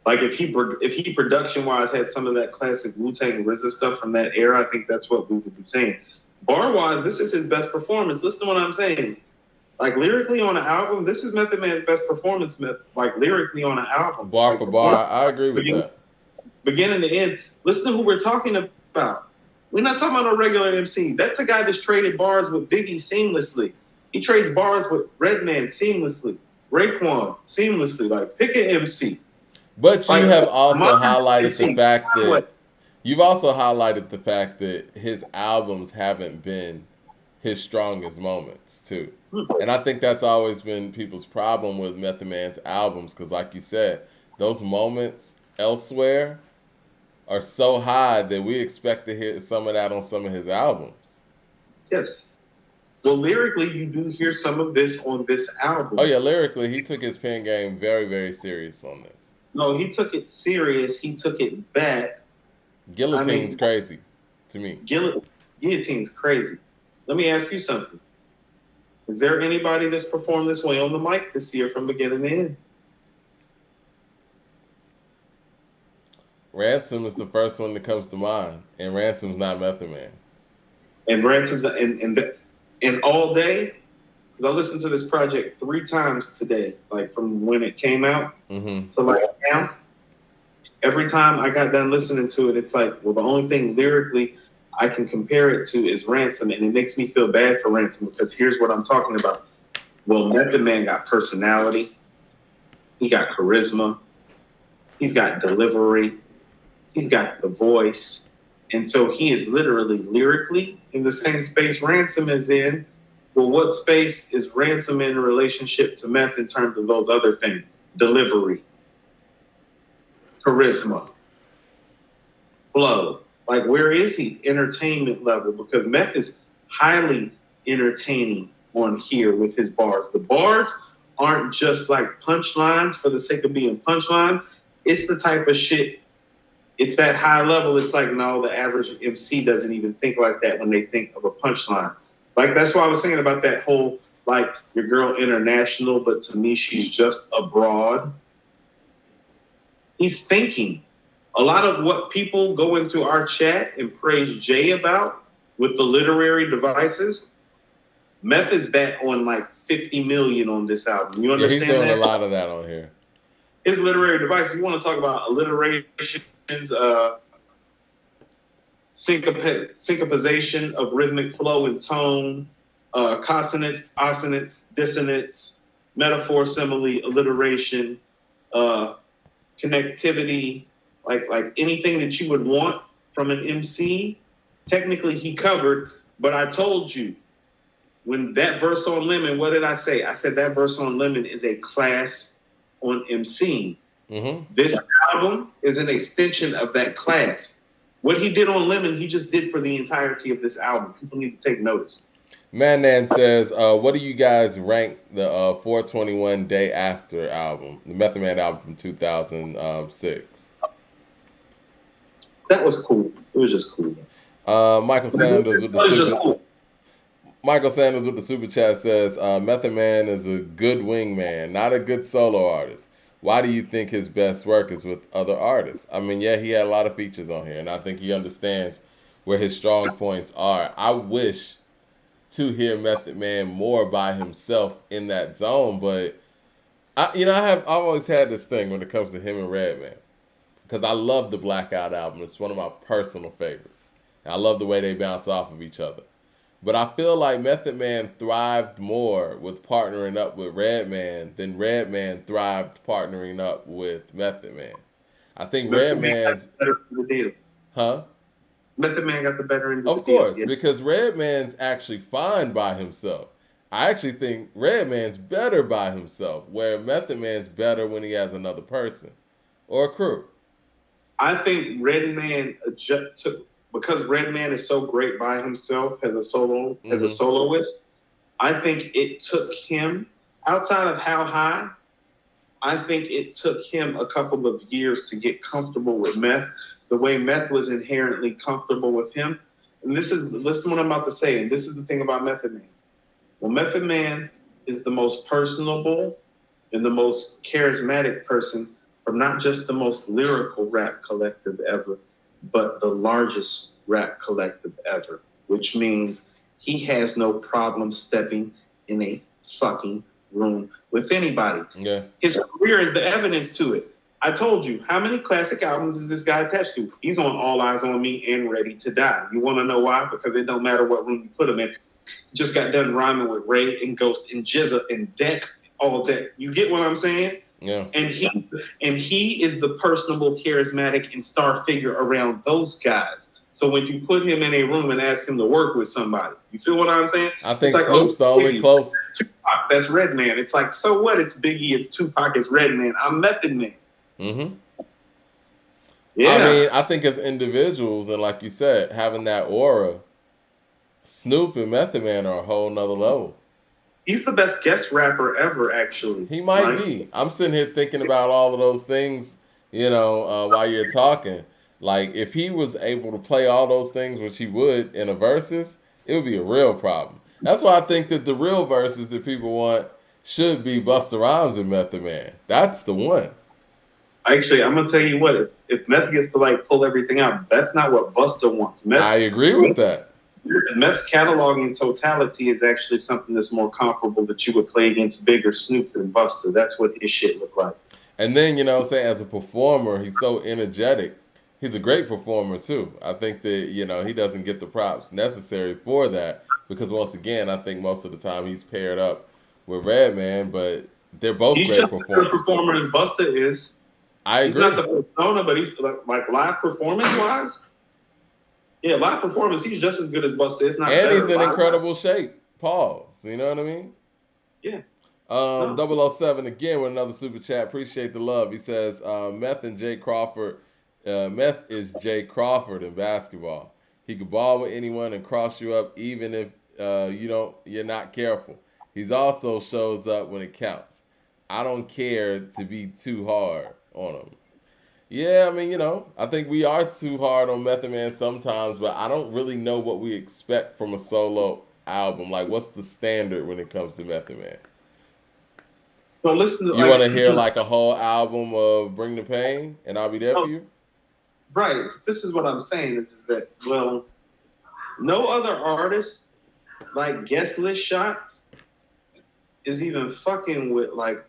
Like if he production-wise had some of that classic Wu-Tang RZA stuff from that era, I think that's what we would be saying. Bar-wise, this is his best performance. Listen to what I'm saying. Like lyrically on an album, this is Method Man's best performance, like lyrically on an album. Bar for bar, I agree with that. Beginning to end, listen to who we're talking about. We're not talking about a regular MC. That's a guy that's traded bars with Biggie seamlessly. He trades bars with Redman seamlessly. Raekwon seamlessly. Like, pick an MC. But you have also highlighted the fact that his albums haven't been his strongest moments too. And I think that's always been people's problem with Method Man's albums, because like you said, those moments elsewhere are so high that we expect to hear some of that on some of his albums. Yes. Well, lyrically, you do hear some of this on this album. Oh yeah, lyrically, he took his pen game very, very serious on this. No, he took it serious. He took it back. Guillotine's crazy to me. Guillotine's crazy. Let me ask you something. Is there anybody that's performed this way on the mic this year from beginning to end? Ransom is the first one that comes to mind, and Ransom's not Method Man. And Ransom's and all day, because I listened to this project 3 times today, like from when it came out to like now. Every time I got done listening to it, it's like, well, the only thing lyrically I can compare it to is Ransom, and it makes me feel bad for Ransom, because here's what I'm talking about. Well, Method Man got personality, he got charisma, he's got delivery, he's got the voice, and so he is literally lyrically in the same space Ransom is in. Well, what space is Ransom in relationship to Meth in terms of those other things? Delivery, charisma, flow. Like, where is he? Entertainment level, because Meth is highly entertaining on here with his bars. The bars aren't just like punchlines for the sake of being punchline. It's the type of shit, it's that high level. It's like, no, the average MC doesn't even think like that when they think of a punchline. Like, that's why I was saying about that whole, like, your girl international, but to me, she's just abroad. He's thinking. A lot of what people go into our chat and praise Jay about with the literary devices, Meth is that on like 50 million on this album. You understand? Yeah, he's doing that? a lot of that on here. His literary devices, you want to talk about alliterations, syncopization of rhythmic flow and tone, consonants, assonance, dissonance, metaphor, simile, alliteration, connectivity, like anything that you would want from an MC, technically he covered. But I told you, when that verse on Lemon, what did I say? I said that verse on Lemon is a class on MCing. This album is an extension of that class. What he did on Lemon, he just did for the entirety of this album. People need to take notice. Mandan says, what do you guys rank the 421 Day After album, the Method Man album from 2006? That was cool. It was just cool. Michael Sanders with the super chat says, Method Man is a good wingman, not a good solo artist. Why do you think his best work is with other artists? I mean, yeah, he had a lot of features on here, and I think he understands where his strong points are. I wish to hear Method Man more by himself in that zone, but I've always had this thing when it comes to him and Redman, because I love the Blackout album. It's one of my personal favorites. And I love the way they bounce off of each other. But I feel like Method Man thrived more with partnering up with Redman than Redman thrived partnering up with Method Man. I think Redman's better end of the deal. Huh? Method Man got the better end of Of the deal. course, because Redman's actually fine by himself. I actually think Redman's better by himself, where Method Man's better when he has another person or a crew. I think Redman took, because Redman is so great by himself as a soloist. I think it took him, outside of How High, I think it took him a couple of years to get comfortable with Meth, the way Meth was inherently comfortable with him. And listen to what I'm about to say, and this is the thing about Method Man. Well, Method Man is the most personable and the most charismatic person from not just the most lyrical rap collective ever, but the largest rap collective ever, which means he has no problem stepping in a fucking room with anybody. Yeah. His career is the evidence to it. I told you, how many classic albums is this guy attached to? He's on All Eyes on Me and Ready to Die. You want to know why? Because it don't matter what room you put him in. He just got done rhyming with Ray and Ghost and Jizza and Deck, all that. You get what I'm saying? Yeah. And he is the personable, charismatic, and star figure around those guys. So when you put him in a room and ask him to work with somebody, you feel what I'm saying? I think like, Snoop's the only close. That's Tupac, that's Redman. It's like, so what? It's Biggie, it's Tupac, it's Redman. I'm Method Man. Mm-hmm. Yeah. I mean, I think as individuals, and like you said, having that aura, Snoop and Method Man are a whole nother level. He's the best guest rapper ever, actually. He might be. I'm sitting here thinking about all of those things, while you're talking. Like, if he was able to play all those things, which he would in a versus, it would be a real problem. That's why I think that the real verses that people want should be Busta Rhymes and Method Man. That's the one. Actually, I'm gonna tell you what. If Meth gets to like pull everything out, that's not what Busta wants. I agree with that. Meth's catalog in totality is actually something that's more comparable that you would play against bigger Snoop than Busta. That's what his shit looked like. And then, as a performer, he's so energetic. He's a great performer too. I think that, he doesn't get the props necessary for that because once again, I think most of the time he's paired up with Redman, but they're both great performers. He's just a performer as Busta is. I agree. He's not the persona, but he's like live performance-wise. Yeah, live performance, he's just as good as Busta. If not and better, he's in incredible shape. Pause. You know what I mean? Yeah. 007 again with another super chat. Appreciate the love. He says, Meth and Jay Crawford. Meth is Jay Crawford in basketball. He could ball with anyone and cross you up even if you're not careful. He's also shows up when it counts. I don't care to be too hard on him. Yeah, I mean, I think we are too hard on Method Man sometimes, but I don't really know what we expect from a solo album. Like, what's the standard when it comes to Method Man? So listen to, you want to hear like a whole album of Bring the Pain and I'll Be There for You? Right. This is what I'm saying is that, well, no other artist like guest list shots is even fucking with like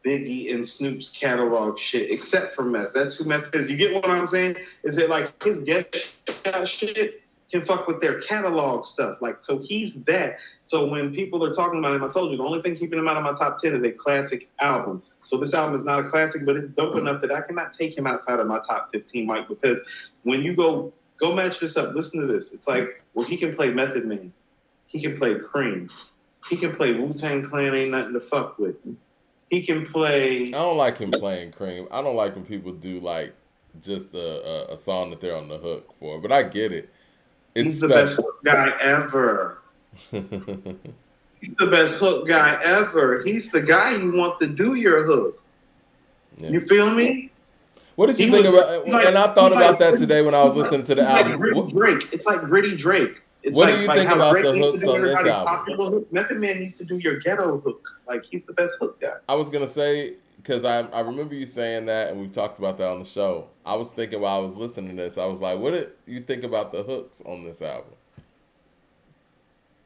Biggie and Snoop's catalog shit, except for Meth. That's who Meth is. You get what I'm saying? Is that like his guest shot shit can fuck with their catalog stuff. Like, so he's that. So when people are talking about him, I told you, the only thing keeping him out of my top 10 is a classic album. So this album is not a classic, but it's dope enough that I cannot take him outside of my top 15, Mike, because when you go match this up, listen to this. It's like, well, he can play Method Man. He can play Cream. He can play Wu-Tang Clan, ain't nothing to fuck with. He can play... I don't like him playing Cream. I don't like when people do like just a song that they're on the hook for, but I get it. He's the best hook guy ever. He's the best hook guy ever. He's the guy you want to do your hook. Yeah. You feel me? What did you think about? And I thought about that today when I was listening to the album. Gritty Drake. It's like Gritty Drake. It's what do you think about the hooks on this album? Method Man needs to do your ghetto hook. Like, he's the best hook guy. I was gonna say, because I remember you saying that, and we've talked about that on the show. I was thinking while I was listening to this, I was like, what did you think about the hooks on this album?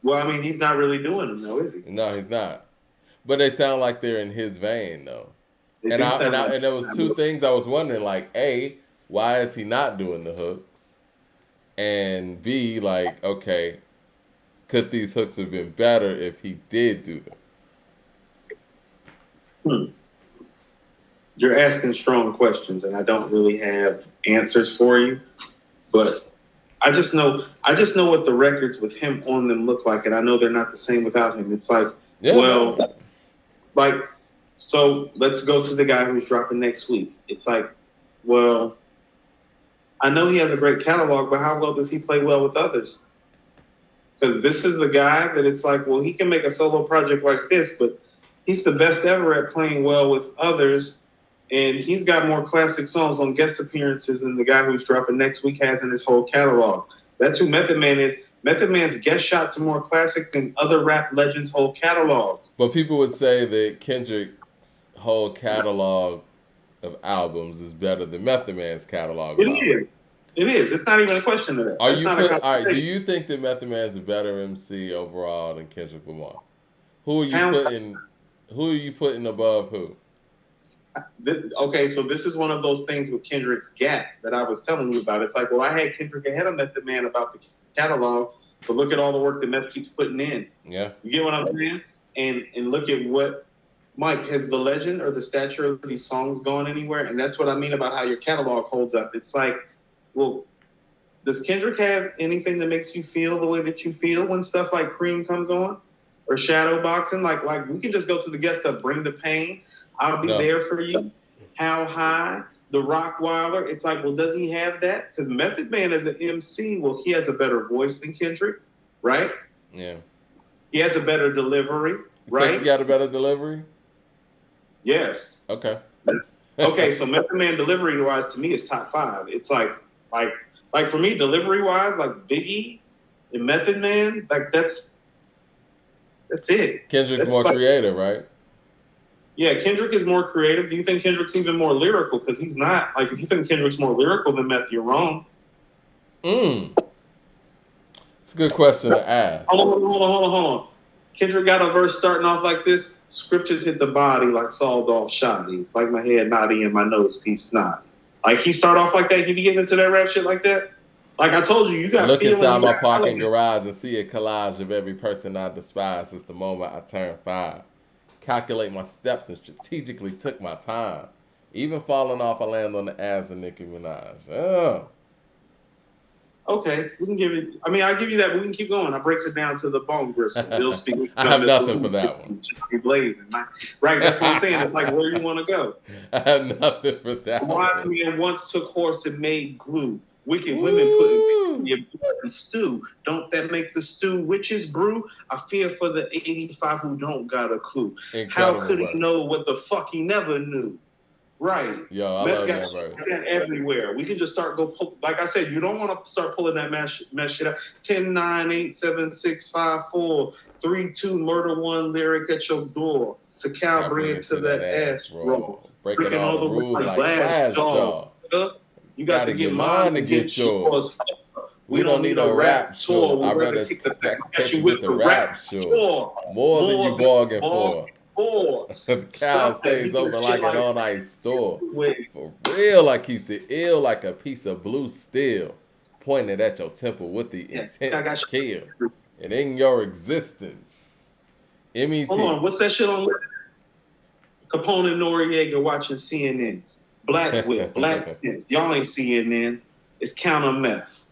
Well, I mean, he's not really doing them, though, is he? No, he's not. But they sound like they're in his vein, though. And there was two things I was wondering, like, A, why is he not doing the hooks? And B, like, okay, could these hooks have been better if he did do them? You're asking strong questions, and I don't really have answers for you. But I just know what the records with him on them look like, and I know they're not the same without him. It's like, so let's go to the guy who's dropping next week. It's like, well, I know he has a great catalog, but how well does he play well with others? Because this is the guy that it's like, well, he can make a solo project like this, but he's the best ever at playing well with others. And he's got more classic songs on guest appearances than the guy who's dropping next week has in his whole catalog. That's who Method Man is. Method Man's guest shots are more classic than other rap legends' whole catalogs. But people would say that Kendrick's whole catalog of albums is better than Method Man's catalog. It is. It's not even a question of that. All right. Do you think that Method Man's a better MC overall than Kendrick Lamar? Who are you putting above who? Okay, so this is one of those things with Kendrick's gap that I was telling you about. It's like, well, I had Kendrick ahead of Method Man about the catalog, but look at all the work that Meth keeps putting in. Yeah. You get what I'm saying? And look at what, Mike, has the legend or the stature of these songs gone anywhere? And that's what I mean about how your catalog holds up. It's like, well, Does Kendrick have anything that makes you feel the way that you feel when stuff like Cream comes on or Shadow Boxing? Like we can just go to the guest stuff. Bring the Pain. I'll be there for you. How High? The Rockweiler. It's like, well, does he have that? Because Method Man as an MC, well, he has a better voice than Kendrick, right? Yeah. He has a better delivery, right? He got a better delivery? Yes. Okay. Okay, so Method Man delivery wise to me is top 5. It's like for me, delivery wise, like Biggie and Method Man, like that's it. Kendrick's that's more creative, right? Yeah, Kendrick is more creative. Do you think Kendrick's even more lyrical? Because he's not. Like, if you think Kendrick's more lyrical than Meth, you're wrong. It's a good question to ask. Hold on. Kendrick got a verse starting off like this. Scriptures hit the body like sawed off shotty. It's like my head naughty and my nose piece snotty. Like, he start off like that. He be getting into that rap shit like that. Like I told you, you got look inside my parking garage and see a collage of every person I despise since the moment I turned 5. Calculate my steps and strategically took my time. Even falling off, I land on the ass of Nicki Minaj. Oh. Okay, we can give it. I mean, I give you that, but we can keep going. I breaks it down to the bone gristle. Bill speaking. I have nothing for that one. Blazing, right? That's what I'm saying. It's like where you want to go. I have nothing for that. Wise man once took horse and made glue. Wicked women putting your blood in stew. Don't that make the stew witches brew? I fear for the 85 who don't got a clue. Incredible. How could he know what the fuck he never knew? Right. Yo, I love that verse. Everywhere. We can just start like I said, you don't want to start pulling that mess shit up. 10, 9, 8, 7, 6, 5, 4, 3, 2, murder one lyric at your door. To cow bring it to that ass roll. Breaking all the rules like glass jaw. You got to get mine to get yours. We don't need a rap tour. I'd rather catch you with the rap show. More than you bargained for. The cow stays open like an all-night store. For real, I keeps it ill like a piece of blue steel, pointed at your temple with the intent to kill. And in your existence, MET. Hold on, what's that shit on? Capone and Noriega watching CNN. Black whip, black tents. Y'all ain't CNN. It's counter meth.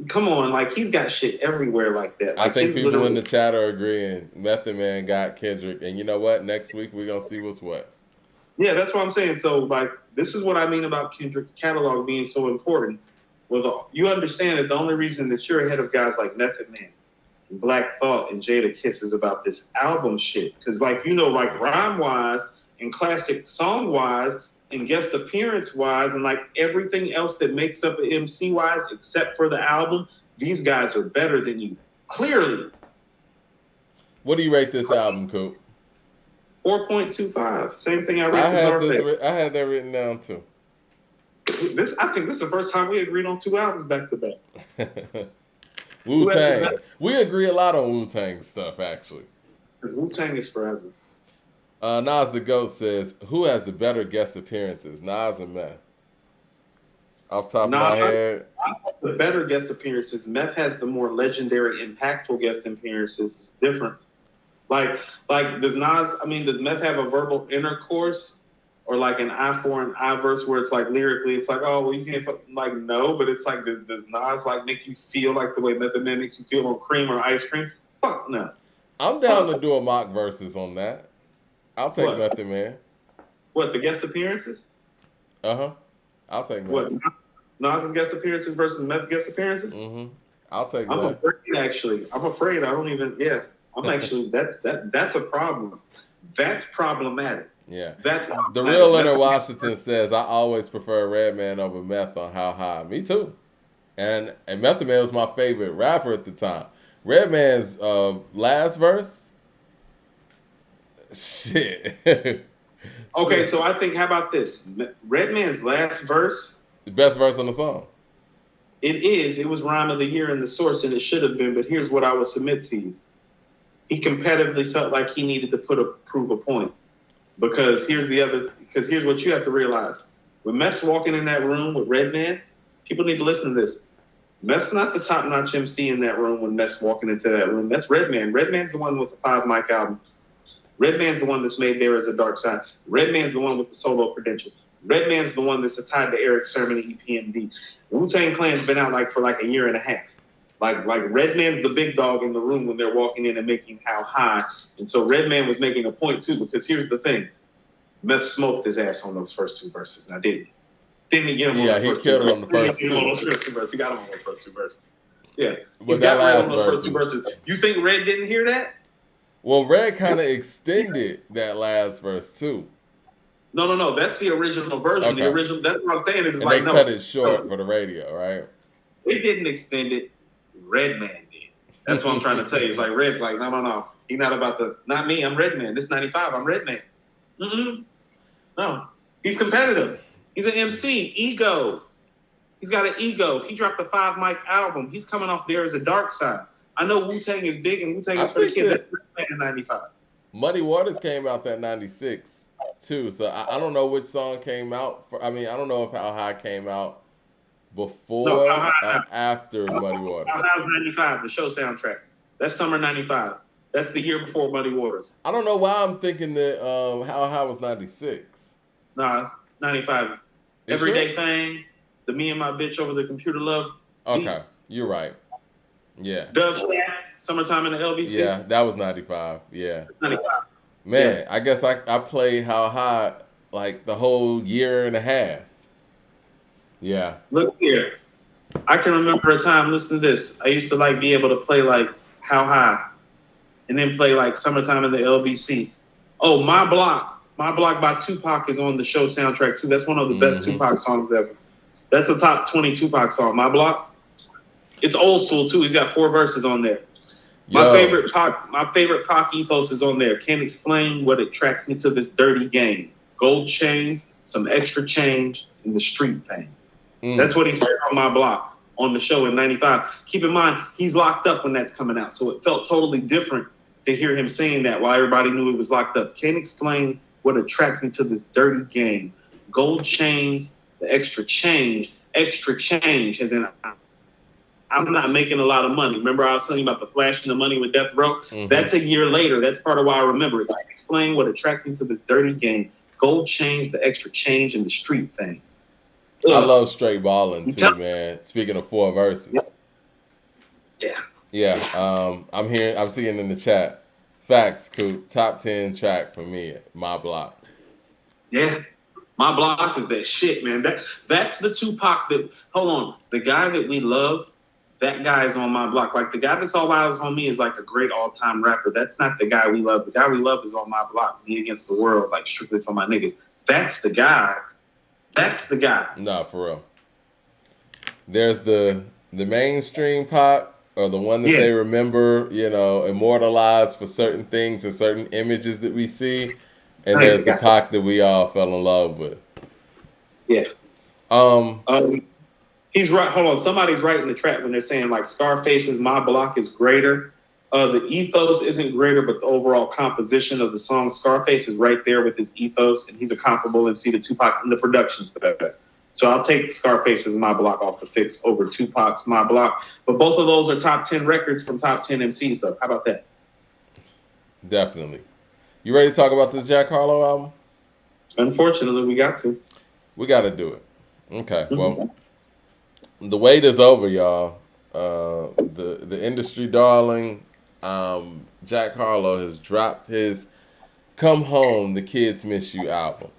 Come on, like he's got shit everywhere like that. Like, I think people in the chat are agreeing. Method Man got Kendrick, and you know what? Next week we're gonna see what's what. Yeah, that's what I'm saying. So, like, this is what I mean about Kendrick's catalog being so important. Well, you understand that the only reason that you're ahead of guys like Method Man, and Black Thought, and Jada Kiss is about this album shit. Because, like, you know, like rhyme wise and classic song wise. And guest appearance wise, and like everything else that makes up an MC wise, except for the album, these guys are better than you. Clearly. What do you rate this album, Coop? 4.25. Same thing I rated. I had that written down too. I think this is the first time we agreed on 2 albums back to back. Wu-Tang. We agree a lot on Wu-Tang stuff, actually. Because Wu-Tang is forever. Nas the Goat says, who has the better guest appearances, Nas or Meth? Off top of my head. The better guest appearances. Meth has the more legendary, impactful guest appearances. It's different. Like does Meth have a verbal intercourse or like an eye for an eye verse where it's like lyrically, it's like, oh, well, you can't, like, no, but it's like, does Nas like make you feel like the way Method Man makes you feel on Cream or Ice Cream? Fuck no. I'm down to do a mock verses on that. I'll take Method Man. What, the guest appearances? Uh-huh. I'll take Meth. What, Nas's guest appearances versus Meth guest appearances? Mm-hmm. I'll take I'm Meth. afraid, actually. I'm afraid. I don't even, I'm actually, that's a problem. That's problematic. Yeah. That's the real Leonard Washington says, I always prefer Redman over Meth on How High. Me too. And Method Man was my favorite rapper at the time. Redman's last verse, shit. Okay, so I think, how about this? Redman's last verse. The best verse on the song. It is. It was Rhyme of the Year in the source, and it should have been, but here's what I would submit to you. He competitively felt like he needed to prove a point. Because here's what you have to realize. When Meth's walking in that room with Redman, people need to listen to this. Meth's not the top-notch MC in that room when Meth's walking into that room. That's Redman. Redman's the one with the 5 mic album. Redman's the one that's made There Is a Dark Side. Redman's the one with the solo credentials. Redman's the one that's tied to Eric Sermon and EPMD. Wu-Tang Clan's been out for a year and a half. Like Redman's the big dog in the room when they're walking in and making How High. And so Redman was making a point too, because here's the thing. Meth smoked his ass on those first two verses. Now, didn't he get him on the first two verses? Yeah, he killed him on the first two. He got him on those first two verses. Yeah. He's got Red on those first two verses. You think Red didn't hear that? Well, Red kind of extended that last verse too. No. That's the original version. Okay. The original. That's what I'm saying. Is and they cut it short for the radio, right? They didn't extend it. Redman did. That's what I'm trying to tell you. It's like Red's like, no. He's not about the. Not me. I'm Redman. This is 95. I'm Redman. No. He's competitive. He's an MC. Ego. He's got an ego. He dropped a 5 mic album. He's coming off There Is a Dark Side. I know Wu-Tang is big and Wu-Tang is for the kids. That's Redman in 95. Muddy Waters came out that 96 too. So I don't know which song came out. I don't know if How High came out before or after Muddy Waters. How High was 95, the show soundtrack. That's summer 95. That's the year before Muddy Waters. I don't know why I'm thinking that How High was 96. No, it's 95. Everyday Thing, the Me and My Bitch Over the Computer Love. Okay, you're right. Yeah. Dove Stack, Summertime in the LBC. Yeah, that was 95. Yeah. 95. Man, yeah. I guess I played How High like the whole year and a half. Yeah. Look here. I can remember a time, listen to this. I used to be able to play How High and then play Summertime in the LBC. Oh, My Block by Tupac is on the show soundtrack too. That's one of the best Tupac songs ever. That's a top 20 Tupac song. My Block. It's old school too. He's got 4 verses on there. My favorite Pac ethos is on there. Can't explain what attracts me to this dirty game. Gold chains, some extra change, and the street thing. That's what he said on My Block on the show in 95. Keep in mind, he's locked up when that's coming out. So it felt totally different to hear him saying that while everybody knew he was locked up. Can't explain what attracts me to this dirty game. Gold chains, the extra change as in I'm not making a lot of money. Remember I was telling you about the flashing the money with Death Row? That's a year later. That's part of why I remember it. Can't explain what attracts me to this dirty game. Gold chains, the extra change, and the street thing. I love straight balling too, man. Speaking of 4 verses. Yeah. I'm seeing in the chat. Facts, Coop. Top 10 track for me. My Block. Yeah. My Block is that shit, man. That's the Tupac that. Hold on. The guy that we love, that guy is on My Block. The guy that's all eyes on me is a great all-time rapper. That's not the guy we love. The guy we love is on My Block. Me Against the World, strictly for my niggas. That's the guy. That's the guy. Nah, for real. There's the mainstream Pac, or the one that they remember, immortalized for certain things and certain images that we see. And there's the Pac that we all fell in love with. Yeah. He's right. Hold on. Somebody's right in the trap when they're saying Scarface's My Block is greater. The ethos isn't greater, but the overall composition of the song, Scarface is right there with his ethos, and he's a comparable MC to Tupac, and the production's better. So I'll take Scarface's My Block off the fix over Tupac's My Block. But both of those are top 10 records from top 10 MCs, though. How about that? Definitely. You ready to talk about this Jack Harlow album? Unfortunately, we got to. We got to do it. Okay, well, the wait is over, y'all. The industry darling, Jack Harlow has dropped his Come Home, The Kids Miss You album.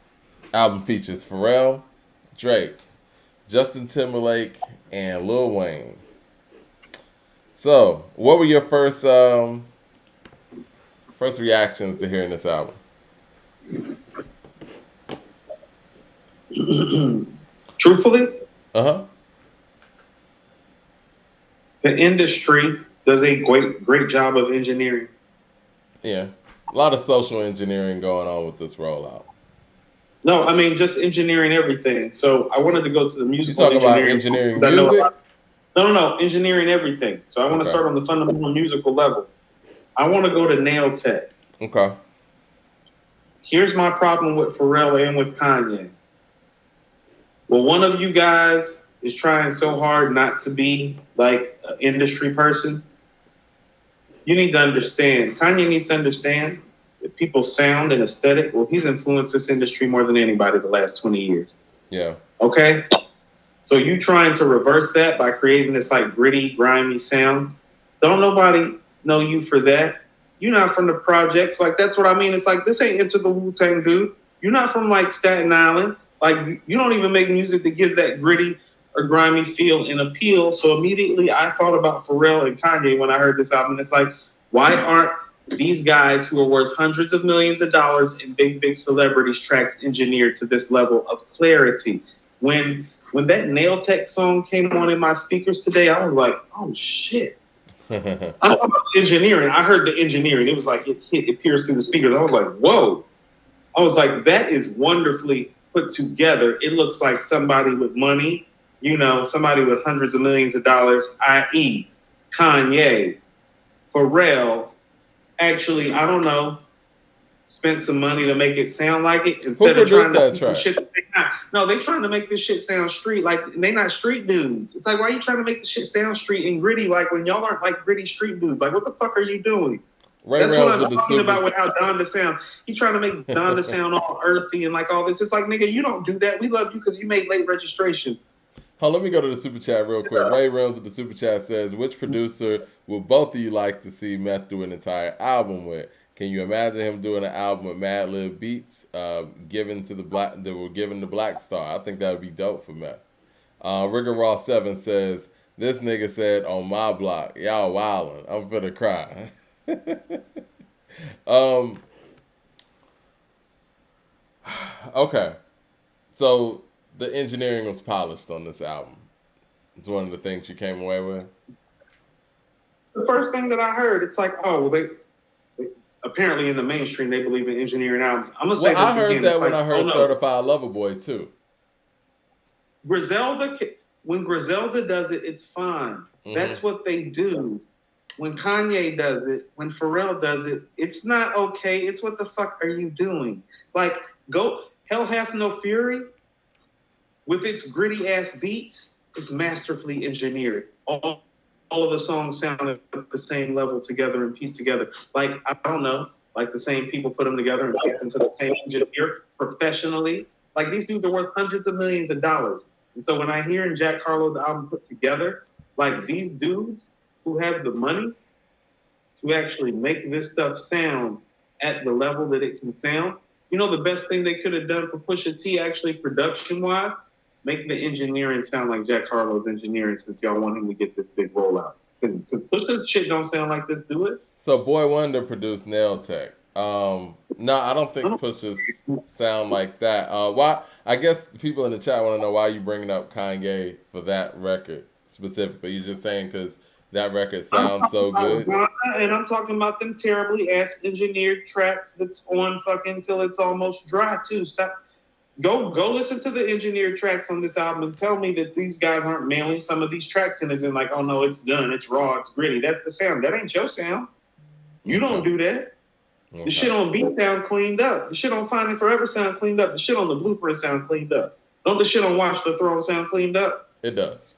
Album features Pharrell, Drake, Justin Timberlake, and Lil Wayne. So, what were your first reactions to hearing this album? Truthfully? Uh-huh. The industry does a great job of engineering. Yeah. A lot of social engineering going on with this rollout. No, I mean, just engineering everything. So I wanted to go to the musical engineering. You talking about engineering music? No, engineering everything. So I want to start on the fundamental musical level. I want to go to Nail Tech. Okay. Here's my problem with Pharrell and with Kanye. Well, one of you guys is trying so hard not to be an industry person. You need to understand. Kanye needs to understand. If people's sound and aesthetic, well, he's influenced this industry more than anybody the last 20 years. Yeah. Okay? So you trying to reverse that by creating this like gritty, grimy sound. Don't nobody know you for that. You're not from the projects. Like, that's what I mean. It's like, this ain't Enter the Wu-Tang dude. You're not from like Staten Island. Like, you don't even make music that gives that gritty or grimy feel and appeal. So immediately I thought about Pharrell and Kanye when I heard this album. It's like, why aren't these guys who are worth hundreds of millions of dollars in big, big celebrities tracks engineered to this level of clarity? When that Nail Tech song came on in my speakers today, I was like, oh shit. I'm talking about engineering. I heard the engineering. It was like it pierced through the speakers. I was like, whoa. I was like, that is wonderfully put together. It looks like somebody with money, you know, somebody with hundreds of millions of dollars, i.e. Kanye, Pharrell, actually, I don't know, spent some money to make it sound like it instead of trying to do shit that they not. No, they trying to make this shit sound street, like they not street dudes. It's like, why are you trying to make the shit sound street and gritty like when y'all aren't like gritty street dudes? Like, what the fuck are you doing? That's what I'm talking about with how Donda sound. He trying to make Donda sound all earthy and like all this. It's like, nigga, you don't do that. We love you because you made late registration. Let me go to the super chat real quick. Ray Reynolds with the super chat says, which producer would both of you like to see Meth do an entire album with? Can you imagine him doing an album with Mad Lib beats given to the black that were given to Black Star? I think that would be dope for Meth. Rigger Raw 7 says, this nigga said on my block, y'all wildin'. I'm finna cry. Okay. So the engineering was polished on this album. It's one of the things you came away with. The first thing that I heard, it's like, oh, they apparently in the mainstream they believe in engineering albums. I'm gonna say this I heard again. that when I heard Certified Lover Boy too. When Griselda does it, it's fine. Mm-hmm. That's what they do. When Kanye does it, when Pharrell does it, it's not okay. It's what the fuck are you doing? Like, go Hell Hath No Fury with its gritty ass beats is masterfully engineered. All of the songs sound at the same level together and pieced together. Like, I don't know, like the same people put them together and piece into the same engineer professionally. Like, these dudes are worth hundreds of millions of dollars. And so when I hear in Jack Harlow's album put together, like these dudes who have the money to actually make this stuff sound at the level that it can sound, you know, the best thing they could have done for Pusha T, actually production-wise, make the engineering sound like Jack Harlow's engineering, since y'all want him to get this big rollout. Because Pusha's shit don't sound like this, do it? So Boy Wonder produced Nail Tech. No, I don't think Pusha's sound like that. Why? I guess people in the chat want to know why you bringing up Kanye for that record specifically. You're just saying because that record sounds so good. And I'm talking about them terribly ass engineered tracks that's on fucking till it's almost dry too. Stop. Go listen to the engineered tracks on this album and tell me that these guys aren't mailing some of these tracks in as in like, oh no, it's done, it's raw, it's gritty. That's the sound. That ain't your sound. You don't do that. Okay. The shit on Beat sound cleaned up. The shit on Finding Forever sound cleaned up. The shit on The Blueprint sound cleaned up. Don't the shit on Watch the Throne sound cleaned up? It does.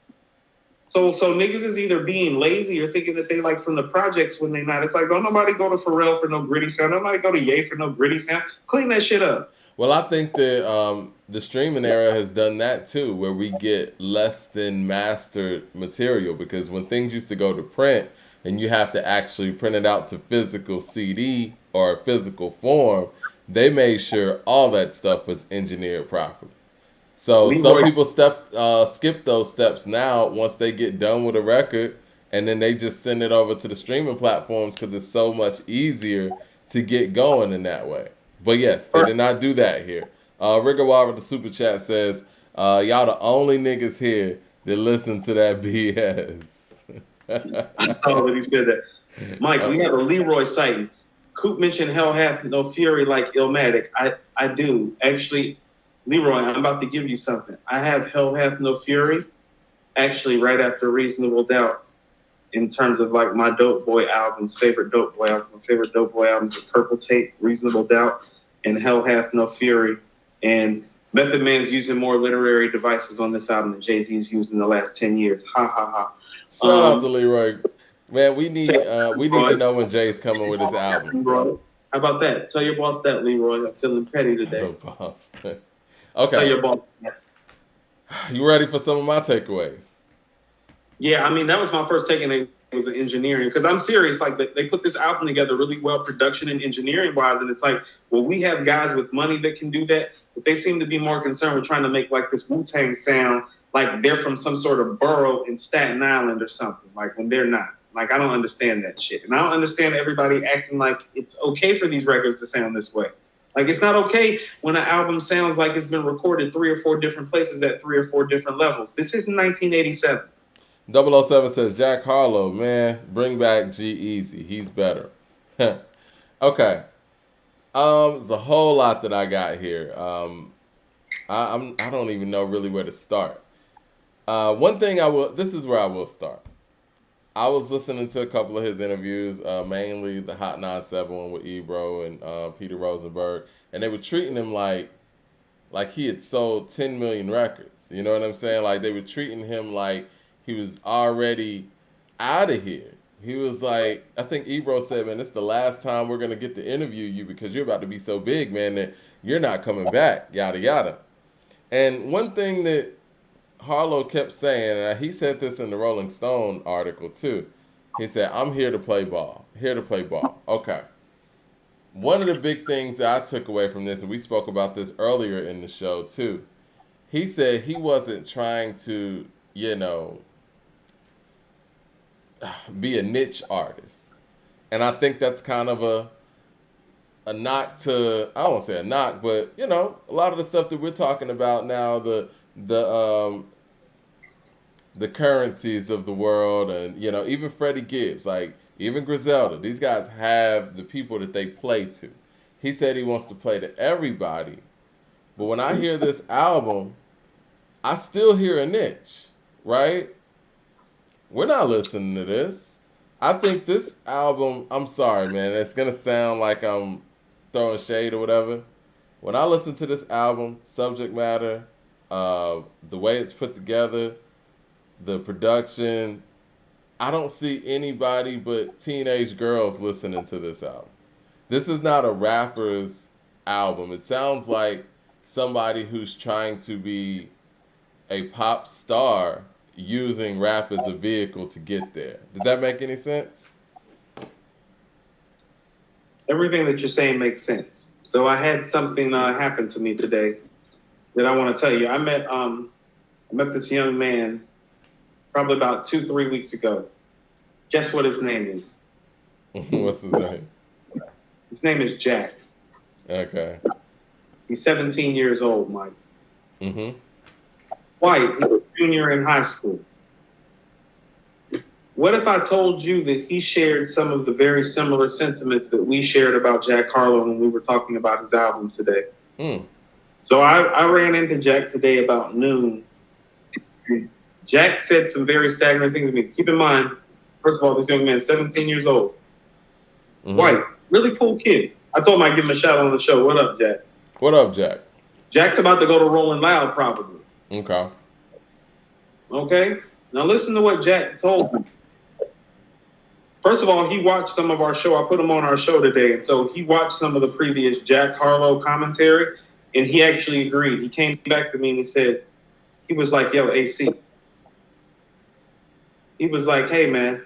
So niggas is either being lazy or thinking that they like from the projects when they not. It's like, don't nobody go to Pharrell for no gritty sound. Nobody go to Ye for no gritty sound. Clean that shit up. Well, I think that the streaming era has done that too, where we get less than mastered material, because when things used to go to print and you have to actually print it out to physical CD or physical form, they made sure all that stuff was engineered properly. So some people skip those steps now once they get done with a record, and then they just send it over to the streaming platforms because it's so much easier to get going in that way. But yes, they did not do that here. Rigger Wild with the super chat says, y'all the only niggas here that listen to that BS. I saw that he said that. Mike, we have a Leroy sighting. Coop mentioned Hell Hath No Fury like Illmatic. I do. Actually, Leroy, I'm about to give you something. I have Hell Hath No Fury actually right after Reasonable Doubt in terms of like my Dope Boy albums, favorite Dope Boy albums. My favorite Dope Boy albums are Purple Tape, Reasonable Doubt, and Hell Hath No Fury. And Method Man's using more literary devices on this album than Jay-Z's used in the last 10 years. Ha, ha, ha. Shout out to Leroy. Man, we need to know when Jay's coming with his album. How about that? Tell your boss that, Leroy. I'm feeling petty today. Tell Okay, your boss that. you ready for some of my takeaways? Yeah, I mean, that was my first take in it was engineering because I'm serious. Like they put this album together really well, production and engineering wise, and it's like, well, we have guys with money that can do that, but they seem to be more concerned with trying to make like this Wu-Tang sound like they're from some sort of borough in Staten Island or something. Like when they're not. Like I don't understand that shit, and I don't understand everybody acting like it's okay for these records to sound this way. Like it's not okay when an album sounds like it's been recorded 3 or 4 different places at 3 or 4 different levels. This is 1987. 007 says, Jack Harlow, man, bring back G-Eazy. He's better. Okay. There's a whole lot that I got here. I don't even know really where to start. One thing this is where I will start. I was listening to a couple of his interviews, mainly the Hot 97 one with Ebro and Peter Rosenberg, and they were treating him like he had sold 10 million records. You know what I'm saying? Like they were treating him like he was already out of here. He was like, I think Ebro said, man, this is the last time we're going to get to interview you because you're about to be so big, man, that you're not coming back, yada, yada. And one thing that Harlow kept saying, and he said this in the Rolling Stone article too, he said, I'm here to play ball. Here to play ball. Okay. One of the big things that I took away from this, and we spoke about this earlier in the show too, he said he wasn't trying to, be a niche artist. And I think that's kind of a knock to, I don't want to say a knock, but a lot of the stuff that we're talking about now, the currencies of the world, and even Freddie Gibbs, like even Griselda, these guys have the people that they play to. He said he wants to play to everybody, but when I hear this album, I still hear a niche, right? We're not listening to this. I think this album, I'm sorry, man, it's going to sound like I'm throwing shade or whatever. When I listen to this album, subject matter, the way it's put together, the production, I don't see anybody but teenage girls listening to this album. This is not a rapper's album. It sounds like somebody who's trying to be a pop star using rap as a vehicle to get there. Does that make any sense? Everything that you're saying makes sense. So I had something happen to me today that I want to tell you. I met this young man probably about 2-3 weeks ago. Guess what his name is? What's his name? His name is Jack. Okay. He's 17 years old, Mike. Mm-hmm. White. He was a junior in high school. What if I told you that he shared some of the very similar sentiments that we shared about Jack Harlow when we were talking about his album today? So I ran into Jack today about noon. Jack said some very staggering things to me. Keep in mind, first of all, this young man is 17 years old. Mm-hmm. White. Really cool kid. I told him I'd give him a shout on the show. What up, Jack? What up, Jack? Jack's about to go to Rolling Loud, probably. Okay. Okay? Now listen to what Jack told me. First of all, he watched some of our show. I put him on our show today, and so he watched some of the previous Jack Harlow commentary, and he actually agreed. He came back to me and he said, he was like, yo, AC. He was like, hey, man,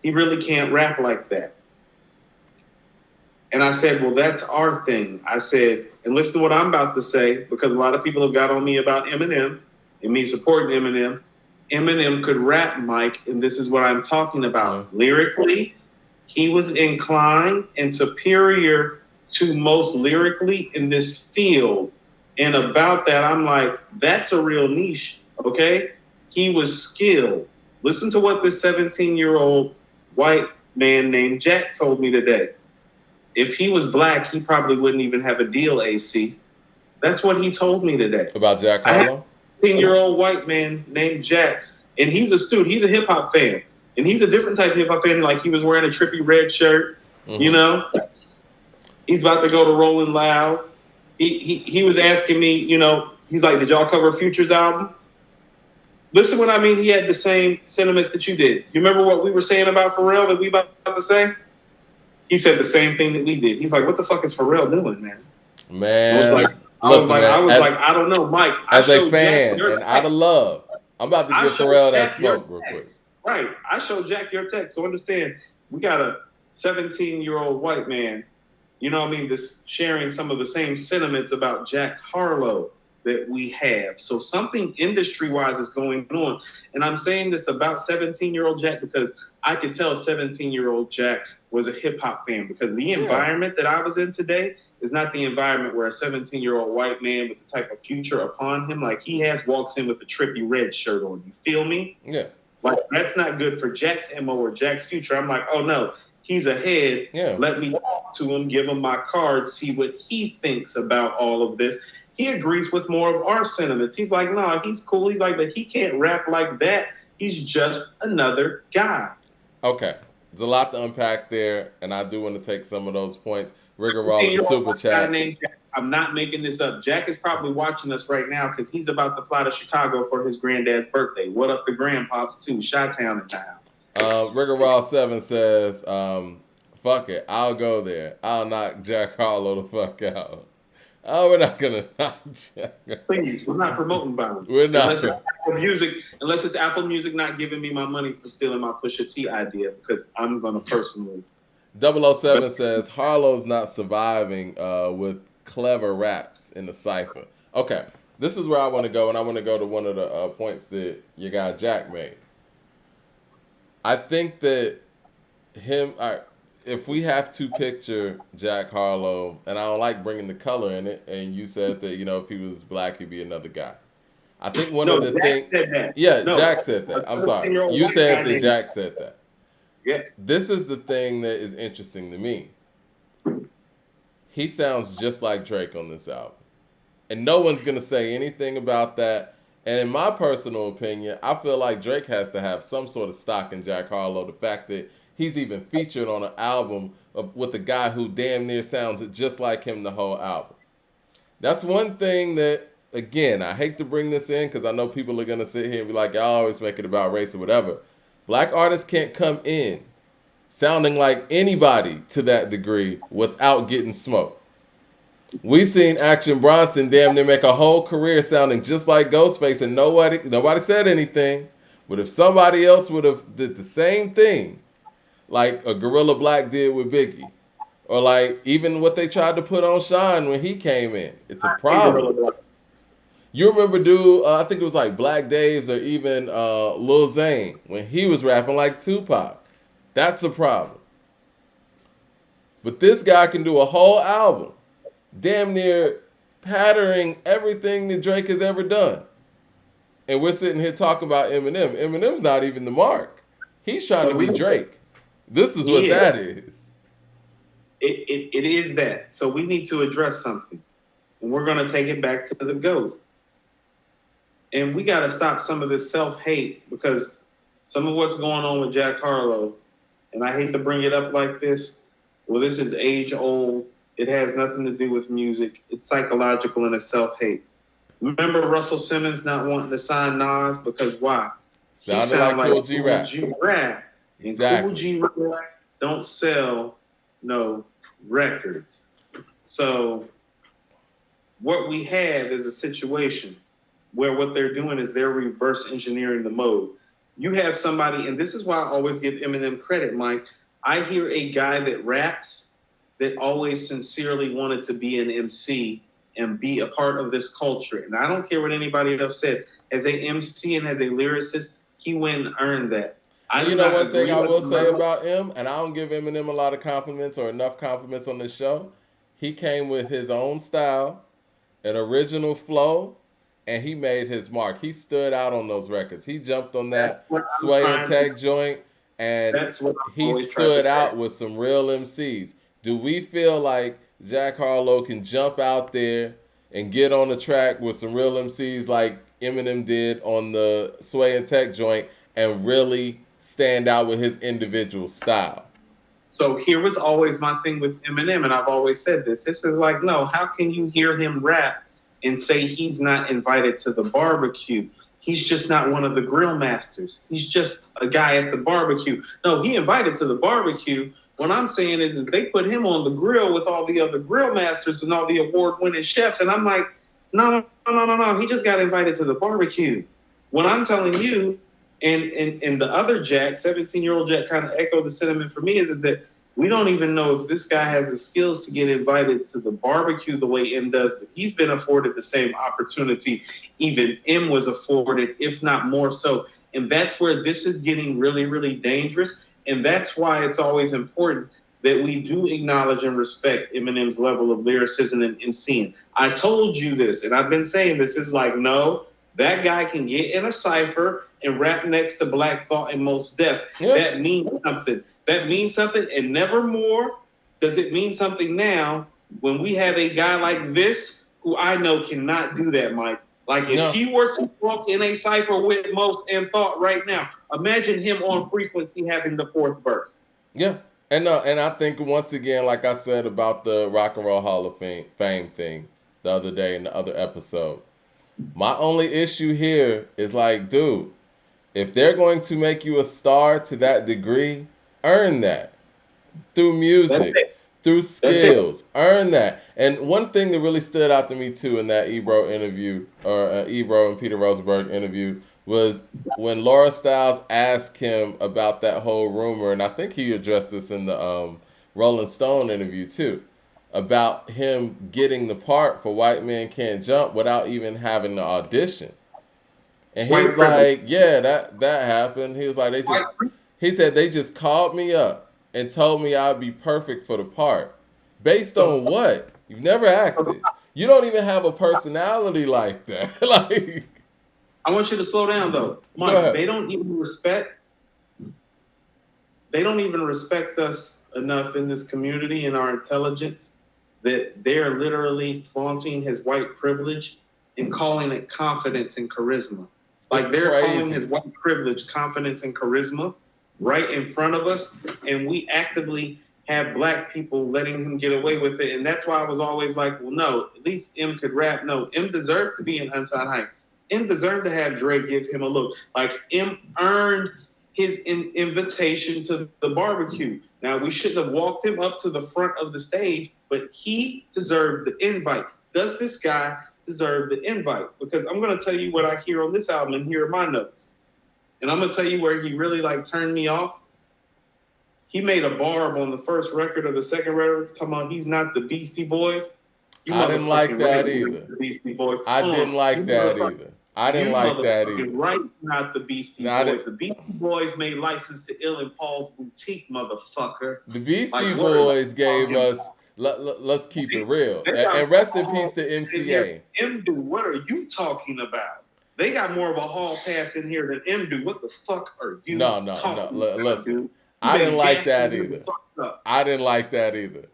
he really can't rap like that. And I said, well, that's our thing. I said, and listen to what I'm about to say, because a lot of people have got on me about Eminem and me supporting Eminem. Eminem could rap, Mike, and this is what I'm talking about. Yeah. Lyrically, he was inclined and superior to most lyrically in this field. And about that, I'm like, that's a real niche, okay? He was skilled. Listen to what this 17-year-old white man named Jack told me today. If he was black, he probably wouldn't even have a deal, AC. That's what he told me today. About Jack Harlow? 17-year-old white man named Jack, and he's a student. He's a hip-hop fan, and he's a different type of hip-hop fan. Like, he was wearing a trippy red shirt, you know? He's about to go to Rolling Loud. He was asking me, you know, he's like, did y'all cover Future's album? Listen what I mean. He had the same sentiments that you did. You remember what we were saying about Pharrell that we about to say? He said the same thing that we did. He's like, "What the fuck is Pharrell doing, man?" Man, I was like, I don't know, Mike. As a fan and out of love, I'm about to give Pharrell that smoke real quick. Right. I showed Jack your text. So understand, we got a 17-year-old white man, you know what I mean, just sharing some of the same sentiments about Jack Harlow that we have. So something industry-wise is going on. And I'm saying this about 17-year-old Jack because I could tell 17-year-old Jack was a hip-hop fan because the environment that I was in today is not the environment where a 17-year-old white man with the type of future upon him, like he walks in with a trippy red shirt on. You feel me? Yeah. Like, that's not good for Jack's MO or Jack's future. I'm like, oh no, he's ahead. Yeah. Let me talk to him, give him my card, see what he thinks about all of this. He agrees with more of our sentiments. He's like, no, he's cool. He's like, but he can't rap like that. He's just another guy. Okay. There's a lot to unpack there, and I do want to take some of those points. Rigorous the super chat. I'm not making this up. Jack is probably watching us right now because he's about to fly to Chicago for his granddad's birthday. What up the grandpops too? Chi-Town in the house. Rigorous 7 says, fuck it, I'll go there. I'll knock Jack Harlow the fuck out. Oh, we're not gonna knock Jack. Please, we're not promoting violence. We're not. Unless it's Apple Music not giving me my money for stealing my Pusha T idea, because I'm gonna personally. 007 says Harlow's not surviving with clever raps in the cipher. Okay, this is where I want to go, and I want to go to one of the points that your guy Jack made. I think that if we have to picture Jack Harlow, and I don't like bringing the color in it, and you said that, if he was black, he'd be another guy. I think one of the things... Yeah, Jack said that. I'm sorry. You said that Jack said that. Yeah. This is the thing that is interesting to me. He sounds just like Drake on this album. And no one's going to say anything about that. And in my personal opinion, I feel like Drake has to have some sort of stock in Jack Harlow. The fact that he's even featured on an album with a guy who damn near sounds just like him the whole album. That's one thing that, again, I hate to bring this in because I know people are going to sit here and be like, y'all always make it about race or whatever. Black artists can't come in sounding like anybody to that degree without getting smoked. We seen Action Bronson damn near make a whole career sounding just like Ghostface, and nobody said anything. But if somebody else would have did the same thing, like a Gorilla Black did with Biggie, or like even what they tried to put on Sean when he came in, it's a problem. You remember, dude, I think it was like Black Daves or even Lil Zane when he was rapping like Tupac. That's a problem. But this guy can do a whole album, damn near patterning everything that Drake has ever done. And we're sitting here talking about Eminem. Eminem's not even the mark. He's trying to be Drake. This is what that is. It is that. So we need to address something. And we're going to take it back to the GOAT. And we got to stop some of this self-hate because some of what's going on with Jack Harlow, and I hate to bring it up like this, well, this is age-old. It has nothing to do with music. It's psychological and it's self-hate. Remember Russell Simmons not wanting to sign Nas because why? Sounded like Cool G Rap. Exactly. Cool G Rap don't sell no records. So what we have is a situation where what they're doing is they're reverse engineering the mode. You have somebody, and this is why I always give Eminem credit, Mike. I hear a guy that raps that always sincerely wanted to be an MC and be a part of this culture. And I don't care what anybody else said. As a MC and as a lyricist, he went and earned that. You know one thing I will say about him, and I don't give Eminem a lot of compliments or enough compliments on this show. He came with his own style, an original flow, and he made his mark. He stood out on those records. He jumped on that Sway and Tech joint, and he stood out with some real MCs. Do we feel like Jack Harlow can jump out there and get on the track with some real MCs like Eminem did on the Sway and Tech joint and really stand out with his individual style? So here was always my thing with Eminem, and I've always said this. This is like, no, how can you hear him rap and say he's not invited to the barbecue? He's just not one of the grill masters. He's just a guy at the barbecue. No, he invited to the barbecue. What I'm saying is they put him on the grill with all the other grill masters and all the award-winning chefs. And I'm like, no. He just got invited to the barbecue. What I'm telling you, and the other Jack, 17-year-old Jack, kind of echoed the sentiment for me is that we don't even know if this guy has the skills to get invited to the barbecue the way M does, but he's been afforded the same opportunity even M was afforded, if not more so. And that's where this is getting really, really dangerous. And that's why it's always important that we do acknowledge and respect Eminem's level of lyricism and emceeing. I told you this, and I've been saying this, is like, no, that guy can get in a cipher and rap next to Black Thought and Mos Def. Yeah. That means something. That means something, and never more does it mean something now when we have a guy like this who I know cannot do that, Mike. Like, if he were to walk in a cipher with Mos and Thought right now, imagine him on frequency having the fourth verse. Yeah. And I think, once again, like I said about the Rock and Roll Hall of Fame thing the other day in the other episode, my only issue here is like, dude, if they're going to make you a star to that degree, earn that through music, through skills. Earn that. And one thing that really stood out to me too in that Ebro interview, or Ebro and Peter Rosenberg interview, was when Laura Stiles asked him about that whole rumor, and I think he addressed this in the Rolling Stone interview too, about him getting the part for White Men Can't Jump without even having the audition. And he's like, yeah, that happened. He was like, he said they just called me up and told me I'd be perfect for the part. Based on what? You've never acted. You don't even have a personality like that. Like, I want you to slow down though. Mike, they don't even respect us enough in this community and our intelligence that they're literally flaunting his white privilege and calling it confidence and charisma. Like, they're calling his white privilege confidence and charisma right in front of us, and we actively have Black people letting him get away with it. And that's why I was always like, well, no, at least M could rap. No, M deserved to be in Unsigned Hype. M deserved to have Dre give him a look. Like, M earned his invitation to the barbecue. Now, we shouldn't have walked him up to the front of the stage, but he deserved the invite. Does this guy deserve the invite? Because I'm going to tell you what I hear on this album, and here are my notes. And I'm going to tell you where he really, like, turned me off. He made a barb on the first record or the second record talking about he's not the Beastie Boys. I didn't like that either. Beastie Boys. I didn't like that either. I didn't like that either. Right, not the Beastie Boys. The Beastie Boys made License to Ill in Paul's Boutique, motherfucker. The Beastie Boys gave us, let's keep it real. And rest in peace to MCA. M-Do, what are you talking about? They got more of a hall pass in here than M-Do. What the fuck are you talking about? Listen. I didn't like that either. I didn't like that either.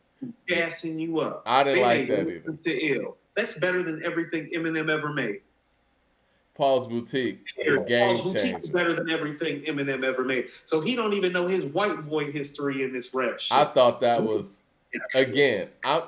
Gassing you up. I didn't like that either. To Ill. That's better than everything Eminem ever made. Paul's Boutique is a game changer. Boutique is better than everything Eminem ever made. So he don't even know his white boy history in this rap shit. I thought that was, again, I'm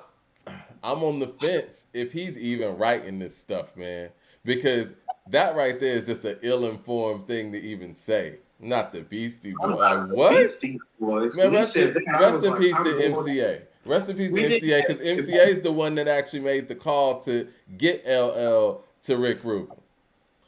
on the fence if he's even writing this stuff, man. Because that right there is just an ill-informed thing to even say. Not the Beastie Boys. Like, what? Beastie Boys. Man, rest in peace to MCA. Rest in peace to MCA, because MCA is the one that actually made the call to get LL to Rick Rubin.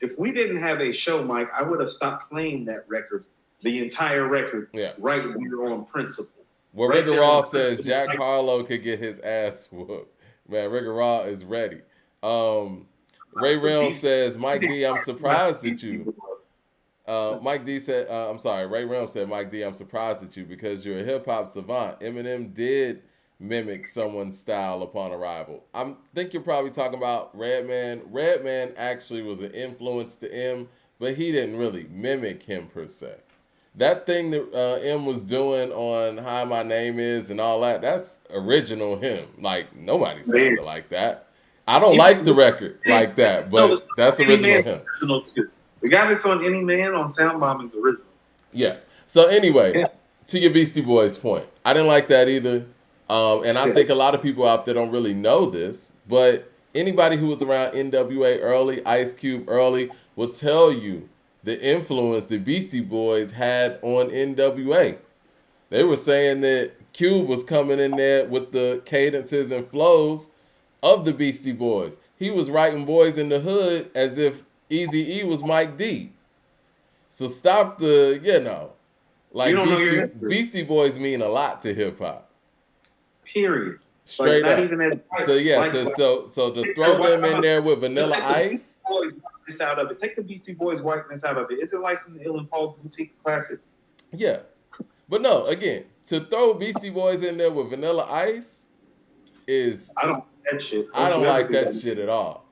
If we didn't have a show, Mike, I would have stopped playing that record, the entire record, right here on principle. Well, right, Rick Ross says Jack Harlow could get his ass whooped. Man, Rick Ross is ready. Ray Realm says, Mike D, I'm surprised at you. Mike D said, I'm sorry, Ray Realm said, Mike D, I'm surprised at you because you're a hip-hop savant. Eminem did mimic someone's style upon arrival. I think you're probably talking about Redman. Redman actually was an influence to M, but he didn't really mimic him per se. That thing that M was doing on Hi My Name Is and all that, that's original him. Like, nobody sounded like that. I don't like the record like that, but that's original him. The guy that's on Any Man on Soundbombing's original. Yeah. So anyway, to your Beastie Boys point, I didn't like that either. And I think a lot of people out there don't really know this, but Anybody who was around NWA early, Ice Cube early, will tell you the influence the Beastie Boys had on NWA. They were saying that Cube was coming in there with the cadences and flows of the Beastie Boys. He was writing Boys in the Hood as if Eazy-E was Mike D. So stop the, like Beastie Boys mean a lot to hip hop. Period. Straight like, up. Even as so yeah, so to throw them in there with Vanilla Ice. Out of it. Take the Beastie Boys whiteness out of it. Is it licensed to Ill and Paul's Boutique Classic? Yeah. But no, again, to throw Beastie Boys in there with Vanilla Ice is I don't like that shit. I don't like that shit at all.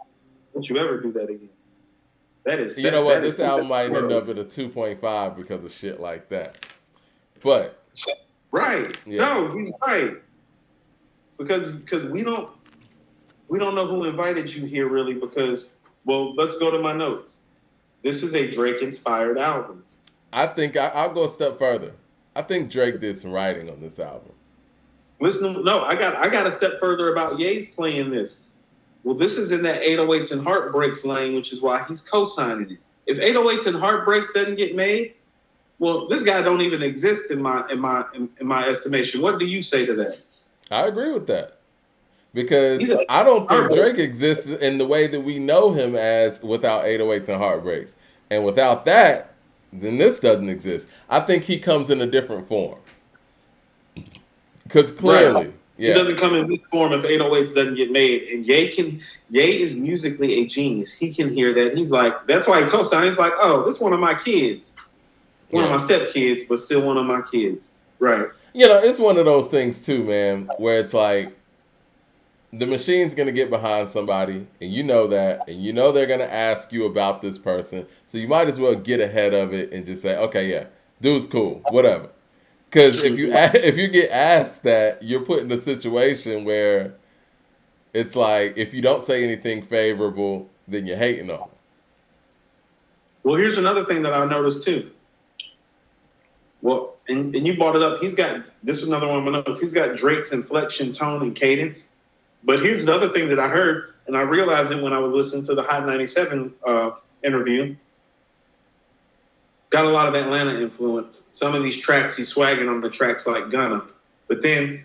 Don't you ever do that again. That is You know what? This album might end up at a 2.5 because of shit like that. But right. Yeah. No, he's right. Because we don't know who invited you here really because let's go to my notes. This is a Drake inspired album. I think I'll go a step further. I think Drake did some writing on this album. Listen, no, I got a step further about Ye's playing this. Well, this is in that 808s and Heartbreaks lane, which is why he's co-signing it. If 808s and Heartbreaks doesn't get made, well, this guy don't even exist in my estimation. What do you say to that? I agree with that. Because I don't think Drake exists in the way that we know him as without 808s and Heartbreaks. And without that, then this doesn't exist. I think he comes in a different form. Because clearly, He doesn't come in this form if 808s doesn't get made. And Ye is musically a genius. He can hear that. He's like, that's why he co-signed. He's like, oh, this is one of my kids. One of my stepkids, but still one of my kids. Right. It's one of those things too, man, where it's like, the machine's going to get behind somebody, and you know that, and you know they're going to ask you about this person, so you might as well get ahead of it and just say, okay, yeah, dude's cool, whatever. Because if you get asked that, you're put in a situation where it's like, if you don't say anything favorable, then you're hating on them. Well, here's another thing that I noticed too. Well, and you brought it up, this is another one of my notes, he's got Drake's inflection, tone, and cadence. But here's the other thing that I heard, and I realized it when I was listening to the Hot 97 interview. It's got a lot of Atlanta influence. Some of these tracks, he's swagging on the tracks like Gunna. But then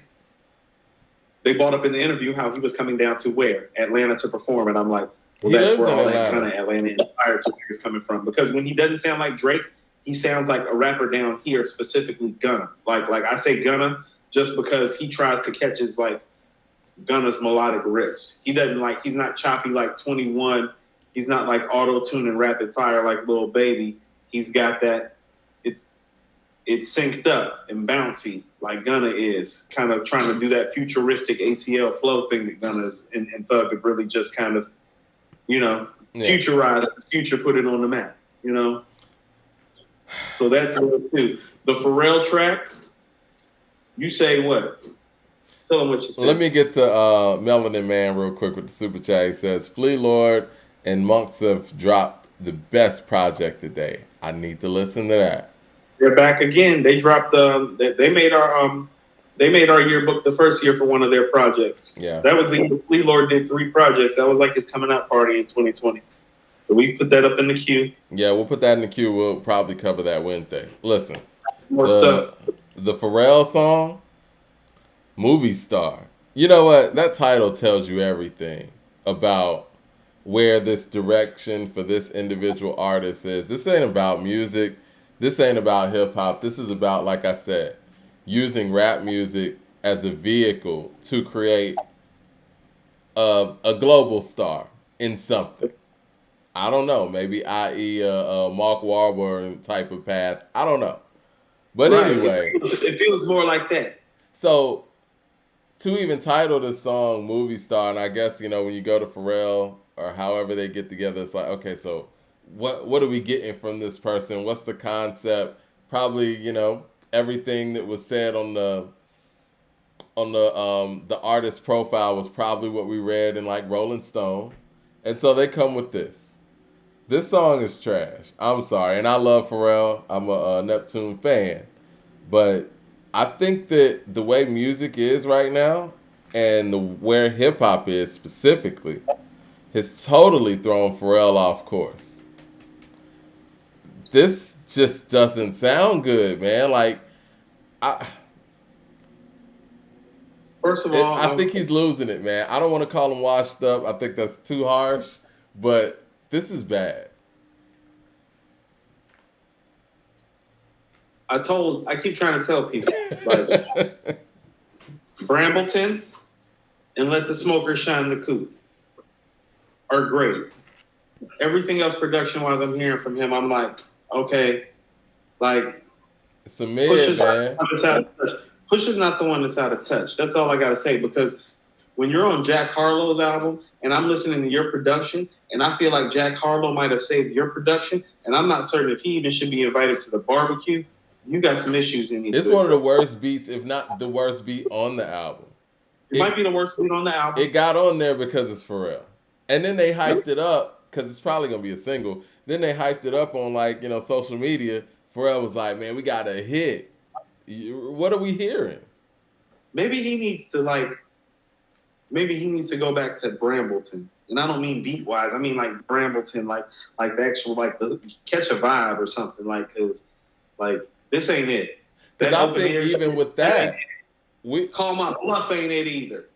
they brought up in the interview how he was coming down to where? Atlanta to perform. And I'm like, well, that's where all that kind of Atlanta inspired swag is coming from. Because when he doesn't sound like Drake, he sounds like a rapper down here, specifically Gunna. Like I say Gunna just because he tries to catch his Gunna's melodic riffs. He's not choppy like 21. He's not like auto-tune and rapid fire like Lil Baby. He's got that, it's synced up and bouncy like Gunna is, kind of trying to do that futuristic ATL flow thing that Gunna is, and Thug have really just kind of, futurized the future, put it on the map, So that's it too. The Pharrell track, you say what? Tell them what you said. Let me get to Melanin Man real quick with the super chat. He says, Flea Lord and Monks have dropped the best project today. I need to listen to that. They're back again. They dropped they made our yearbook the first year for one of their projects. Yeah. That was the Flea Lord did 3 projects. That was like his coming out party in 2020. So we put that up in the queue. Yeah, we'll put that in the queue. We'll probably cover that Wednesday. Listen. More stuff. The Pharrell song, Movie Star. You know what? That title tells you everything about where this direction for this individual artist is. This ain't about music. This ain't about hip-hop. This is about, like I said, using rap music as a vehicle to create a global star in something. I don't know. Maybe i.e. a Mark Wahlberg type of path. I don't know. But anyway. It feels more like that. So to even title this song Movie Star, and I guess, when you go to Pharrell or however they get together, it's like, okay, so what are we getting from this person? What's the concept? Probably, everything that was said on the artist profile was probably what we read in like Rolling Stone. And so they come with this. This song is trash. I'm sorry. And I love Pharrell. I'm a Neptune fan. But I think that the way music is right now, and where hip hop is specifically has totally thrown Pharrell off course. This just doesn't sound good, man. Like, First of all, I think he's losing it, man. I don't want to call him washed up. I think that's too harsh, but this is bad. I keep trying to tell people, like, Brambleton and Let the Smoker Shine the Coop are great. Everything else production-wise I'm hearing from him, I'm like, okay, like, It's a mid, man. Pusha's not the one that's out of touch. That's all I got to say, because when you're on Jack Harlow's album and I'm listening to your production and I feel like Jack Harlow might have saved your production and I'm not certain if he even should be invited to the barbecue, you got some issues in these. It's one of the worst beats, if not the worst beat on the album. It might be the worst beat on the album. It got on there because it's Pharrell. And then they hyped it up because it's probably going to be a single. Then they hyped it up on, like, social media. Pharrell was like, man, we got a hit. What are we hearing? Maybe he needs to go back to Brambleton. And I don't mean beat wise. I mean like Brambleton, like the actual, like the Catch a Vibe or something, like, cause like this ain't it. Because I think even with that, Call My Bluff ain't it either.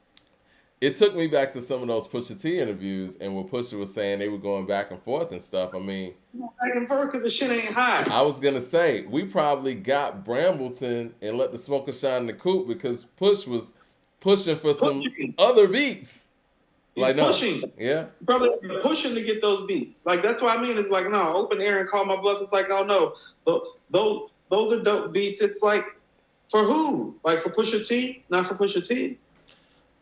It took me back to some of those Pusha T interviews, and what Pusha was saying, they were going back and forth and stuff. I mean, back and forth because the shit ain't high. I was gonna say we probably got Brambleton and Let the Smoker Shine in the Coop because Push was pushing for some other beats. He's pushing. Yeah. Probably pushing to get those beats. Like, that's what I mean. It's like, no, Open Air and Call My Bluff. It's like, oh, no. Those are dope beats. It's like, for who? Like, for Pusha T? Not for Pusha T?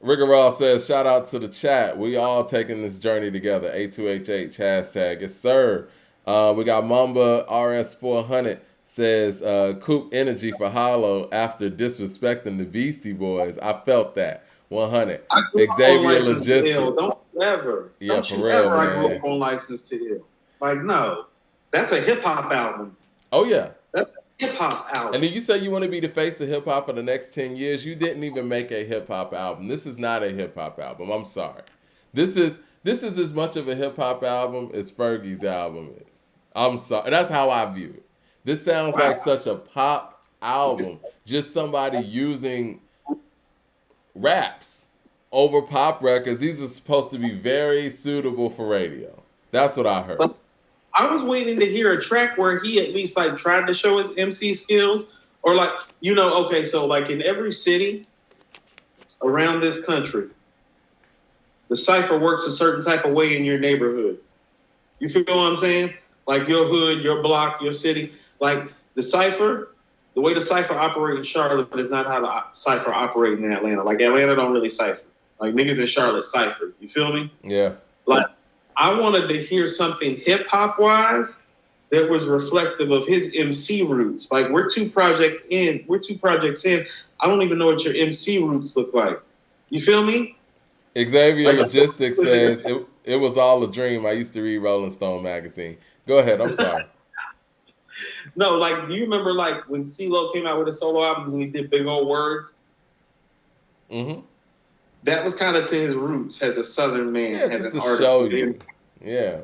Rigorol says, shout out to the chat. We all taking this journey together. A2HH hashtag. Yes, sir. We got Mamba RS400 says, Coop energy for Harlow after disrespecting the Beastie Boys. I felt that. 100. Xavier Logistics. Don't ever. Yeah, don't for you real, ever man. I grew up on License to Ill. Like, no. That's a hip-hop album. Oh, yeah. That's a hip-hop album. And then you say you want to be the face of hip-hop for the next 10 years. You didn't even make a hip-hop album. This is not a hip-hop album. I'm sorry. This is as much of a hip-hop album as Fergie's album is. I'm sorry. That's how I view it. This sounds like such a pop album. Just somebody using raps over pop records. These are supposed to be very suitable for radio. That's what I heard. But I was waiting to hear a track where he at least like tried to show his MC skills, or like, okay, so like in every city around this country, the cipher works a certain type of way in your neighborhood. You feel what I'm saying? Like your hood, your block, your city, like the cipher. The way the cipher operates in Charlotte is not how the cipher operates in Atlanta. Like, Atlanta don't really cipher. Like, niggas in Charlotte cipher. You feel me? Yeah. Like, I wanted to hear something hip-hop wise that was reflective of his MC roots. Like, we're two projects in. I don't even know what your MC roots look like. You feel me? Xavier Logistics says, it was all a dream. I used to read Rolling Stone magazine. Go ahead. I'm sorry. No, like, do you remember, like, when CeeLo came out with his solo albums and he did Big Old Words? Mm-hmm. That was kind of to his roots as a Southern man, as an artist. Show you. Yeah.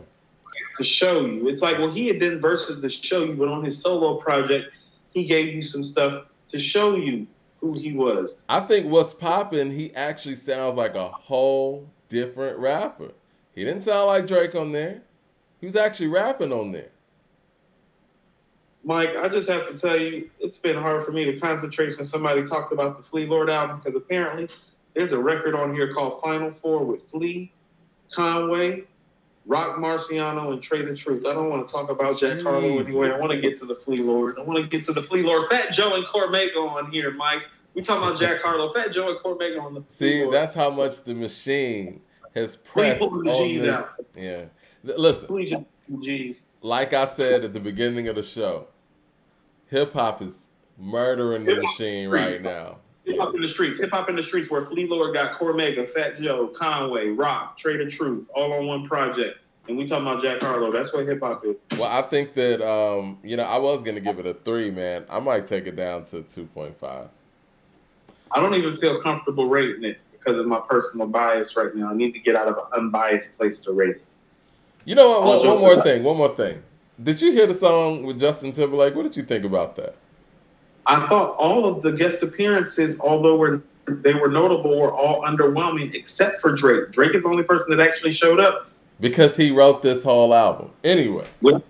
To show you. It's like, well, he had done verses to show you, but on his solo project, he gave you some stuff to show you who he was. I think what's popping, he actually sounds like a whole different rapper. He didn't sound like Drake on there. He was actually rapping on there. Mike, I just have to tell you, it's been hard for me to concentrate since somebody talked about the Flea Lord album, because apparently there's a record on here called Final Four with Flea, Conway, Rock Marciano, and Trey the Truth. I don't want to talk about Jack Harlow anyway. I want to get to the Flea Lord. Fat Joe and Cormega on here, Mike. We talking about Jack Harlow. Fat Joe and Cormega on the Flea Lord. That's how much the machine has pressed on this. Out. Yeah. Listen. Like I said at the beginning of the show, hip-hop is murdering the machine right now. Hip-hop in the streets. Hip-hop in the streets where Flea Lord got Cormega, Fat Joe, Conway, Rock, Trey the Truth, all on one project. And we talking about Jack Harlow. That's what hip-hop is. Well, I think that, I was going to give it a 3, man. I might take it down to 2.5. I don't even feel comfortable rating it. because of my personal bias right now. I need to get out of an unbiased place to rate it. You know what? One more thing. Did you hear the song with Justin Timberlake? What did you think about that? I thought all of the guest appearances, although they were notable, were all underwhelming except for Drake. Drake is the only person that actually showed up. Because he wrote this whole album. Anyway. When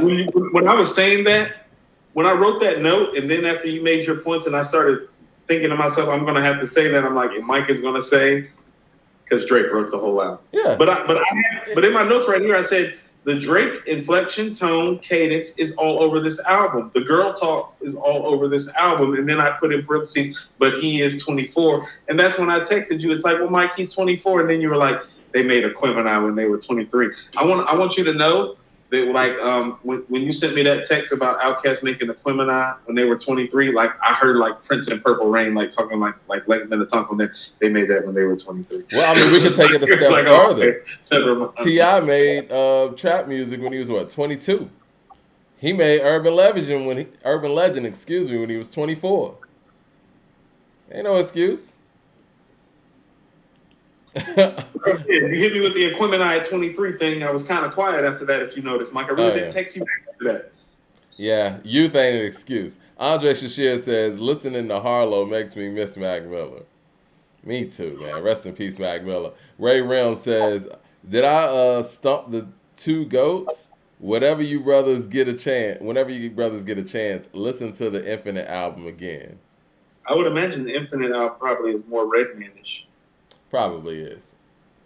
I was saying that, when I wrote that note, and then after you made your points and I started thinking to myself, I'm going to have to say that, I'm like, and Mike is going to say, because Drake wrote the whole album. Yeah. But in my notes right here, I said, the Drake inflection, tone, cadence is all over this album. The girl talk is all over this album. And then I put in parentheses, but he is 24. And that's when I texted you. It's like, well, Mike, he's 24. And then you were like, they made Aquemini when they were 23. I want you to know that, like, when you sent me that text about Outkast making Aquemini when they were 23, like, I heard, like, Prince and Purple Rain, like, talking like Late Minnetonka, and they made that when they were 23. Well, I mean, we can take it a step like, further. Oh, okay. T.I. made trap music when he was, 22? He made Urban Legend when he was 24. Ain't no excuse. You hit me with the Aquemini at 23 thing. I was kind of quiet after that, if you noticed, Mike. I really didn't text you back after that. Yeah, youth ain't an excuse. Andre Shashir says, listening to Harlow makes me miss Mac Miller. Me too, man. Rest in peace, Mac Miller. Ray Rim says, did I stump the two goats? Whenever you brothers get a chance, listen to the Infinite album again. I would imagine the Infinite album probably is more Redman-ish. Probably is.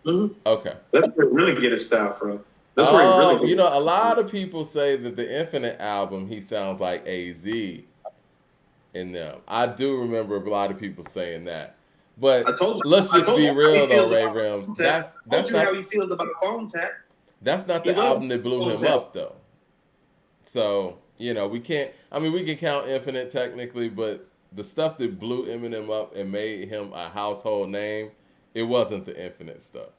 Mm-hmm. Okay. That's where he really get his style from. That's where he really get a lot of people say that the Infinite album, he sounds like AZ in them. I do remember a lot of people saying that. But let's just be real, though, Ray Rims. That's not how he feels about Phone Tap. That's not the album that blew him up, though. So, we can't. I mean, we can count Infinite technically, but the stuff that blew Eminem up and made him a household name, it wasn't the Infinite stuff.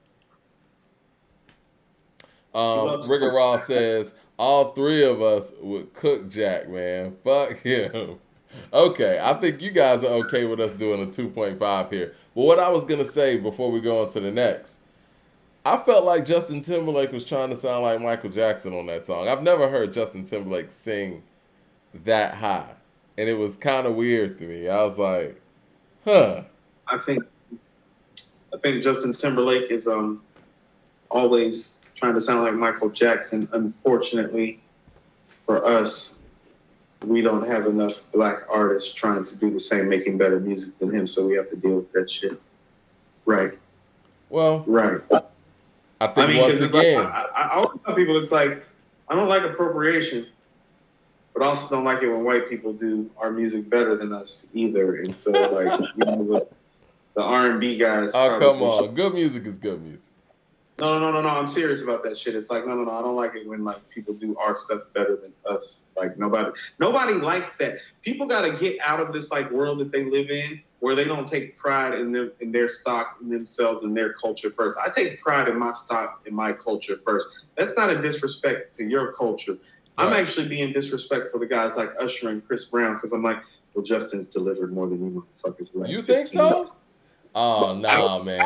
Rigger Ross says, all three of us would cook Jack, man. Fuck him. Okay, I think you guys are okay with us doing a 2.5 here. But what I was going to say before we go on to the next, I felt like Justin Timberlake was trying to sound like Michael Jackson on that song. I've never heard Justin Timberlake sing that high. And it was kind of weird to me. I was like, huh. I think Justin Timberlake is always trying to sound like Michael Jackson. Unfortunately for us, we don't have enough black artists trying to do the same, making better music than him, so we have to deal with that shit. Right. Well, right. I think once again, I always tell people, it's like, I don't like appropriation, but I also don't like it when white people do our music better than us either. And so, like, the R&B guys. Oh, come on. Good music is good music. No. I'm serious about that shit. It's like, no. I don't like it when, like, people do our stuff better than us. Like, nobody likes that. People got to get out of this, like, world that they live in where they don't take pride in their stock, in themselves, and their culture first. I take pride in my stock, in my culture first. That's not a disrespect to your culture. Right. I'm actually being disrespectful for the guys like Usher and Chris Brown because I'm like, well, Justin's delivered more than you motherfuckers. You think so? Oh, no, man.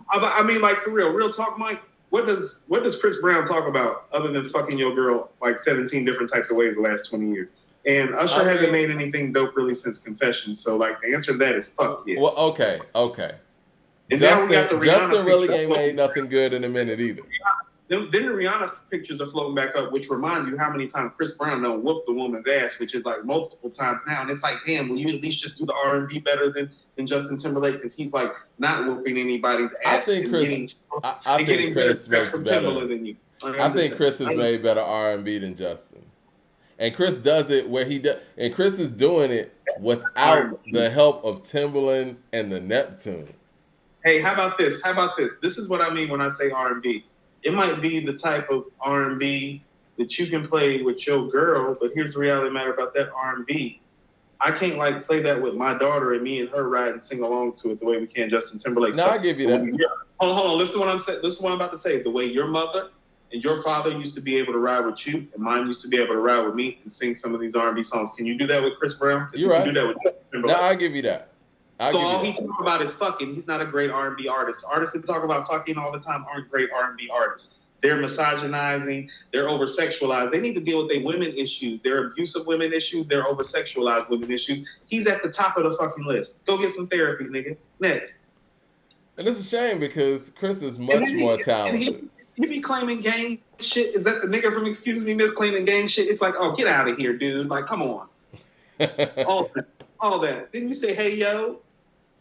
I mean, like, for real talk, Mike, what does Chris Brown talk about other than fucking your girl like 17 different types of ways the last 20 years? And Usher hasn't made anything dope really since Confession. So, like, the answer to that is fuck yeah. Well, okay. And Justin really ain't made nothing good in a minute either. Then the Rihanna pictures are floating back up, which reminds you how many times Chris Brown done whooped the woman's ass, which is like multiple times now. And it's like, damn, will you at least just do the R&B better than Justin Timberlake? Because he's like not whooping anybody's ass. I think Chris makes better than you. I think Chris has made better R&B than Justin. And Chris does it where he does, and Chris is doing it without the help of Timbaland and the Neptunes. Hey, how about this? This is what I mean when I say R&B. It might be the type of R&B that you can play with your girl, but here's the reality matter about that R&B. I can't like play that with my daughter and me and her ride and sing along to it the way we can Justin Timberlake. No, I give you that. Hold on. Listen to what I'm saying. Listen to what I'm about to say. The way your mother and your father used to be able to ride with you, and mine used to be able to ride with me and sing some of these R&B songs. Can you do that with Chris Brown? You're right. Can you do that with Justin Timberlake? No, I give you that. I'll So give all you he that. talks about is fucking. He's not a great R&B artist. Artists that talk about fucking all the time aren't great R&B artists. They're misogynizing. They're over sexualized. They need to deal with their women issues, their abusive women issues, their over sexualized women issues. He's at the top of the fucking list. Go get some therapy, nigga. Next. And it's a shame because Chris is And much then more talented. he be claiming gang shit. Is that the nigga from Excuse Me Miss claiming gang shit? It's like, oh, get out of here, dude. Like, come on. all that. Didn't you say, hey, yo?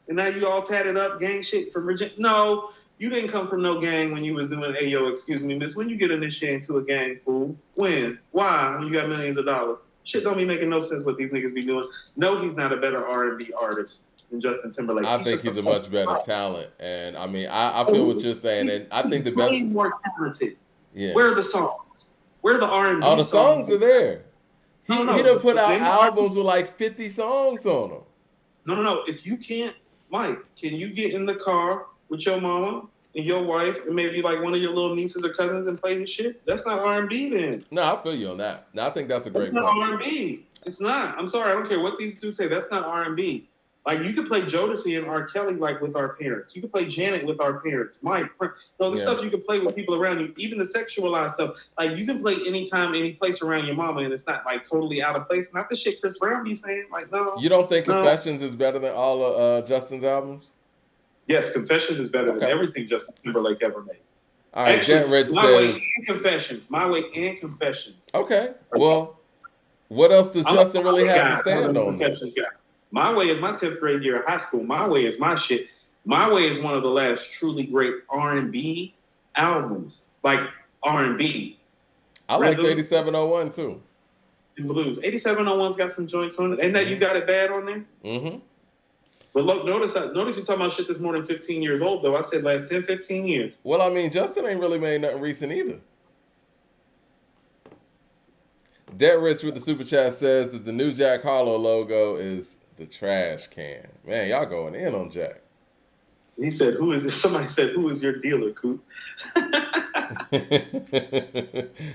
And now you all tatted up gang shit from Virginia? No, you didn't come from no gang when you was doing, hey, yo, excuse me, miss. When you get initiated into a gang, fool? When? Why? When you got millions of dollars? Shit don't be making no sense what these niggas be doing. No, he's not a better R&B artist than Justin Timberlake. I think he's a much better talent. And I mean, I feel what you're saying. And I think the best. Way more talented. Yeah. Where are the songs? Where are the R&B Oh, the songs are there. He done put out albums with like 50 songs on them. No. If you can't, Mike, can you get in the car with your mama and your wife and maybe like one of your little nieces or cousins and play his shit? That's not R&B then. No, I feel you on that. No, I think that's a great point. It's not R&B. It's not. I'm sorry. I don't care what these dudes say. That's not R&B. Like, you could play Jodeci and R. Kelly, like, with our parents. You could play Janet with our parents. Mike, the stuff you can play with people around you, even the sexualized stuff. Like, you can play anytime, any place around your mama, and it's not, like, totally out of place. Not the shit Chris Brown be saying. Like, no. You don't think Confessions is better than all of Justin's albums? Yes, Confessions is better than everything Justin Timberlake ever made. All right, Jet Rich My says... Way and Confessions. My Way and Confessions. Okay, well, what else does Justin really have to stand on? My Way is my 10th grade year of high school. My Way is my shit. My Way is one of the last truly great R&B albums. Like, R&B. I like 8701, too. Blues. 8701's got some joints on it. Ain't that You Got It Bad on there? Mm-hmm. But look, notice you're talking about shit that's more than 15 years old, though. I said last 10, 15 years. Well, I mean, Justin ain't really made nothing recent either. Dead Rich with the super chat says that the new Jack Harlow logo is the trash can. Man, y'all going in on Jack. He said, who is it? Somebody said, who is your dealer, Coop?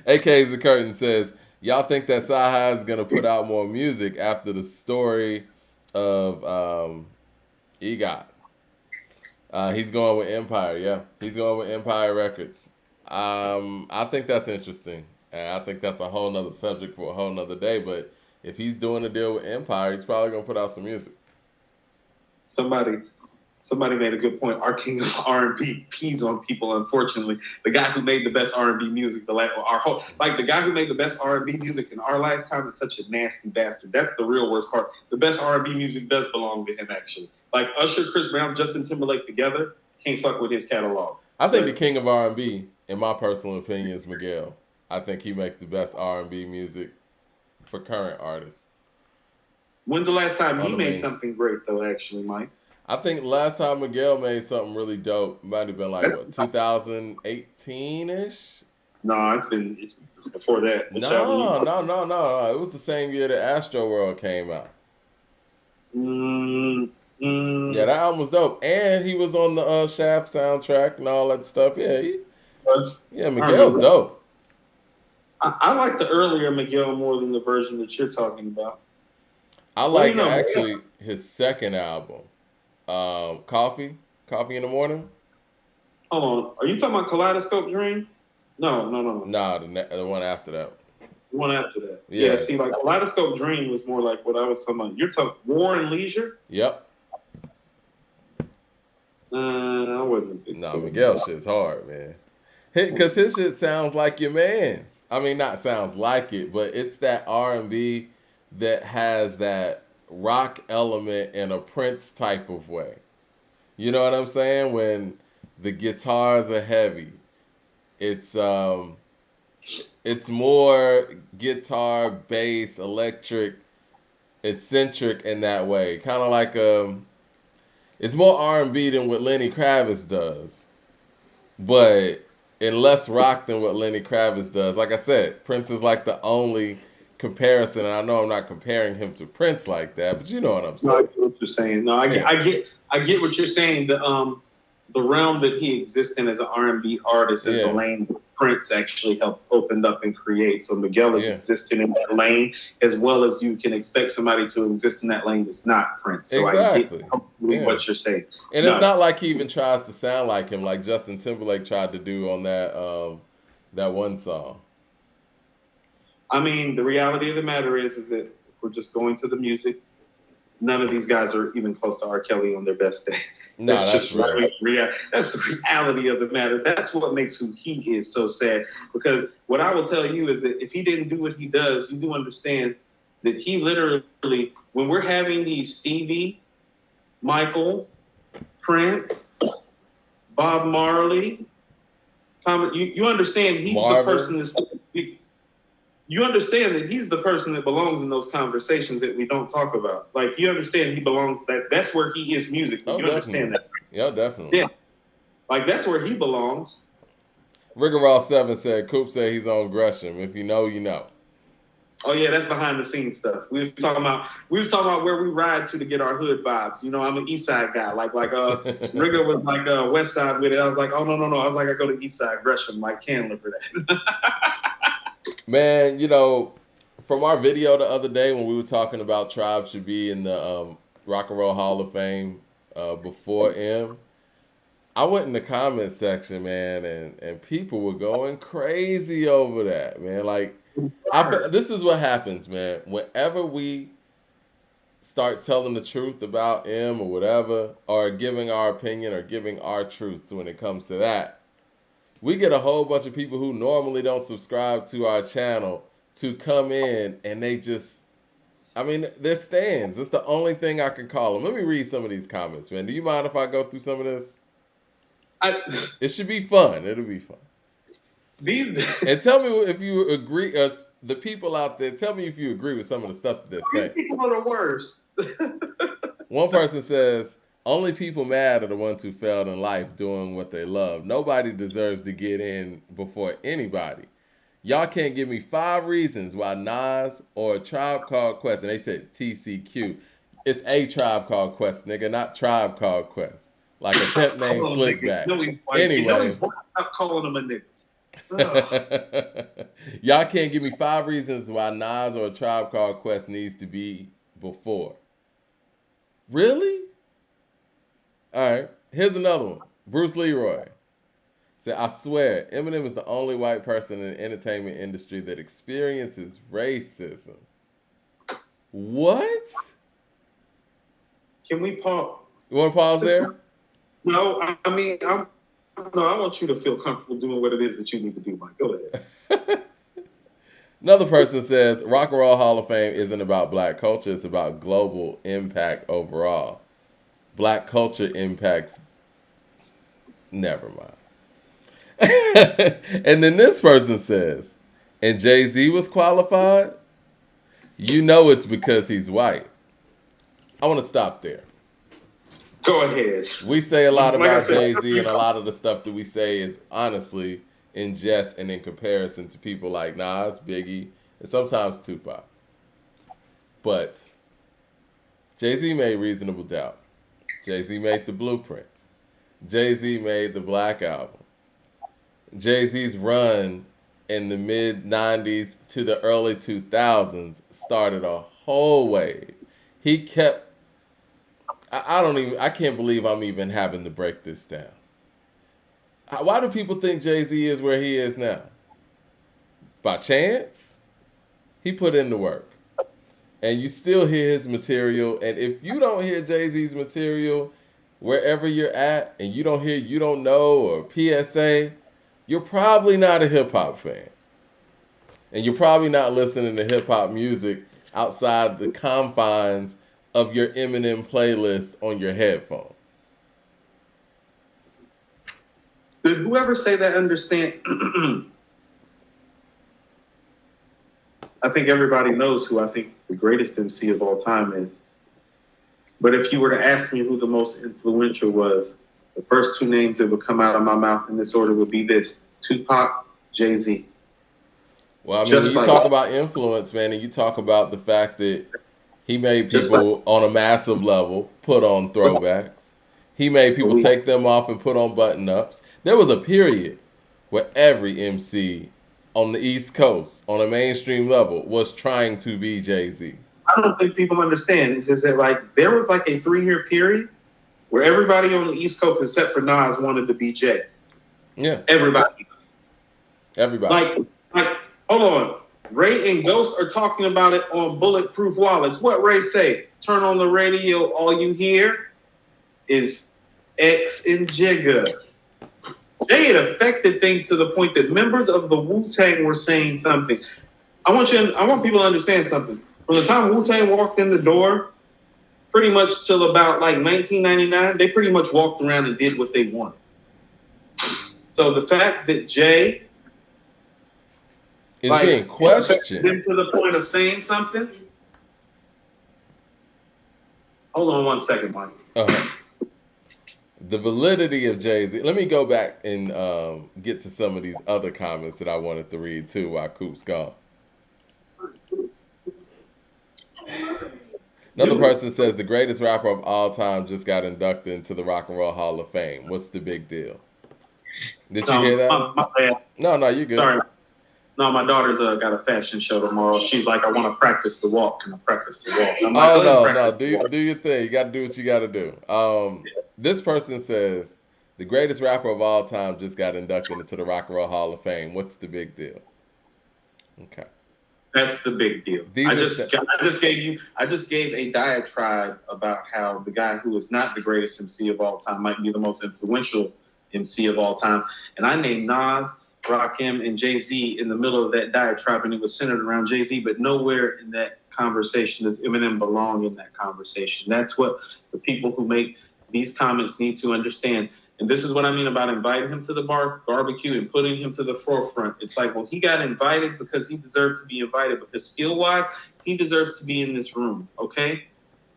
AK's The Curtain says, y'all think that Saha is going to put out more music after the story of EGOT? He's going with Empire, yeah. He's going with Empire Records. I think that's interesting. And I think that's a whole nother subject for a whole nother day. But if he's doing a deal with Empire, he's probably going to put out some music. Somebody made a good point. Our king of R&B pees on people, unfortunately. The guy who made the best R&B music, the guy who made the best R&B music in our lifetime is such a nasty bastard. That's the real worst part. The best R&B music does belong to him, actually. Like Usher, Chris Brown, Justin Timberlake together, can't fuck with his catalog. I think the king of R&B, in my personal opinion, is Miguel. I think he makes the best R&B music for current artists. When's the last time he made something great, though, actually, Mike? I think last time Miguel made something really dope might have been like, 2018-ish? No, it's before that. No. It was the same year that Astro World came out. Yeah, that album was dope. And he was on the Shaft soundtrack and all that stuff. Yeah, Miguel's dope. I like the earlier Miguel more than the version that you're talking about. I like actually his second album, Coffee in the Morning. Hold on, are you talking about Kaleidoscope Dream? No. Nah, the one after that. The one after that. Yeah. See, like Kaleidoscope Dream was more like what I was talking about. You're talking War and Leisure. Yep. I wasn't. No, Miguel shit's hard, man. Because his shit sounds like your man's. I mean, not sounds like it, but it's that R&B that has that rock element in a Prince type of way. You know what I'm saying? When the guitars are heavy, it's more guitar, bass, electric, eccentric in that way. Kind of like it's more R&B than what Lenny Kravitz does, but in less rock than what Lenny Kravitz does. Like I said, Prince is like the only comparison, and I know I'm not comparing him to Prince like that, but you know what I'm saying. No, I get what you're saying. No, I get what you're saying. The realm that he exists in as an R&B artist is the lane that Prince actually helped open up and create. So Miguel is existing in that lane as well as you can expect somebody to exist in that lane that's not Prince. So exactly. what you're saying. And it's not like he even tries to sound like him, like Justin Timberlake tried to do on that one song. I mean, the reality of the matter is that if we're just going to the music, none of these guys are even close to R. Kelly on their best day. No, that's real. That's the reality of the matter. That's what makes who he is so sad. Because what I will tell you is that if he didn't do what he does, you do understand that he literally, when we're having these Stevie, Michael, Prince, Bob Marley, you understand he's the person that's... You understand that he's the person that belongs in those conversations that we don't talk about. Like, you understand he belongs, that's where he is musically. You understand that? Yeah, definitely. Yeah. Like, that's where he belongs. Rigorol 7 said, Coop said he's on Gresham. If you know, you know. Oh, yeah, that's behind the scenes stuff. We was talking about where we ride to get our hood vibes. You know, I'm an East Side guy. Like Rigor was like West Side with it. I was like, oh, no. I was like, I go to East Side, Gresham, like Candler for that. Man, you know, from our video the other day when we were talking about Tribe should be in the Rock and Roll Hall of Fame before M, I went in the comment section, man, and people were going crazy over that, man. Like, this is what happens, man. Whenever we start telling the truth about M or whatever, or giving our opinion or giving our truth when it comes to that, we get a whole bunch of people who normally don't subscribe to our channel to come in, and they just, I mean, they're stands. It's the only thing I can call them. Let me read some of these comments, man. Do you mind if I go through some of this? It should be fun. It'll be fun. And tell me if you agree, the people out there, tell me if you agree with some of the stuff that they're saying. These people are the worst. One person says, only people mad are the ones who failed in life doing what they love. Nobody deserves to get in before anybody. Y'all can't give me 5 reasons why Nas or a Tribe Called Quest, and they said TCQ. It's a Tribe Called Quest, nigga, not Tribe Called Quest. Like a pimp named Slickback. Anyway. Stop calling him a nigga. Y'all can't give me 5 reasons why Nas or a Tribe Called Quest needs to be before. Really? All right, here's another one. Bruce Leroy said, I swear, Eminem is the only white person in the entertainment industry that experiences racism. What? Can we pause? You want to pause there? No, I mean, I want you to feel comfortable doing what it is that you need to do, Mike. Go ahead. Another person says, Rock and Roll Hall of Fame isn't about black culture, it's about global impact overall. Black culture impacts. Never mind. And then this person says, and Jay-Z was qualified? You know it's because he's white. I want to stop there. Go ahead. We say a lot about Jay-Z, and a lot of the stuff that we say is honestly in jest and in comparison to people like Nas, Biggie, and sometimes Tupac. But Jay-Z made Reasonable Doubt. Jay-Z made The Blueprint. Jay-Z made the Black Album. Jay-Z's run in the mid-90s to the early 2000s started a whole wave. He kept... I can't believe I'm even having to break this down. Why do people think Jay-Z is where he is now? By chance? He put in the work. And you still hear his material. And if you don't hear Jay-Z's material wherever you're at, and you don't hear You Don't Know or PSA, you're probably not a hip-hop fan. And you're probably not listening to hip-hop music outside the confines of your Eminem playlist on your headphones. Did whoever say that understand? I think everybody knows who I think the greatest MC of all time is. But if you were to ask me who the most influential was, the first 2 names that would come out of my mouth in this order would be this: Tupac, Jay-Z. Well, I mean, when you talk about influence, man, and you talk about the fact that he made people on a massive level put on throwbacks. He made people take them off and put on button-ups. There was a period where every MC on the East Coast, on a mainstream level, was trying to be Jay-Z. I don't think people understand. It's just that, like, there was like a 3-year period where everybody on the East Coast except for Nas wanted to be Jay. Yeah. Everybody. Everybody. Like, hold on. Ray and Ghost are talking about it on Bulletproof Wallets. What Ray say? Turn on the radio, all you hear is X and Jigga. They had affected things to the point that members of the Wu-Tang were saying something. I want people to understand something. From the time Wu-Tang walked in the door, pretty much till about like 1999, they pretty much walked around and did what they wanted. So the fact that Jay is being questioned them to the point of saying something. Hold on one second, Mike. The validity of Jay-Z. Let me go back and get to some of these other comments that I wanted to read too while Coop's gone. Another person says the greatest rapper of all time just got inducted into the Rock and Roll Hall of Fame. What's the big deal? Did you hear that? My bad. No, you're good. Sorry. No, my daughter's got a fashion show tomorrow. She's like, I want to practice the walk. Can I practice the walk? I'm like, no. Do your thing. You got to do what you got to do. This person says the greatest rapper of all time just got inducted into the Rock and Roll Hall of Fame. What's the big deal? Okay. That's the big deal. I just gave a diatribe about how the guy who is not the greatest MC of all time might be the most influential MC of all time, and I named Nas, Rakim, and Jay-Z in the middle of that diatribe, and it was centered around Jay-Z, but nowhere in that conversation does Eminem belong in that conversation. That's what the people who make these comments need to understand. And this is what I mean about inviting him to the barbecue and putting him to the forefront. It's like, well, he got invited because he deserved to be invited, because skill-wise, he deserves to be in this room, okay?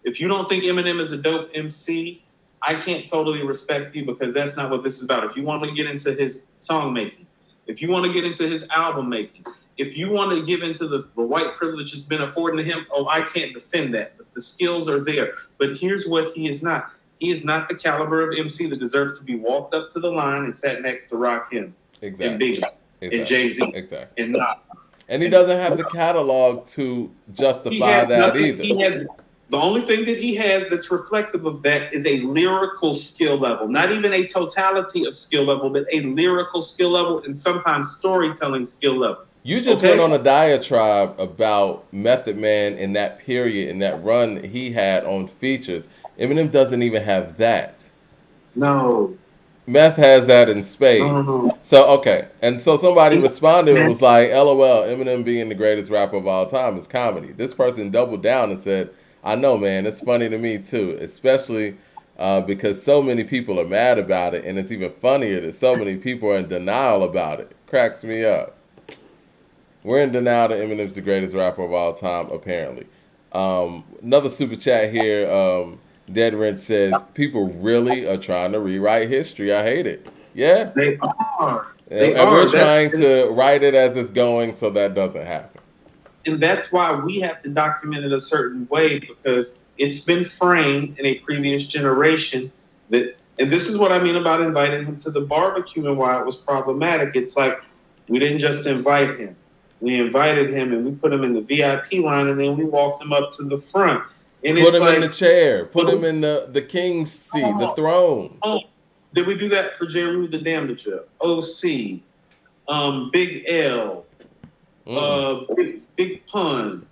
If you don't think Eminem is a dope MC, I can't totally respect you, because that's not what this is about. If you want to get into his song making, if you want to get into his album making, if you want to give into the white privilege that's been afforded to him, I can't defend that. But the skills are there. But here's what he is not. He is not the caliber of MC that deserves to be walked up to the line and sat next to Rakim, and Big, and Jay-Z, and Nas. And he doesn't have the catalog to justify that either. The only thing that he has that's reflective of that is a lyrical skill level. Not even a totality of skill level, but a lyrical skill level, and sometimes storytelling skill level. You just went on a diatribe about Method Man in that period, in that run that he had on features. Eminem doesn't even have that. No. Meth has that in spades. So, okay. And so somebody responded and was like, LOL, Eminem being the greatest rapper of all time is comedy. This person doubled down and said, I know, man, it's funny to me too, especially because so many people are mad about it, and it's even funnier that so many people are in denial about it. Cracks me up. We're in denial that Eminem's the greatest rapper of all time, apparently. Another super chat here. Dead Wrench says, people really are trying to rewrite history. I hate it. Yeah? They are. And we're trying to write it as it's going so that doesn't happen. And that's why we have to document it a certain way, because it's been framed in a previous generation that, and this is what I mean about inviting him to the barbecue and why it was problematic. It's like, we didn't just invite him. We invited him and we put him in the VIP line, and then we walked him up to the front. And put him in the chair. Put him in the king's seat, the throne. Did we do that for J. Rue the Damager, OC, Big L, Big Pun?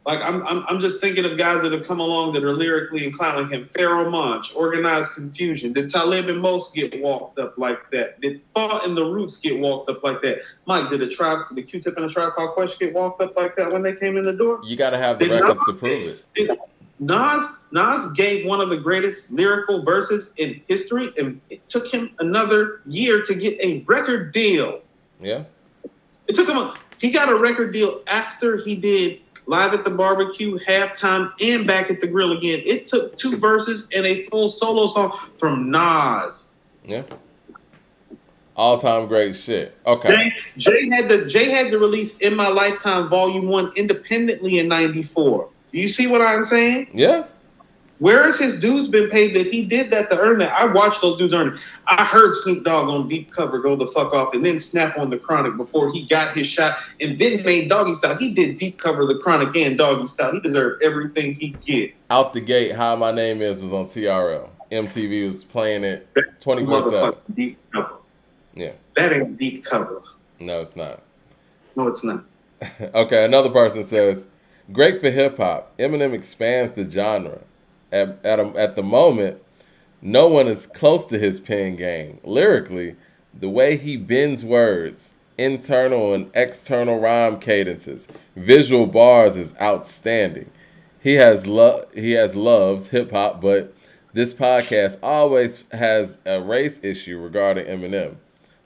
Like I'm just thinking of guys that have come along that are lyrically inclined like him. Pharaoh Monch, Organized Confusion. Did Talib and Most get walked up like that? Did Thought and the Roots get walked up like that? Mike, did the Q-Tip and the Tribe Called Quest get walked up like that when they came in the door? You got to have the records to prove it. Nas gave one of the greatest lyrical verses in history, and it took him another year to get a record deal. Yeah. It took him he got a record deal after he did Live at the Barbecue, Halftime, and Back at the Grill Again. It took 2 verses and a full solo song from Nas. Yeah. All-time great shit. Okay. Jay had to release In My Lifetime Volume 1 independently in 94. Do you see what I'm saying? Yeah. Where has his dues been paid that he did that to earn that? I watched those dudes earn it. I heard Snoop Dogg on Deep Cover go the fuck off and then snap on the Chronic before he got his shot and then made Doggy Style. He did Deep Cover, the Chronic, and Doggy Style. He deserved everything he get. Out the gate, How My Name Is was on TRL. MTV was playing it That's 24/7. motherfucking deep cover. Yeah. That ain't deep cover. No, it's not. No, it's not. Okay, another person says, great for hip hop. Eminem expands the genre. At the moment, no one is close to his pen game. Lyrically, the way he bends words, internal and external rhyme cadences, visual bars is outstanding. He has loves hip hop, but this podcast always has a race issue regarding Eminem.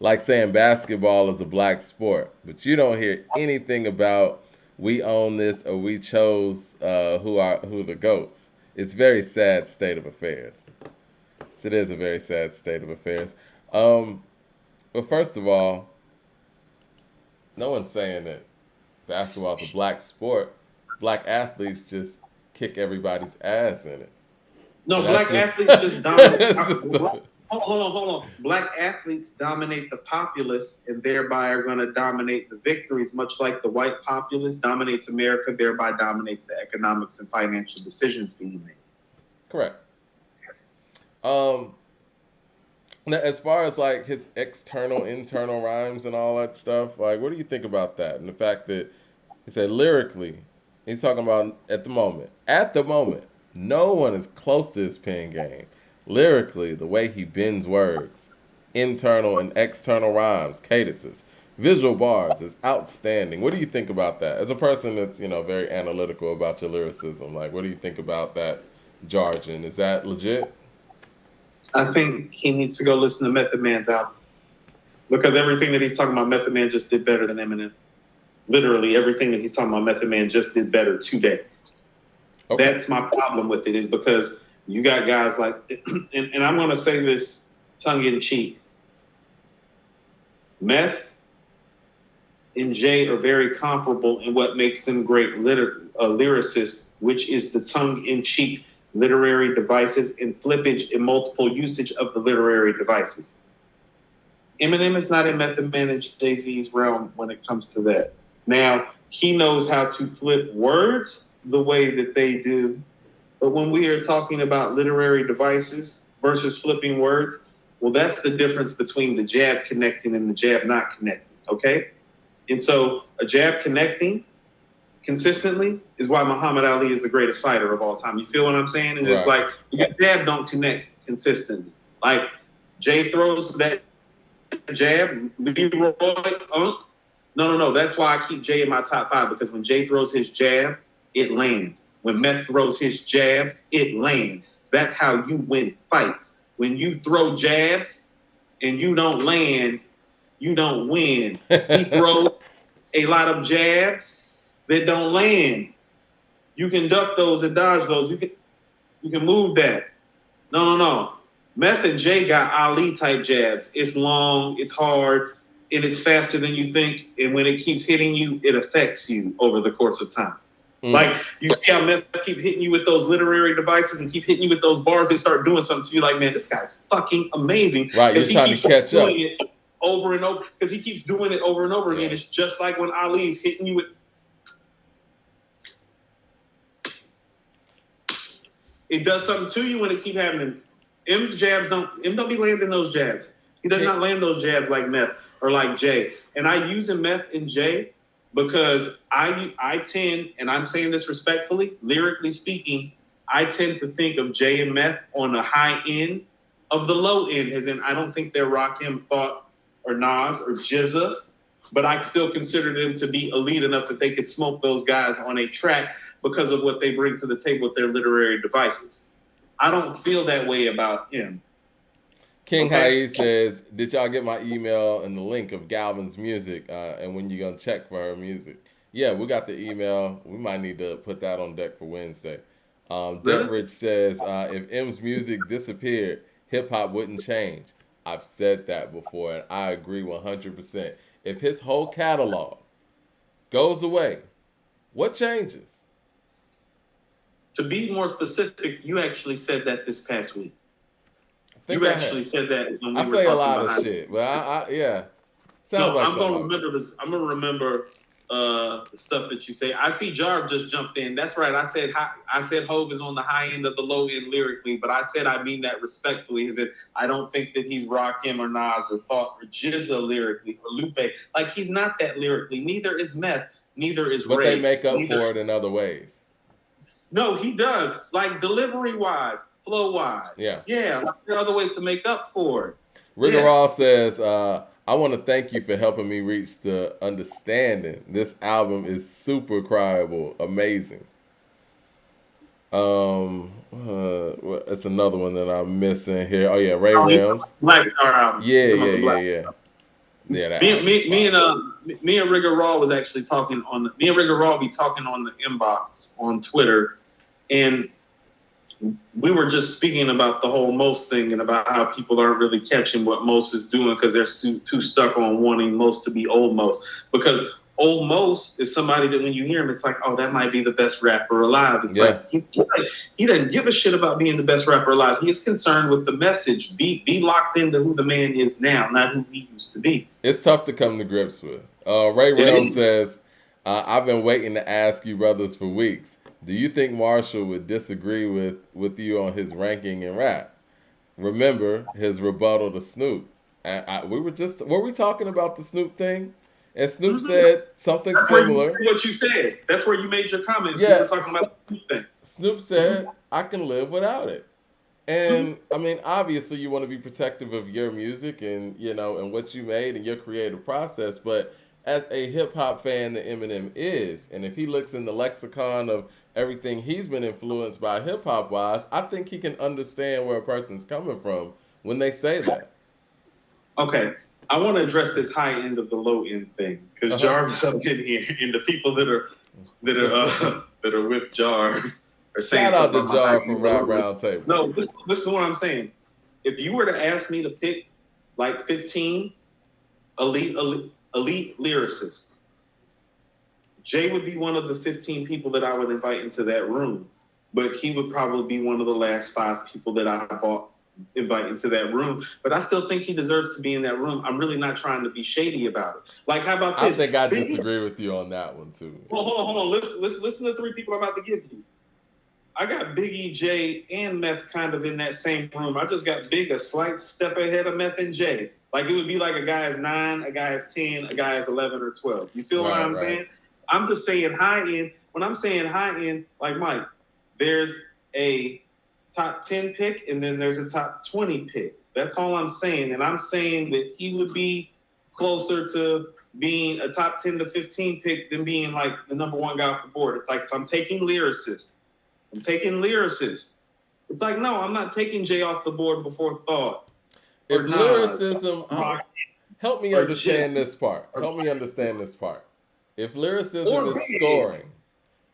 Like saying basketball is a black sport, but you don't hear anything about we own this or we chose who the goats. It's very sad state of affairs. So it is a very sad state of affairs. But first of all, no one's saying that basketball is a black sport. Black athletes just kick everybody's ass in it. No, And black that's athletes just dominate. that's just the- Hold on. Black athletes dominate the populace and thereby are going to dominate the victories, much like the white populace dominates America, thereby dominates the economics and financial decisions being made. Correct. Now, as far as like his external, internal rhymes and all that stuff, like, what do you think about that? And the fact that he said lyrically, he's talking about at the moment, no one is close to his pen game. Lyrically, the way he bends words, internal and external rhymes, cadences, visual bars is outstanding. What do you think about that? As a person that's, very analytical about your lyricism, like, what do you think about that jargon? Is that legit? I think he needs to go listen to Method Man's album because everything that he's talking about, Method Man just did better than Eminem. Literally, everything that he's talking about, Method Man just did better today. Okay. That's my problem with it, is because you got guys like, and I'm going to say this tongue in cheek. Meth and Jay are very comparable in what makes them great lyricists, which is the tongue in cheek literary devices and flippage and multiple usage of the literary devices. Eminem is not in Method Man and Jay-Z's realm when it comes to that. Now, he knows how to flip words the way that they do, but when we are talking about literary devices versus flipping words, well, that's the difference between the jab connecting and the jab not connecting, okay? And so a jab connecting consistently is why Muhammad Ali is the greatest fighter of all time. You feel what I'm saying? And It's like, your jab don't connect consistently. Like, Jay throws that jab, Leroy, no. That's why I keep Jay in my top 5, because when Jay throws his jab, it lands. When Meth throws his jab, it lands. That's how you win fights. When you throw jabs and you don't land, you don't win. He throws a lot of jabs that don't land. You can duck those and dodge those. You can move that. No. Meth and Jay got Ali type jabs. It's long, it's hard, and it's faster than you think. And when it keeps hitting you, it affects you over the course of time. Like, you see how Meth keep hitting you with those literary devices and keep hitting you with those bars, they start doing something to you like, man, this guy's fucking amazing. Right, you're trying to catch up. It over and over, because he keeps doing it over and over again. It's just like when Ali's hitting you with... It does something to you when it keep happening. M's jabs don't be landing those jabs. He does not land those jabs like Meth or like Jay. And I use Meth and Jay because I tend, and I'm saying this respectfully, lyrically speaking, I tend to think of Jay and Meth on the high end of the low end, as in I don't think they're Rakim, Thought, or Nas, or Jizza, but I still consider them to be elite enough that they could smoke those guys on a track because of what they bring to the table with their literary devices. I don't feel that way about him. King Hai says, did y'all get my email and the link of Galvin's music and when you going to check for her music? Yeah, we got the email. We might need to put that on deck for Wednesday. Deatridge says, if M's music disappeared, hip-hop wouldn't change. I've said that before, and I agree 100%. If his whole catalog goes away, what changes? To be more specific, you actually said that this past week. You actually said that when we I say a lot of shit, but yeah. Sounds like I'm gonna remember this. I'm gonna remember the stuff that you say. I see Jarv just jumped in. That's right. I said Hove is on the high end of the low end lyrically, but I said I mean that respectfully. Is that I don't think that he's Rakim or Nas or Thought or GZA lyrically or Lupe. Like he's not that lyrically. Neither is Meth. Neither is But Ray. they make up for it in other ways. No, he does. Like delivery wise, flow wise. Yeah. Like, there are other ways to make up for it. Rigorol says, I want to thank you for helping me reach the understanding. This album is super cryable, amazing. It's another one that I'm missing here. Oh yeah, Ray Rims. Black Star album. Yeah. Me and Rigor Raw was actually talking on me and Rigor Raw be talking on the inbox on Twitter, and we were just speaking about the whole Most thing and about how people aren't really catching what Most is doing because they're too stuck on wanting Most to be Old Most. Because Old Most is somebody that when you hear him, it's like, oh, that might be the best rapper alive. It's like he doesn't give a shit about being the best rapper alive. He is concerned with the message. Be locked into who the man is now, not who he used to be. It's tough to come to grips with. Ray Realm says, I've been waiting to ask you brothers for weeks. Do you think Marshall would disagree with you on his ranking in rap? Remember his rebuttal to Snoop. Were we talking about the Snoop thing? And Snoop said something similar. What you said. That's where you made your comments. Yeah. We were talking about the Snoop thing. Snoop said, I can live without it. And I mean, obviously you want to be protective of your music and, and what you made and your creative process. But as a hip hop fan that Eminem is, and if he looks in the lexicon of everything he's been influenced by hip hop wise, I think he can understand where a person's coming from when they say that. Okay. I want to address this high end of the low end thing because Jarvis up in here, and the people that are with Jarv are saying. Shout out to Jarv from Rap Roundtable. No, this is what I'm saying. If you were to ask me to pick like 15 elite lyricists, Jay would be one of the 15 people that I would invite into that room, but he would probably be one of the last 5 people that I invite into that room. But I still think he deserves to be in that room. I'm really not trying to be shady about it. Like, how about this? I think I disagree with you on that one too. Well, hold on. Listen to 3 people I'm about to give you. I got Biggie, Jay, and Meth kind of in that same room. I just got Big a slight step ahead of Meth and Jay. Like, it would be like a guy is 9, a guy is 10, a guy is 11 or 12. You feel what I'm saying? I'm just saying high end. When I'm saying high end, like Mike, there's a top 10 pick and then there's a top 20 pick. That's all I'm saying. And I'm saying that he would be closer to being a top 10 to 15 pick than being like the number 1 guy off the board. It's like if I'm taking lyricists. It's like, no, I'm not taking Jay off the board before Thought. If lyricism, help me understand this part. If lyricism is scoring.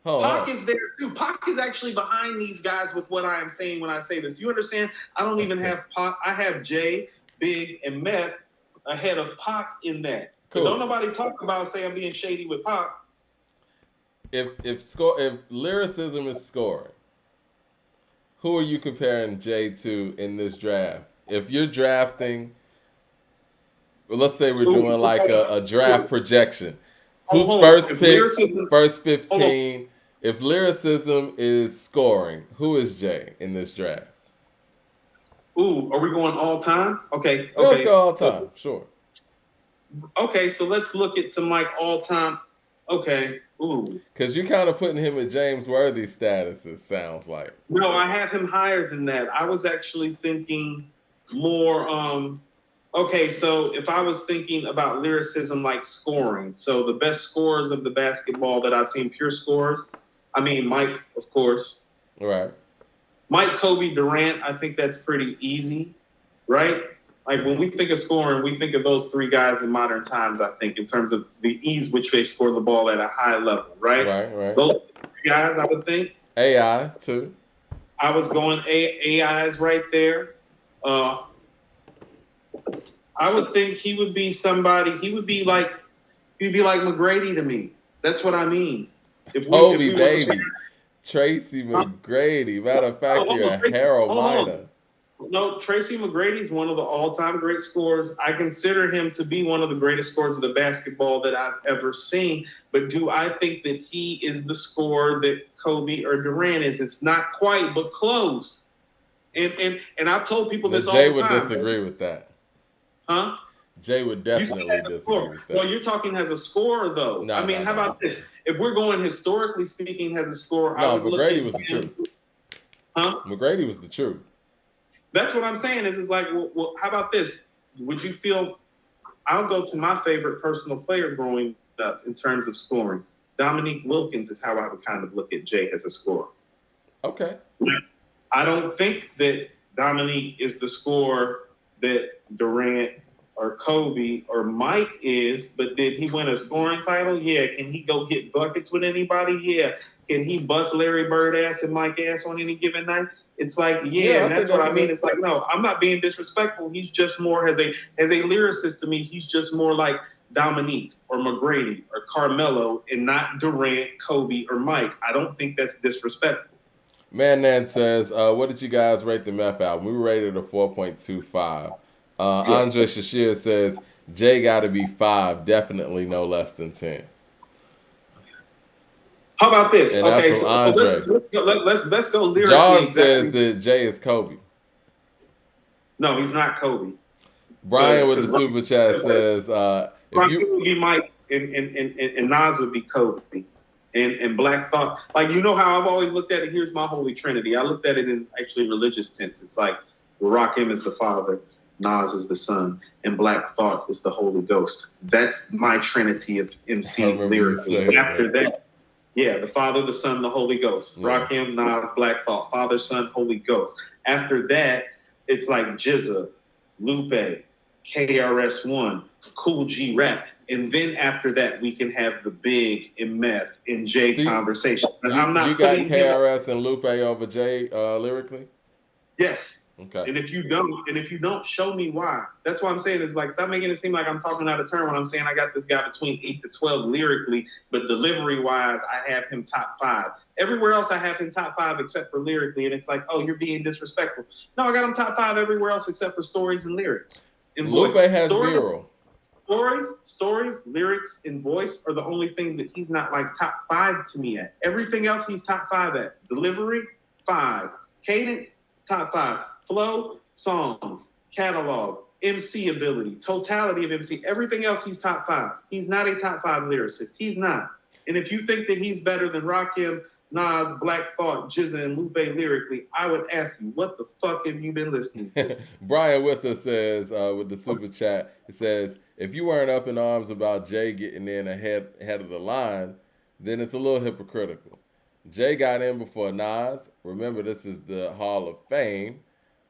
Pac is there too. Pac is actually behind these guys with what I am saying when I say this. You understand? I don't even have Pac. I have Jay, Big, and Meth ahead of Pac in that. Cool. Don't nobody talk about say I'm being shady with Pac. If lyricism is scoring, who are you comparing Jay to in this draft? If you're drafting, well, let's say we're doing like a draft projection. Who's first pick, first 15? If lyricism is scoring, who is Jay in this draft? Ooh, are we going all time? Okay. Let's go all time, sure. Okay, so let's look at some like all time. Okay. Ooh. Because you're kind of putting him at James Worthy status, it sounds like. No, I have him higher than that. I was actually thinking more, okay, so if I was thinking about lyricism like scoring, so the best scorers of the basketball that I've seen, pure scorers, I mean, Mike, of course. Right. Mike, Kobe, Durant, I think that's pretty easy, right? Like when we think of scoring, we think of those 3 guys in modern times, I think, in terms of the ease which they score the ball at a high level, right? Right. Those 3 guys, I would think. AI, too. I was going AI's right there. I would think he would be somebody. He would be like McGrady to me. That's what I mean. Obi, baby. Tracy McGrady. Matter of fact, you're a Harold Miner. No, Tracy McGrady's one of the all-time great scorers. I consider him to be one of the greatest scorers of the basketball that I've ever seen. But do I think that he is the scorer that Kobe or Durant is? It's not quite, but close. And I've told people this all the time. Jay would disagree with that. Huh? Jay would definitely disagree with that. Well, you're talking as a scorer, though. No, I mean, how about this? If we're going historically speaking as a scorer, no, McGrady was the truth. Huh? McGrady was the truth. That's what I'm saying. It's like, well, how about this? Would you feel? I'll go to my favorite personal player growing up in terms of scoring. Dominique Wilkins is how I would kind of look at Jay as a scorer. Okay. I don't think that Dominique is the scorer that Durant or Kobe or Mike is, but did he win a scoring title? Yeah. Can he go get buckets with anybody? Yeah. Can he bust Larry Bird ass and Mike ass on any given night? It's like, yeah, and that's what I mean. It's like, no, I'm not being disrespectful. He's just more as a lyricist to me. He's just more like Dominique or McGrady or Carmelo and not Durant, Kobe, or Mike. I don't think that's disrespectful. Man Nan says, what did you guys rate the Meth album? We rated a 4.25. Andre Shashir says, Jay got to be 5, definitely no less than 10. How about this? And okay, that's from Andre. So let's go lyrically. John says that Jay is Kobe. No, he's not Kobe. Brian with the super chat says, if you would be Mike and Nas would be Kobe. And Black Thought, like, you know how I've always looked at it? Here's my holy trinity. I looked at it in actually religious sense. It's like Rakim is the Father, Nas is the Son, and Black Thought is the Holy Ghost. That's my trinity of MCs lyrically. After that, yeah, the Father, the Son, the Holy Ghost. Yeah. Rakim, Nas, Black Thought, Father, Son, Holy Ghost. After that, it's like Jizza, Lupe, KRS-One, Cool G Rap. And then after that, we can have the Big and Meth and Jay conversation. But I'm not. You got KRS and Lupe over Jay lyrically? Yes. Okay. And if you don't, show me why. That's what I'm saying. Is like, stop making it seem like I'm talking out of turn when I'm saying I got this guy between 8 to 12 lyrically, but delivery wise, I have him top 5. Everywhere else, I have him top 5 except for lyrically, and it's like, oh, you're being disrespectful. No, I got him top 5 everywhere else except for stories and lyrics. And Lupe has B-roll. Stories, lyrics, and voice are the only things that he's not like top 5 to me at. Everything else he's top 5 at. Delivery, 5. Cadence, top 5. Flow, song, catalog, MC ability, totality of MC. Everything else he's top 5. He's not a top 5 lyricist. He's not. And if you think that he's better than Rakim, Nas, Black Thought, Jizza, and Lupe lyrically, I would ask you, what the fuck have you been listening to? Brian with us says, with the super chat, it says, if you weren't up in arms about Jay getting in ahead of the line, then it's a little hypocritical. Jay got in before Nas. Remember, this is the Hall of Fame,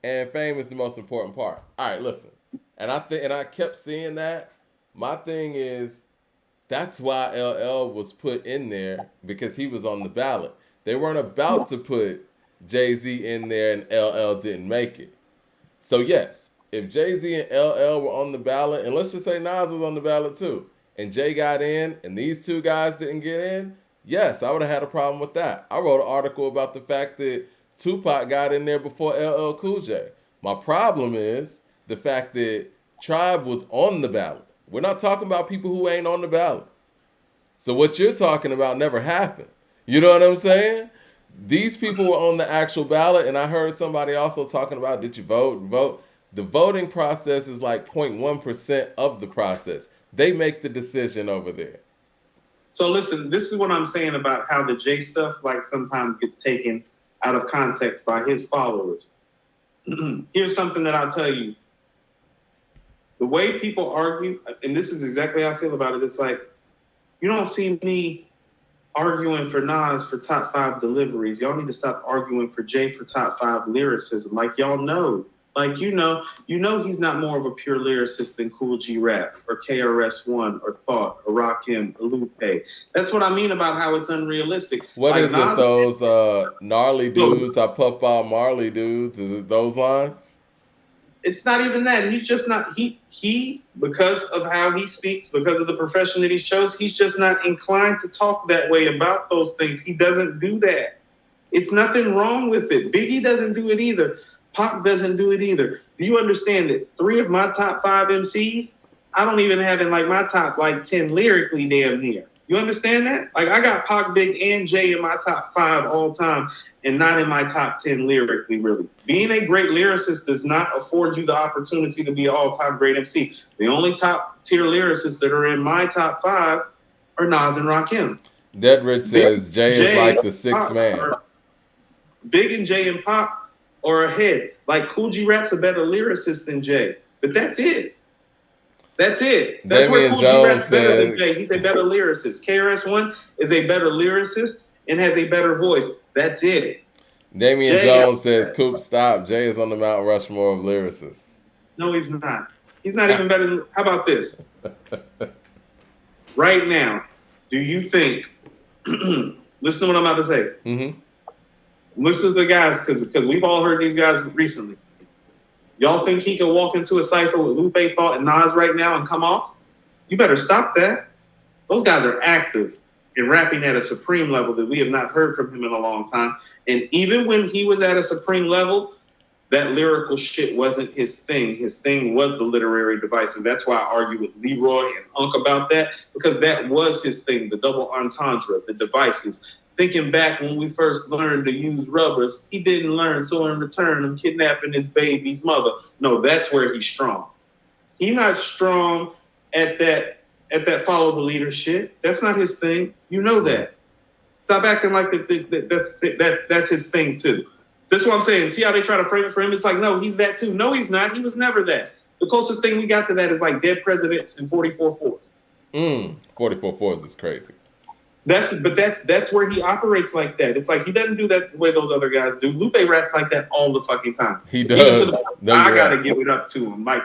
and fame is the most important part. All right, listen. And I kept seeing that. My thing is, that's why LL was put in there, because he was on the ballot. They weren't about to put Jay-Z in there and LL didn't make it. So yes, if Jay-Z and LL were on the ballot, and let's just say Nas was on the ballot too, and Jay got in and these two guys didn't get in, yes, I would have had a problem with that. I wrote an article about the fact that Tupac got in there before LL Cool J. My problem is the fact that Tribe was on the ballot. We're not talking about people who ain't on the ballot. So what you're talking about never happened. You know what I'm saying? These people were on the actual ballot, and I heard somebody also talking about, did you vote? The voting process is like 0.1% of the process. They make the decision over there. So listen, this is what I'm saying about how the Jay stuff like sometimes gets taken out of context by his followers. Here's something that I'll tell you. The way people argue, and this is exactly how I feel about it, it's like, you don't see me arguing for Nas for top 5 deliveries. Y'all need to stop arguing for Jay for top 5 lyricism. Like, y'all know. Like, you know he's not more of a pure lyricist than Cool G Rap or KRS-One or Thought or Rakim or Lupe. That's what I mean about how it's unrealistic. What like is it, those gnarly dudes? I puff out Marley dudes. Is it those lines? It's not even that. He's just not, he, because of how he speaks, because of the profession that he chose, he's just not inclined to talk that way about those things. He doesn't do that. It's nothing wrong with it. Biggie doesn't do it either. Pac doesn't do it either. Do you understand that 3 of my top 5 MCs, I don't even have in like my top like 10 lyrically damn near. You understand that? Like I got Pac, Big, and Jay in my top 5 all time, and not in my top 10 lyrically, really. Being a great lyricist does not afford you the opportunity to be an all-time great MC. The only top-tier lyricists that are in my top 5 are Nas and Rakim. Dead Rich says Jay is like the sixth man. Big and Jay and Pop are ahead. Like Kool G Rap's a better lyricist than Jay, but that's it. That's it. That's Damian where Kool G Jones Rap's better said, than Jay. He's a better lyricist. KRS-One is a better lyricist and has a better voice. That's it. Damian Jones says, Coop, stop. Jay is on the Mount Rushmore of lyricists. No, he's not. He's not even better than, how about this? Right now, do you think, listen to what I'm about to say. Mm-hmm. Listen to the guys, because we've all heard these guys recently. Y'all think he can walk into a cypher with Lupe, Thought, and Nas right now and come off? You better stop that. Those guys are active and rapping at a supreme level that we have not heard from him in a long time. And even when he was at a supreme level, that lyrical shit wasn't his thing. His thing was the literary device. And that's why I argue with Leroy and Unc about that, because that was his thing, the double entendre, the devices. Thinking back when we first learned to use rubbers, he didn't learn. So in return, I'm kidnapping his baby's mother. No, that's where he's strong. He's not strong at that follow the leader shit. That's not his thing. You know that. Stop acting like that's his thing too. That's what I'm saying. See how they try to frame it for him? It's like, no, he's that too. No, he's not. He was never that. The closest thing we got to that is like Dead Presidents and 44-4s. 44-4s is crazy. That's where he operates like that. It's like he doesn't do that the way those other guys do. Lupe raps like that all the fucking time. He does. I gotta give it up to him. Like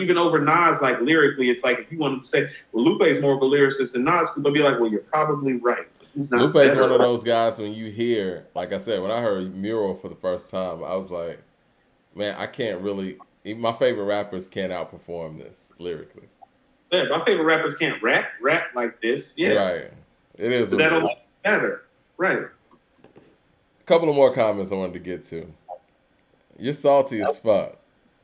even over Nas, like lyrically, it's like if you wanted to say, well, Lupe's more of a lyricist than Nas, people be like, well, you're probably right. He's not. Lupe's one of those guys when you hear, like I said, when I heard Mural for the first time, I was like, man, I can't really. Even my favorite rappers can't outperform this lyrically. Yeah, my favorite rappers can't rap like this. Yeah, right. It is. But that don't matter, right? A couple of more comments I wanted to get to. You're salty as fuck.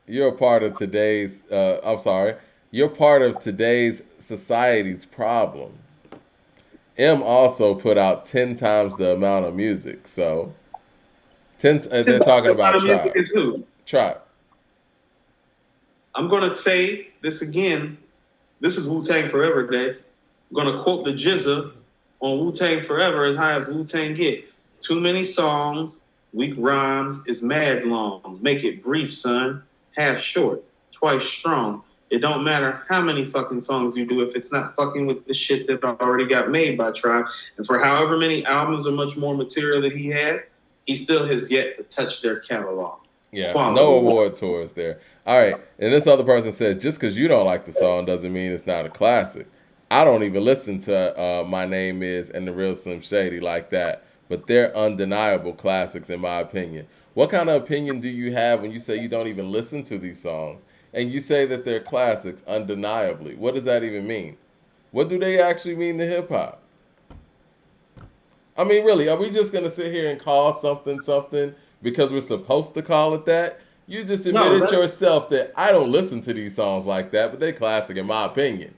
You're a part of today's. You're part of today's society's problem. M also put out 10 times the amount of music. So, they're talking about Trap. Trap. I'm gonna say this again. This is Wu-Tang Forever Day. I'm gonna quote the Jizza on Wu-Tang Forever, as high as Wu-Tang get. Too many songs, weak rhymes is mad long. Make it brief, son. Half short, twice strong. It don't matter how many fucking songs you do if it's not fucking with the shit that already got made by Tribe. And for however many albums or much more material that he has, he still has yet to touch their catalog. Yeah, no award tours there. All right, and this other person said, just because you don't like the song doesn't mean it's not a classic. I don't even listen to My Name Is and The Real Slim Shady like that, but they're undeniable classics in my opinion. What kind of opinion do you have when you say you don't even listen to these songs and you say that they're classics undeniably? What does that even mean? What do they actually mean to hip-hop? I mean, really, are we just going to sit here and call something because we're supposed to call it that? You just admitted yourself that I don't listen to these songs like that, but they're classic in my opinion.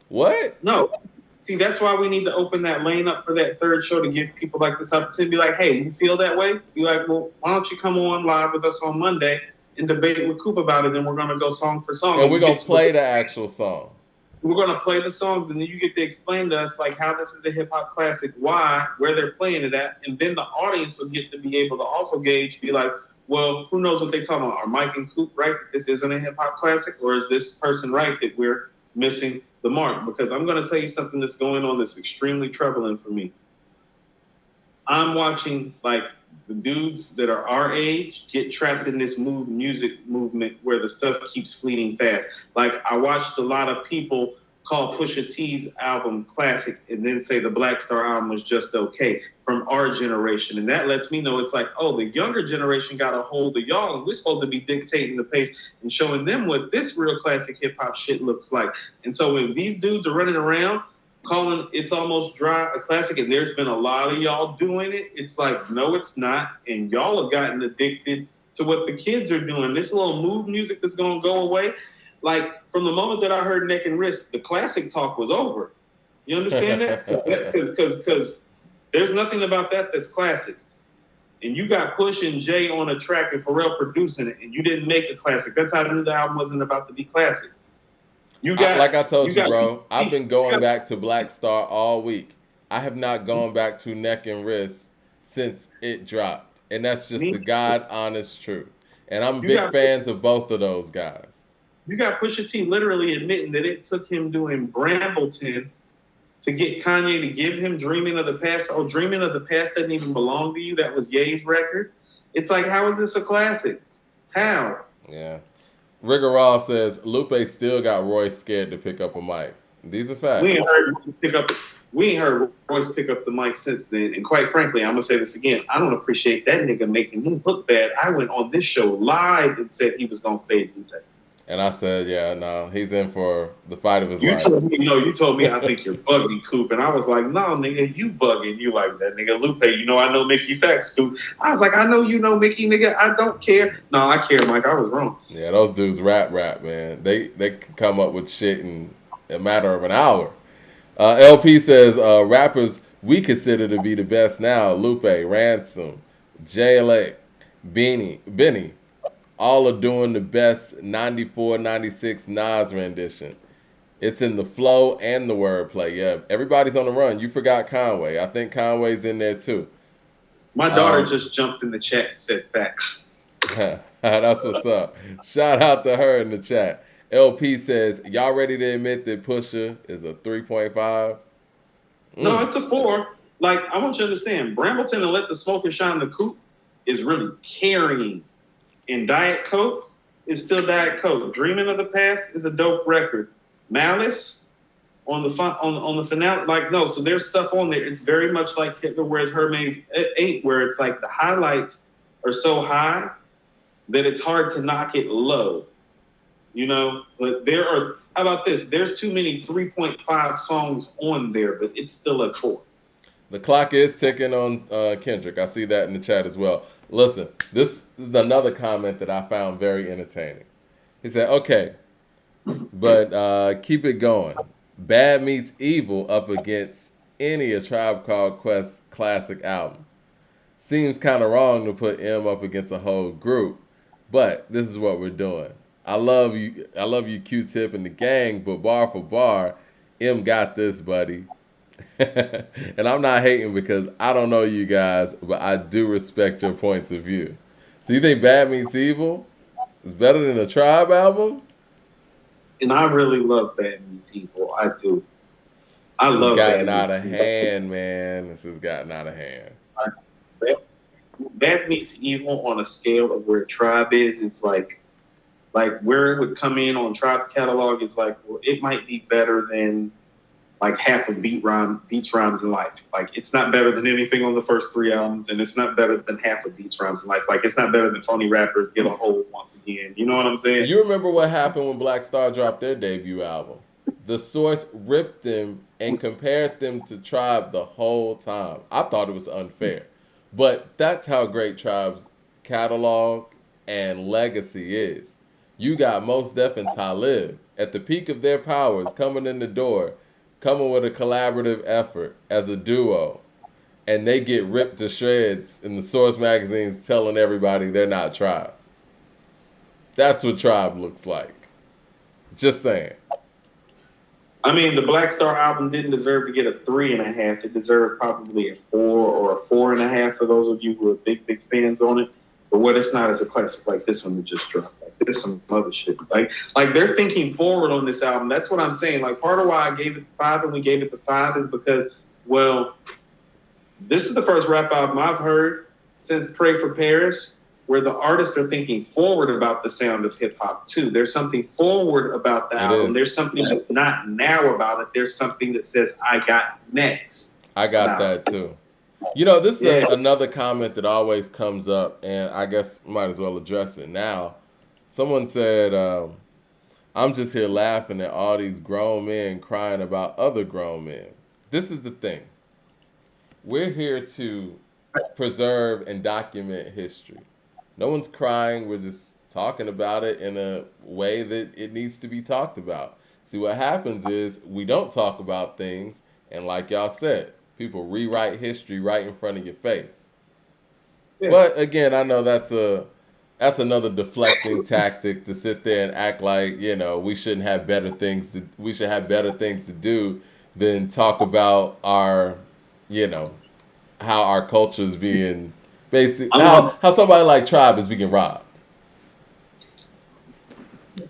What? No. See, that's why we need to open that lane up for that third show to give people like this opportunity to be like, hey, you feel that way? Be like, well, why don't you come on live with us on Monday and debate with Coop about it, and we're going to go song for song. And we're going to play the actual song. We're going to play the songs, and then you get to explain to us like how this is a hip-hop classic, why, where they're playing it at, and then the audience will get to be able to also gauge, be like, well, who knows what they're talking about? Are Mike and Coop right that this isn't a hip-hop classic, or is this person right that we're missing the mark? Because I'm going to tell you something that's going on that's extremely troubling for me. I'm watching like the dudes that are our age get trapped in this music movement where the stuff keeps fleeting fast. Like I watched a lot of people call Pusha T's album classic and then say the Black Star album was just okay from our generation. And that lets me know it's like, oh, the younger generation got a hold of y'all and we're supposed to be dictating the pace and showing them what this real classic hip hop shit looks like. And so when these dudes are running around calling It's Almost Dry a classic, and there's been a lot of y'all doing it, it's like, no, it's not. And y'all have gotten addicted to what the kids are doing. This little mood music that's gonna go away. Like from the moment that I heard Neck and Wrist, the classic talk was over. You understand that? Because there's nothing about that that's classic. And you got Push and Jay on a track and Pharrell producing it, and you didn't make a classic. That's how I knew the album wasn't about to be classic. You got, like I told you, bro, I've been going back to Black Star all week. I have not gone back to Neck and Wrist since it dropped. And that's just the God honest truth. And I'm big fans of both of those guys. You got Pusha T literally admitting that it took him doing Brambleton to get Kanye to give him Dreaming of the Past. Oh, Dreaming of the Past doesn't even belong to you. That was Ye's record. It's like, how is this a classic? How? Yeah. Rigorol says, Lupe still got Royce scared to pick up a mic. These are facts. We ain't heard Royce pick up the mic since then. And quite frankly, I'm going to say this again. I don't appreciate that nigga making me look bad. I went on this show live and said he was going to fade Lupe. And I said, yeah, no, he's in for the fight of his life. You told me I think you're bugging, Coop. And I was like, no, nigga, you bugging. You like that, nigga. Lupe, I know Mickey facts, Coop. I was like, I know you know Mickey, nigga. I don't care. No, I care, Mike. I was wrong. Yeah, those dudes rap, man. They can come up with shit in a matter of an hour. LP says, rappers we consider to be the best now, Lupe, Ransom, JLA, Benny, all are doing the best 94, 96 Nas rendition. It's in the flow and the wordplay. Yeah, everybody's on the run. You forgot Conway. I think Conway's in there too. My daughter just jumped in the chat and said facts. That's what's up. Shout out to her in the chat. LP says, y'all ready to admit that Pusha is a 3.5? No, it's a 4. Like, I want you to understand, Brambleton and Let the Smoker Shine the Coupe is really carrying. And Diet Coke is still Diet Coke. Dreaming of the Past is a dope record. Malice on the finale, like, no, so there's stuff on there. It's very much like Hitler Wears Hermes 8, where it's like the highlights are so high that it's hard to knock it low. But there are, how about this? There's too many 3.5 songs on there, but it's still a 4. The clock is ticking on Kendrick. I see that in the chat as well. Listen, this is another comment that I found very entertaining. He said, okay, but keep it going. Bad meets Evil up against any A Tribe Called Quest classic album. Seems kind of wrong to put M up against a whole group, but this is what we're doing. I love you, Q-Tip and the gang, but bar for bar, M got this, buddy. And I'm not hating because I don't know you guys, but I do respect your points of view. So you think Bad Meets Evil is better than a Tribe album? And I really love Bad Meets Evil. I do. I love Bad Meets Evil. This has gotten out of hand, man. This has gotten out of hand. Bad Meets Evil on a scale of where Tribe is, it's like where it would come in on Tribe's catalog is like, well, it might be better than like half of Beats, Rhymes, and Life. Like, it's not better than anything on the first 3 albums, and it's not better than half of Beats, Rhymes, and Life. Like, it's not better than Phony Rappers Get a Hold once again. You know what I'm saying? You remember what happened when Black Star dropped their debut album? The Source ripped them and compared them to Tribe the whole time. I thought it was unfair. But that's how great Tribe's catalog and legacy is. You got Mos Def and Talib at the peak of their powers coming in the door, coming with a collaborative effort as a duo, and they get ripped to shreds in the Source magazines telling everybody they're not Tribe. That's what Tribe looks like. Just saying. I mean, the Black Star album didn't deserve to get a 3.5. It deserved probably a 4 or a 4.5 for those of you who are big fans on it. But what it's not is a classic like this one that just dropped. Like, there's some other shit. Like they're thinking forward on this album. That's what I'm saying. Like, part of why I gave it 5 and we gave it the 5 is because, well, this is the first rap album I've heard since Pray for Paris where the artists are thinking forward about the sound of hip hop too. There's something forward about the album. There's something that's not now about it. There's something that says, I got next. I got that too. You know, this is another comment that always comes up, and I guess might as well address it now. Someone said, I'm just here laughing at all these grown men crying about other grown men. This is the thing. We're here to preserve and document history. No one's crying. We're just talking about it in a way that it needs to be talked about. See, what happens is we don't talk about things, and like y'all said, people rewrite history right in front of your face. Yeah. But again, I know that's another deflecting tactic to sit there and act like, we shouldn't have better things we should have better things to do than talk about our, how our culture is being how somebody like Tribe is being robbed.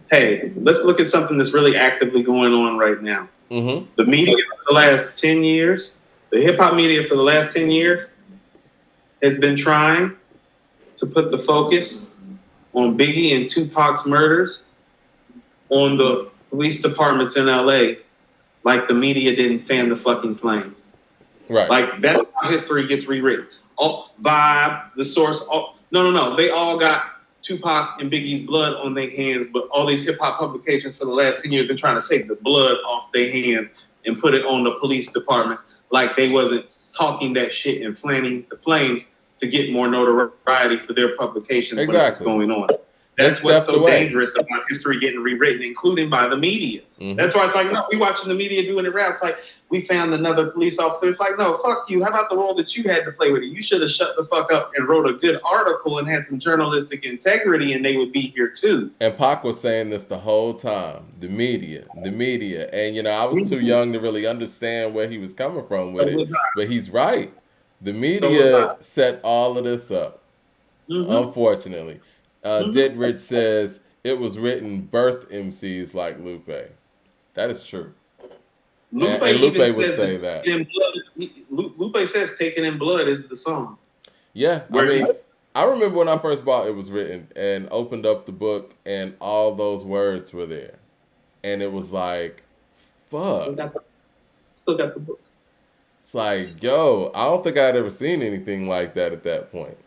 Hey, let's look at something that's really actively going on right now. Mm-hmm. The media for the last 10 years, the hip-hop media for the last 10 years has been trying to put the focus on Biggie and Tupac's murders on the police departments in LA, like the media didn't fan the fucking flames. Right. Like, that's how history gets rewritten. Oh, Vibe, The Source, no. They all got Tupac and Biggie's blood on their hands, but all these hip-hop publications for the last 10 years have been trying to take the blood off their hands and put it on the police department like they wasn't talking that shit and fanning the flames to get more notoriety for their publications. Exactly. What's going on. That's what's so dangerous about history getting rewritten, including by the media. Mm-hmm. That's why it's like, no, we watching the media doing it rap. It's like, we found another police officer. It's like, no, fuck you. How about the role that you had to play with it? You should have shut the fuck up and wrote a good article and had some journalistic integrity, and they would be here too. And Pac was saying this the whole time. The media. And, I was too young to really understand where he was coming from with it. But he's right. The media set all of this up, unfortunately. Dittrich says it was written birth MCs like Lupe. That is true. Lupe would say that. Lupe says "Taken in Blood" is the song. Yeah, I remember when I first bought It Was Written and opened up the book and all those words were there, and it was like, fuck. Still got the book. It's like, yo, I don't think I'd ever seen anything like that at that point.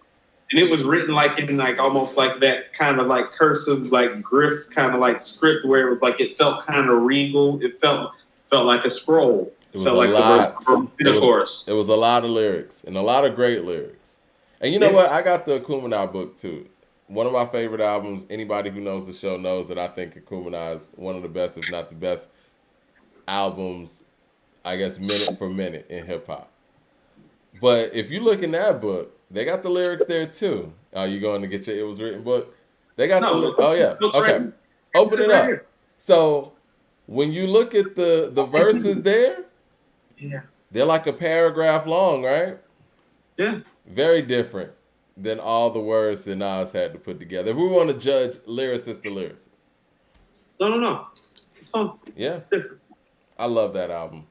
And it was written like in like almost like that kind of like cursive, like griff kind of like script where it was like it felt kind of regal. It felt like a scroll. It was a lot. It was a lot of lyrics and a lot of great lyrics. And you know what? I got the Akumanai book too. One of my favorite albums. Anybody who knows the show knows that I think Akumanai is one of the best, if not the best, albums, I guess, minute for minute in hip hop. But if you look in that book, they got the lyrics there too. Are you going to get your It Was Written book? They got oh yeah. Okay. Open it up. So when you look at the verses there, they're like a paragraph long, right? Yeah. Very different than all the words that Nas had to put together. If we want to judge lyricist to lyricist. No. It's fun. Yeah. It's different. I love that album.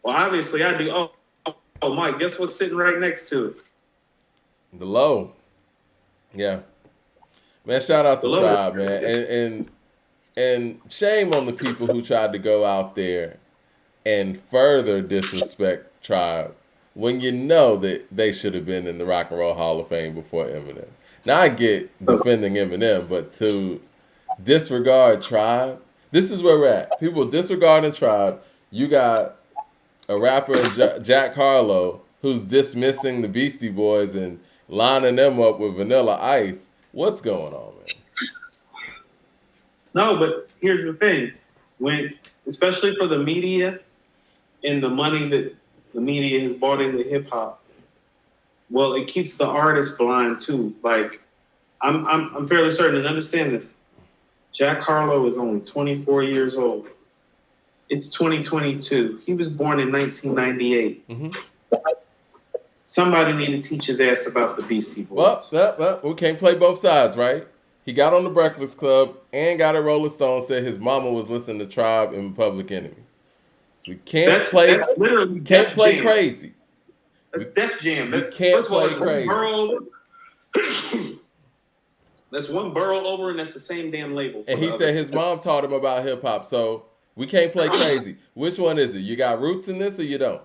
Well, obviously I do. Oh, Mike, guess what's sitting right next to it? The Low. Yeah. Man, shout out to Tribe, man. And shame on the people who tried to go out there and further disrespect Tribe when you know that they should have been in the Rock and Roll Hall of Fame before Eminem. Now I get defending Eminem, but to disregard Tribe, this is where we're at. People disregarding Tribe. You got a rapper, Jack Harlow, who's dismissing the Beastie Boys and lining them up with Vanilla Ice. What's going on, man? No, but here's the thing. Especially for the media and the money that the media has bought into hip-hop, well, it keeps the artist blind, too. Like, I'm fairly certain, and understand this, Jack Harlow is only 24 years old. It's 2022. He was born in 1998. Mm-hmm. Somebody need to teach his ass about the Beastie Boys. Well, we can't play both sides, right? He got on the Breakfast Club and got a Rolling Stone, said his mama was listening to Tribe and Public Enemy. So we can't play crazy. That's Def Jam. We can't play crazy. That's one borough over, and that's the same damn label. And he said his mom taught him about hip hop, so we can't play crazy. Which one is it? You got roots in this or you don't?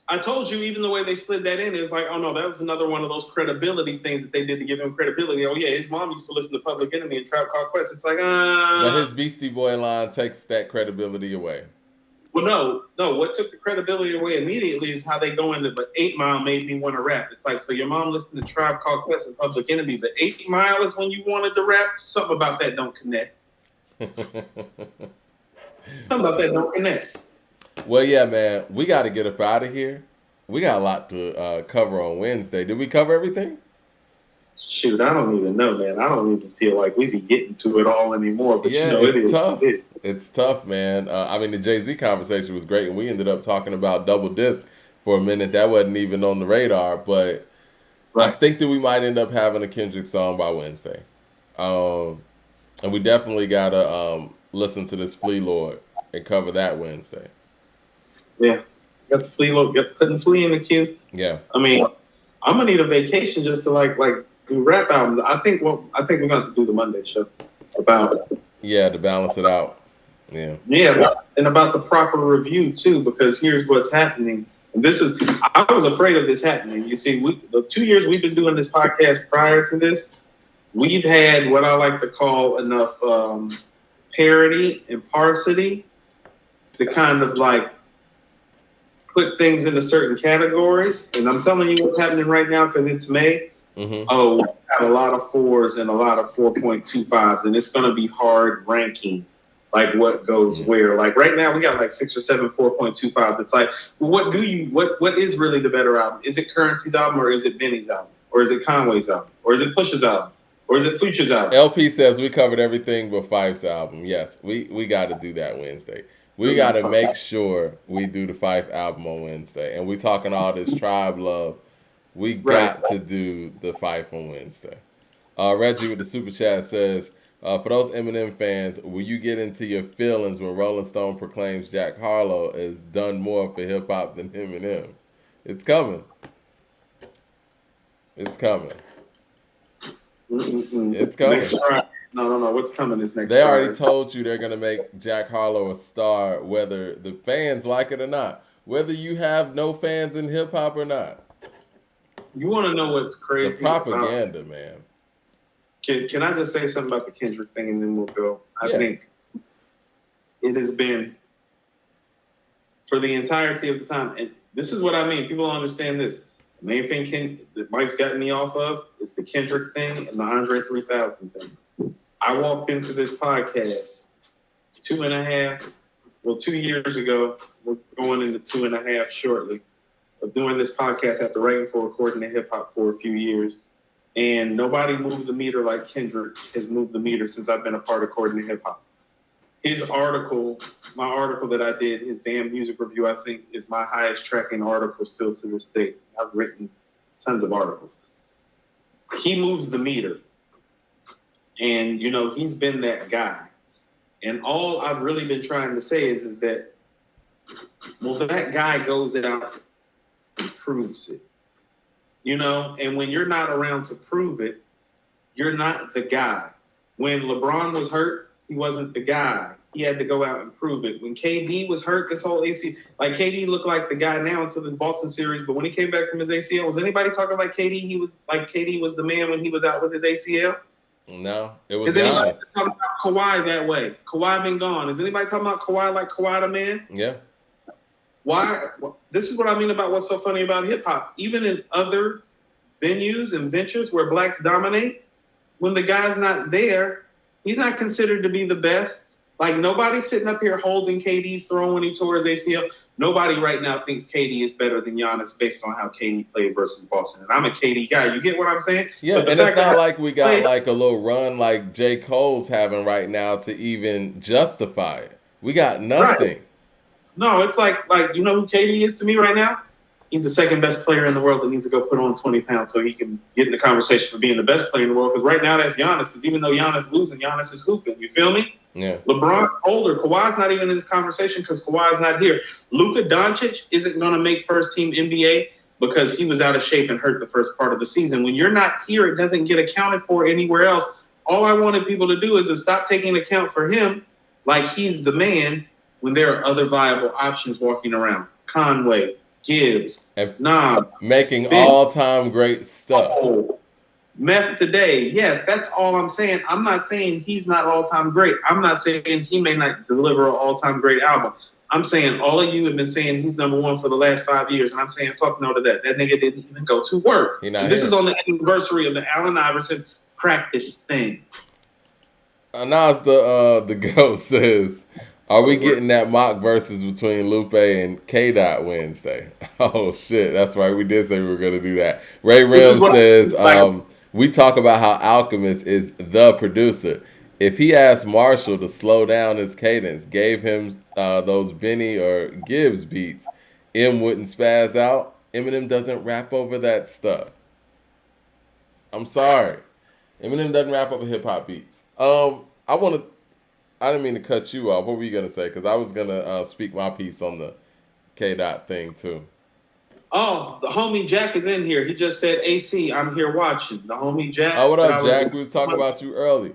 I told you, even the way they slid that in, it was like, oh no, that was another one of those credibility things that they did to give him credibility. Oh yeah, his mom used to listen to Public Enemy and Tribe Called Quest. It's like, But his Beastie Boy line takes that credibility away. Well, no. What took the credibility away immediately is how they go into, but 8 Mile made me want to rap. It's like, so your mom listened to Tribe Called Quest and Public Enemy, but 8 Mile is when you wanted to rap? Something about that don't connect. Well, yeah, man, we got to get up out of here. We got a lot to cover on Wednesday. Did we cover everything? Shoot, I don't even know, man. I don't even feel like we be getting to it all anymore. But yeah, you know, it's tough. It's tough, man. I mean, the Jay-Z conversation was great, and we ended up talking about double disc for a minute. That wasn't even on the radar, but right. I think that we might end up having a Kendrick song by Wednesday. And we definitely got to listen to this Flea Lord and cover that Wednesday. Yeah. Got the Flea Lord, putting Flea in the queue. Yeah. I mean, I'm going to need a vacation just to like do rap albums. I think we're going to have to do the Monday show about it. Yeah, to balance it out. Yeah. Yeah, and about the proper review too, because here's what's happening. And I was afraid of this happening. You see, the 2 years we've been doing this podcast prior to this, we've had what I like to call enough parity and sparsity to kind of like put things into certain categories. And I'm telling you what's happening right now because it's May. Mm-hmm. Oh, we got a lot of 4s and a lot of 4.25s, and it's going to be hard ranking. Like what goes where? Like right now, we got like 6 or 7 4.25s. It's like, well, what is really the better album? Is it Currency's album, or is it Benny's album, or is it Conway's album, or is it Pusha's album, or is it Future's album? LP says we covered everything but Fife's album. Yes, we got to do that Wednesday. We got to make sure we do the Fife album on Wednesday, and we talking all this tribe love. We got to do the Fife on Wednesday. Reggie with the super chat says, for those Eminem fans, will you get into your feelings when Rolling Stone proclaims Jack Harlow has done more for hip-hop than Eminem? It's coming. It's coming. It's coming. No. What's coming is next. They already told you they're going to make Jack Harlow a star, whether the fans like it or not. Whether you have no fans in hip-hop or not. You want to know what's crazy? The propaganda, man. Can I just say something about the Kendrick thing and then we'll go? I think it has been, for the entirety of the time, and this is what I mean. People don't understand this. The main thing that Mike's gotten me off of is the Kendrick thing and the Andre 3000 thing. I walked into this podcast 2 years ago. We're going into 2.5 shortly of doing this podcast after writing for According to Hip Hop for a few years. And nobody moved the meter like Kendrick has moved the meter since I've been a part of According to Hip Hop. His article, my article that I did, his damn music review, I think is my highest tracking article still to this day. I've written tons of articles. He moves the meter. And, you know, he's been that guy. And all I've really been trying to say is that, well, that guy goes out and proves it. You know, and when you're not around to prove it, you're not the guy. When LeBron was hurt, he wasn't the guy. He had to go out and prove it. When KD was hurt, this whole ACL, like KD looked like the guy now until this Boston series. But when he came back from his ACL, was anybody talking like KD? He was like KD was the man when he was out with his ACL. No, it was Is anybody talking about Kawhi that way? Kawhi been gone. Is anybody talking about Kawhi like Kawhi the man? Yeah. Why? This is what I mean about what's so funny about hip hop. Even in other venues and ventures where blacks dominate, when the guy's not there, he's not considered to be the best. Like nobody's sitting up here holding KD's throne when he tore his ACL. Nobody right now thinks KD is better than Giannis based on how KD played versus Boston. And I'm a KD guy. You get what I'm saying? Yeah, and it's not like we got like a little run like J. Cole's having right now to even justify it. We got nothing. Right. No, it's like you know who KD is to me right now? He's the second best player in the world that needs to go put on 20 pounds so he can get in the conversation for being the best player in the world. Because right now that's Giannis. Because even though Giannis losing, Giannis is hooping. You feel me? Yeah. LeBron older. Kawhi's not even in this conversation because Kawhi's not here. Luka Doncic isn't going to make first team NBA because he was out of shape and hurt the first part of the season. When you're not here, it doesn't get accounted for anywhere else. All I wanted people to do is to stop taking account for him like he's the man when there are other viable options walking around. Conway, Gibbs, Nas. Making all-time great stuff. Meth today. Yes, that's all I'm saying. I'm not saying he's not all-time great. I'm not saying he may not deliver an all-time great album. I'm saying all of you have been saying he's number one for the last 5 years, and I'm saying fuck no to that. That nigga didn't even go to work. And this is on the anniversary of the Allen Iverson practice thing. Nas the GOAT says, are we getting that mock versus between Lupe and K-Dot Wednesday? Oh shit, that's right. We did say we were gonna do that. Ray Rim says, we talk about how Alchemist is the producer. If he asked Marshall to slow down his cadence, gave him those Benny or Gibbs beats, M wouldn't spaz out. Eminem doesn't rap over that stuff. I'm sorry. Eminem doesn't rap over hip-hop beats. I didn't mean to cut you off. What were you going to say? Because I was going to speak my piece on the K-Dot thing, too. Oh, the homie Jack is in here. He just said, AC, I'm here watching. The homie Jack. Oh, what up, Jack? We was talking about you early.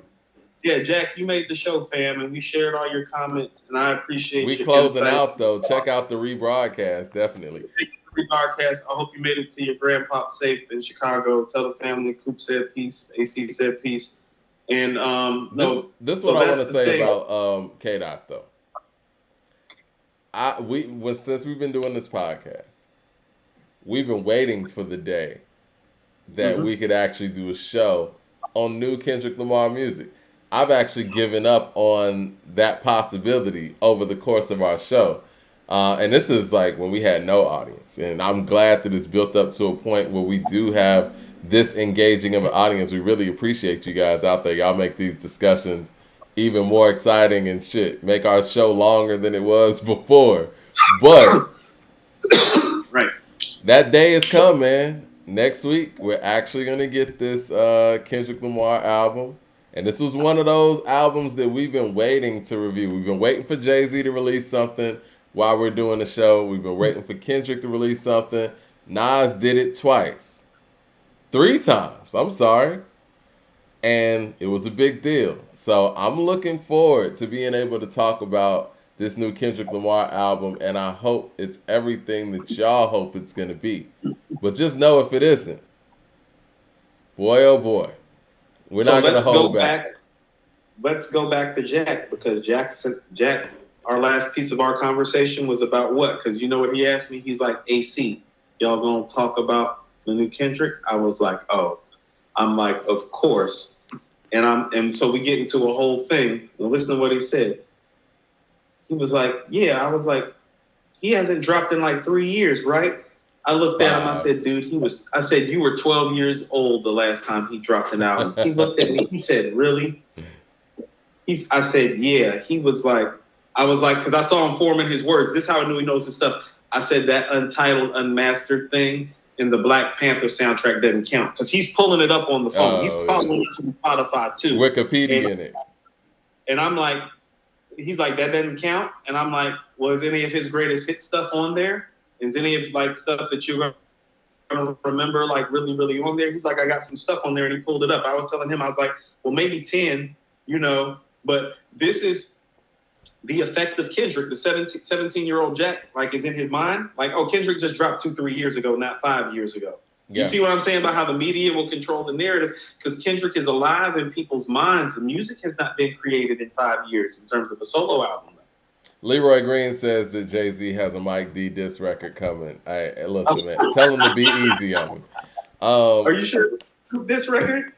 Yeah, Jack, you made the show, fam, and we shared all your comments, and I appreciate we closing out, though. Check out the rebroadcast, definitely. Rebroadcast. I hope you made it to your grandpop safe in Chicago. Tell the family Coop said peace, AC said peace. And this is what I want to say about K-Dot, though. Since we've been doing this podcast, we've been waiting for the day that we could actually do a show on new Kendrick Lamar music. I've actually given up on that possibility over the course of our show. And this is like when we had no audience. And I'm glad that it's built up to a point where we do have this engaging of an audience. We really appreciate you guys out there. Y'all make these discussions even more exciting and shit. Make our show longer than it was before. But right, that day has come, man. Next week, we're actually going to get this Kendrick Lamar album. And this was one of those albums that we've been waiting to review. We've been waiting for Jay-Z to release something while we're doing the show. We've been waiting for Kendrick to release something. Nas did it twice. 3 times. I'm sorry. And it was a big deal. So I'm looking forward to being able to talk about this new Kendrick Lamar album. And I hope it's everything that y'all hope it's going to be. But just know if it isn't, boy, oh boy. We're not going to hold back. Let's go back to Jack, because Jack, our last piece of our conversation was about what? Because you know what he asked me? He's like, AC, y'all going to talk about the new Kendrick? I was like, oh. I'm like, of course. And so we get into a whole thing. And listen to what he said. He was like, yeah. I was like, he hasn't dropped in like 3 years, right? I looked at him. I said, dude, I said, you were 12 years old the last time he dropped an album. He looked at me. He said, really? I said, yeah. He was like, I was like, because I saw him forming his words. This is how I knew he knows his stuff. I said that untitled, unmastered thing in the Black Panther soundtrack doesn't count, because he's pulling it up on the phone. He's following it to Spotify too. Wikipedia in it. And I'm like, he's like, that doesn't count. And I'm like, well, is any of his greatest hit stuff on there? Is any of like stuff that you're gonna remember like really, really on there? He's like, I got some stuff on there, and he pulled it up. I was telling him, I was like, well, maybe 10, but this is the effect of Kendrick. The 17-year-old Jack, like, is in his mind. Like, oh, Kendrick just dropped 2-3 years ago, not 5 years ago. Yeah. You see what I'm saying about how the media will control the narrative? Because Kendrick is alive in people's minds. The music has not been created in 5 years in terms of a solo album. Leroy Green says that Jay-Z has a Mike D diss record coming. Listen, man, tell him to be easy on me. Are you sure this record?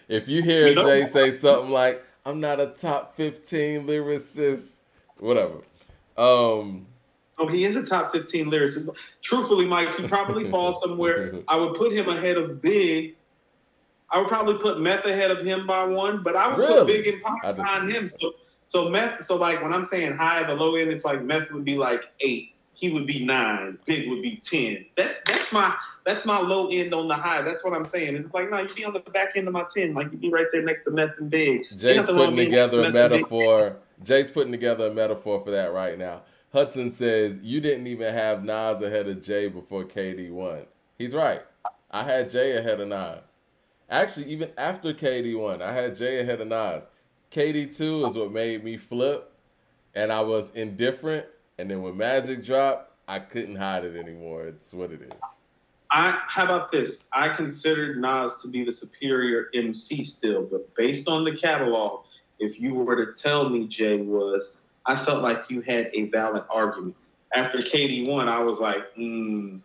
If you hear Jay say something like, I'm not a top 15 lyricist, whatever. Oh, he is a top 15 lyricist. Truthfully, Mike, he probably falls somewhere. I would put him ahead of Big. I would probably put Meth ahead of him by 1, but I would put Big and Pac behind him. So Meth, so like when I'm saying high at the low end, it's like Meth would be like 8. He would be 9. Big would be 10. That's my low end on the high. That's what I'm saying. It's like, no, you'd be on the back end of my 10. Like, you'd be right there next to Meth and Big. Jay's putting together a metaphor. Jay's putting together a metaphor for that right now. Hudson says, you didn't even have Nas ahead of Jay before KD won. He's right. I had Jay ahead of Nas. Actually, even after KD won, I had Jay ahead of Nas. KD 2 is what made me flip, and I was indifferent. And then when Magic dropped, I couldn't hide it anymore. It's what it is. How about this? I considered Nas to be the superior MC still, but based on the catalog, if you were to tell me Jay was I felt like you had a valid argument. After KD1, I was like,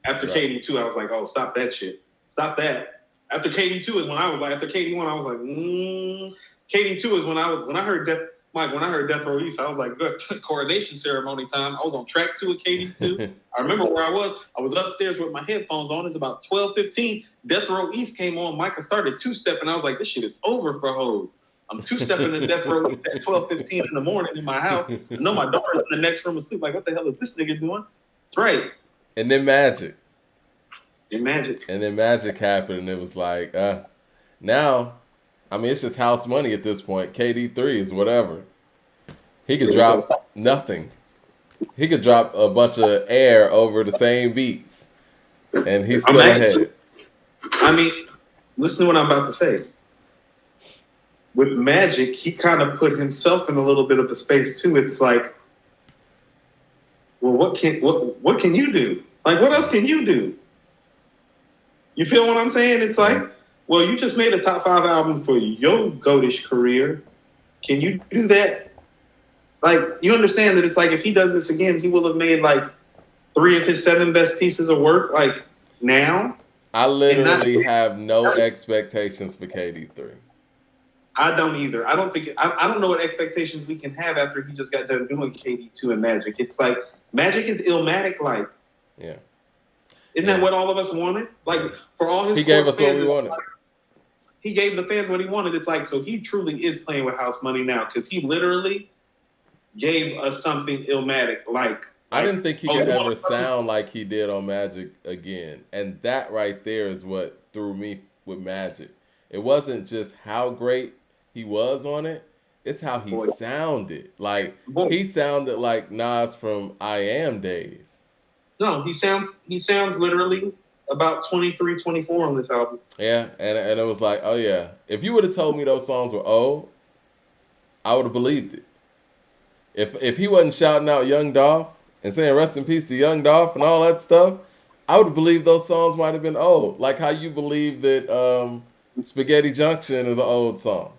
After KD2, I was like, oh, stop that shit. Stop that. After KD2 is when I was like, after KD1, I was like, KD2 is when I heard Death Row East, I was like, good, coronation ceremony time. I was on track 2 of KD2. I remember where I was. I was upstairs with my headphones on. It's about 12:15. Death Row East came on. Micah started two-stepping. I was like, this shit is over for Hov. I'm two-stepping in Death Row East at 12:15 in the morning in my house. I know my daughter's in the next room asleep. Like, what the hell is this nigga doing? That's right. And then Magic. And then Magic happened, and it was like, now, I mean, it's just house money at this point. KD3 is whatever. He could drop nothing. He could drop a bunch of air over the same beats, and he's still ahead. I mean, listen to what I'm about to say. With Magic, he kind of put himself in a little bit of a space too. It's like, well, what can you do? Like, what else can you do? You feel what I'm saying? It's like, well, you just made a top 5 album for your goatish career. Can you do that? Like, you understand that it's like, if he does this again, he will have made like 3 of his 7 best pieces of work, like, now. I literally have no expectations for KD3. I don't either. I don't know what expectations we can have after he just got done doing KD2 and Magic. It's like, Magic is Illmatic-like. Yeah. Isn't that what all of us wanted? Like, for all his he gave us what we wanted. Like, he gave the fans what he wanted. It's like, so he truly is playing with house money now, because he literally gave us something Illmatic. Like, I didn't think he could ever sound like he did on Magic again. And that right there is what threw me with Magic. It wasn't just how great he was on it. It's how he sounded. Like, he sounded like Nas from I Am days. No, he sounds literally about 23, 24 on this album. Yeah, and it was like, oh yeah. If you would have told me those songs were old, I would have believed it. If he wasn't shouting out Young Dolph and saying rest in peace to Young Dolph and all that stuff, I would have believed those songs might have been old. Like how you believe that Spaghetti Junction is an old song.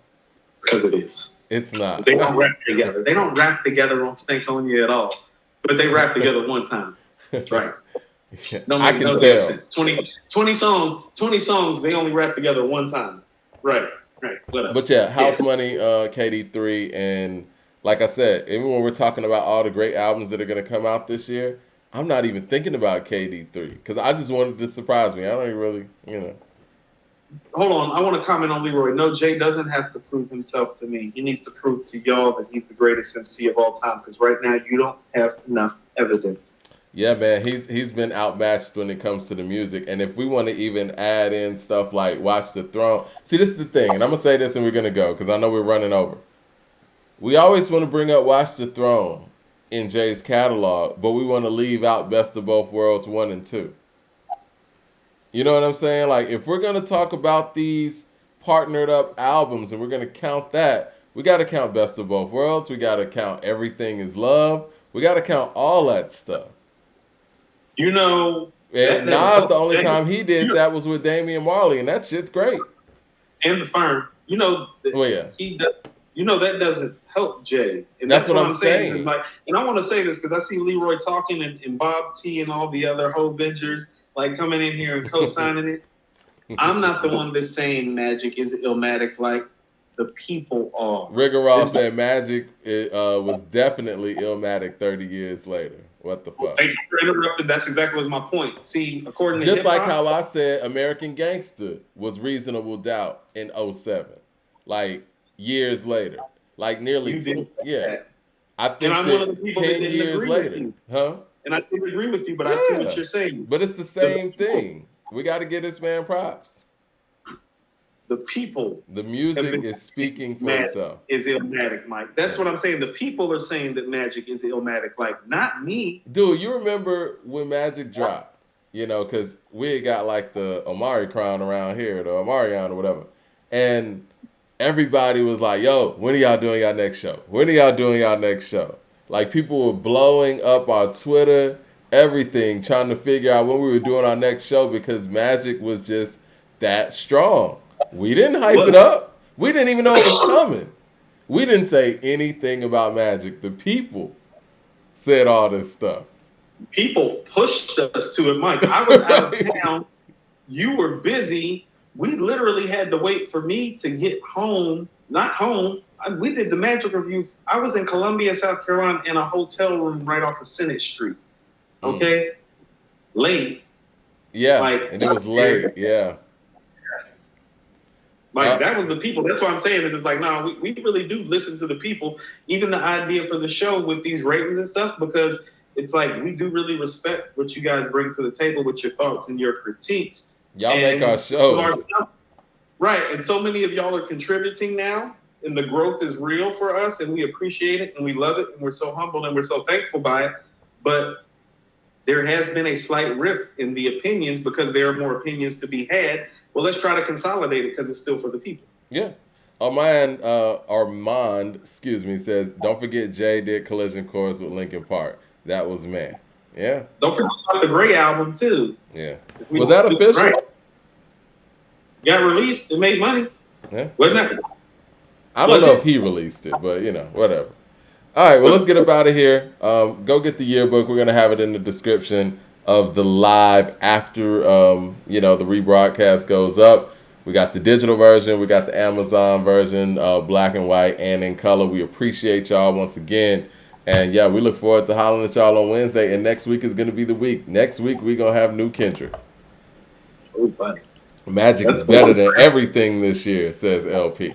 Because it is. It's not. They don't rap together. They don't rap together on Stank on You at all. But they rap together one time. Right. I can tell. Sense. 20 songs, they only rap together one time. Right. Whatever. But yeah, House Money, KD3, and like I said, even when we're talking about all the great albums that are going to come out this year, I'm not even thinking about KD3 because I just wanted to surprise me. I don't even really, Hold on, I want to comment on Leroy. No, Jay doesn't have to prove himself to me. He needs to prove to y'all that he's the greatest MC of all time because right now you don't have enough evidence. Yeah, man, he's been outmatched when it comes to the music. And if we want to even add in stuff like Watch the Throne. See, this is the thing, and I'm going to say this and we're going to go because I know we're running over. We always want to bring up Watch the Throne in Jay's catalog, but we want to leave out Best of Both Worlds 1 and 2. You know what I'm saying? Like, if we're going to talk about these partnered up albums and we're going to count that, we got to count Best of Both Worlds. We got to count Everything Is Love. We got to count all that stuff. You know, and Nas, the only time he did that was with Damian Marley, and that shit's great. And the Firm, he does. You know that doesn't help Jay, and that's what I'm saying. Like, and I want to say this because I see Leroy talking and Bob T and all the other Vengers like coming in here and co-signing it. I'm not the one that's saying Magic is Illmatic like the people are. Rigorol said Magic was definitely Illmatic 30 years later. What the fuck? Thank you for interrupting. That's exactly was my point. See, according to just hip-hop, like how I said American Gangster was Reasonable Doubt in 07. Like years later. Like nearly that. I think that 10 years later. Huh? And I didn't agree with you, but I see what you're saying. But it's the same thing. We got to give this man props. The people. The music is speaking for itself. Is Illmatic, Mike. That's what I'm saying. The people are saying that Magic is Illmatic, like not me. Dude, you remember when Magic dropped? Because we had got like the Omari crown around here, the Omarion or whatever. And everybody was like, yo, when are y'all doing y'all next show? When are y'all doing y'all next show? Like people were blowing up our Twitter, everything, trying to figure out when we were doing our next show because Magic was just that strong. We didn't hype it up. We didn't even know it was coming. We didn't say anything about Magic. The people said all this stuff. People pushed us to it, Mike. I was out of town. You were busy. We literally had to wait for me to get home. Not home. We did the Magic review. I was in Columbia, South Carolina, in a hotel room right off of Senate Street. Okay? Late. Yeah, and it was late. Yeah. Like, that was the people. That's what I'm saying. It's like, no, we really do listen to the people. Even the idea for the show with these ratings and stuff, because it's like we do really respect what you guys bring to the table with your thoughts and your critiques. Y'all make our show. Right. And so many of y'all are contributing now, and the growth is real for us, and we appreciate it, and we love it, and we're so humbled, and we're so thankful by it. But there has been a slight rift in the opinions because there are more opinions to be had. Well, let's try to consolidate it because it's still for the people. Yeah. Armand, says, don't forget Jay did Collision Course with Linkin Park. That was man. Yeah. Don't forget about the Gray album, too. Yeah. Was that official? Right. Got released. It made money. Yeah. Wasn't that? I don't know if he released it, but, whatever. All right, well, let's get up out of here. Go get the yearbook. We're going to have it in the description of the live after, the rebroadcast goes up. We got the digital version. We got the Amazon version, black and white and in color. We appreciate y'all once again. And, yeah, we look forward to hollering at y'all on Wednesday. And next week is going to be the week. Next week, we're going to have new Kendrick. Oh, buddy. Magic is better than everything this year, says LP.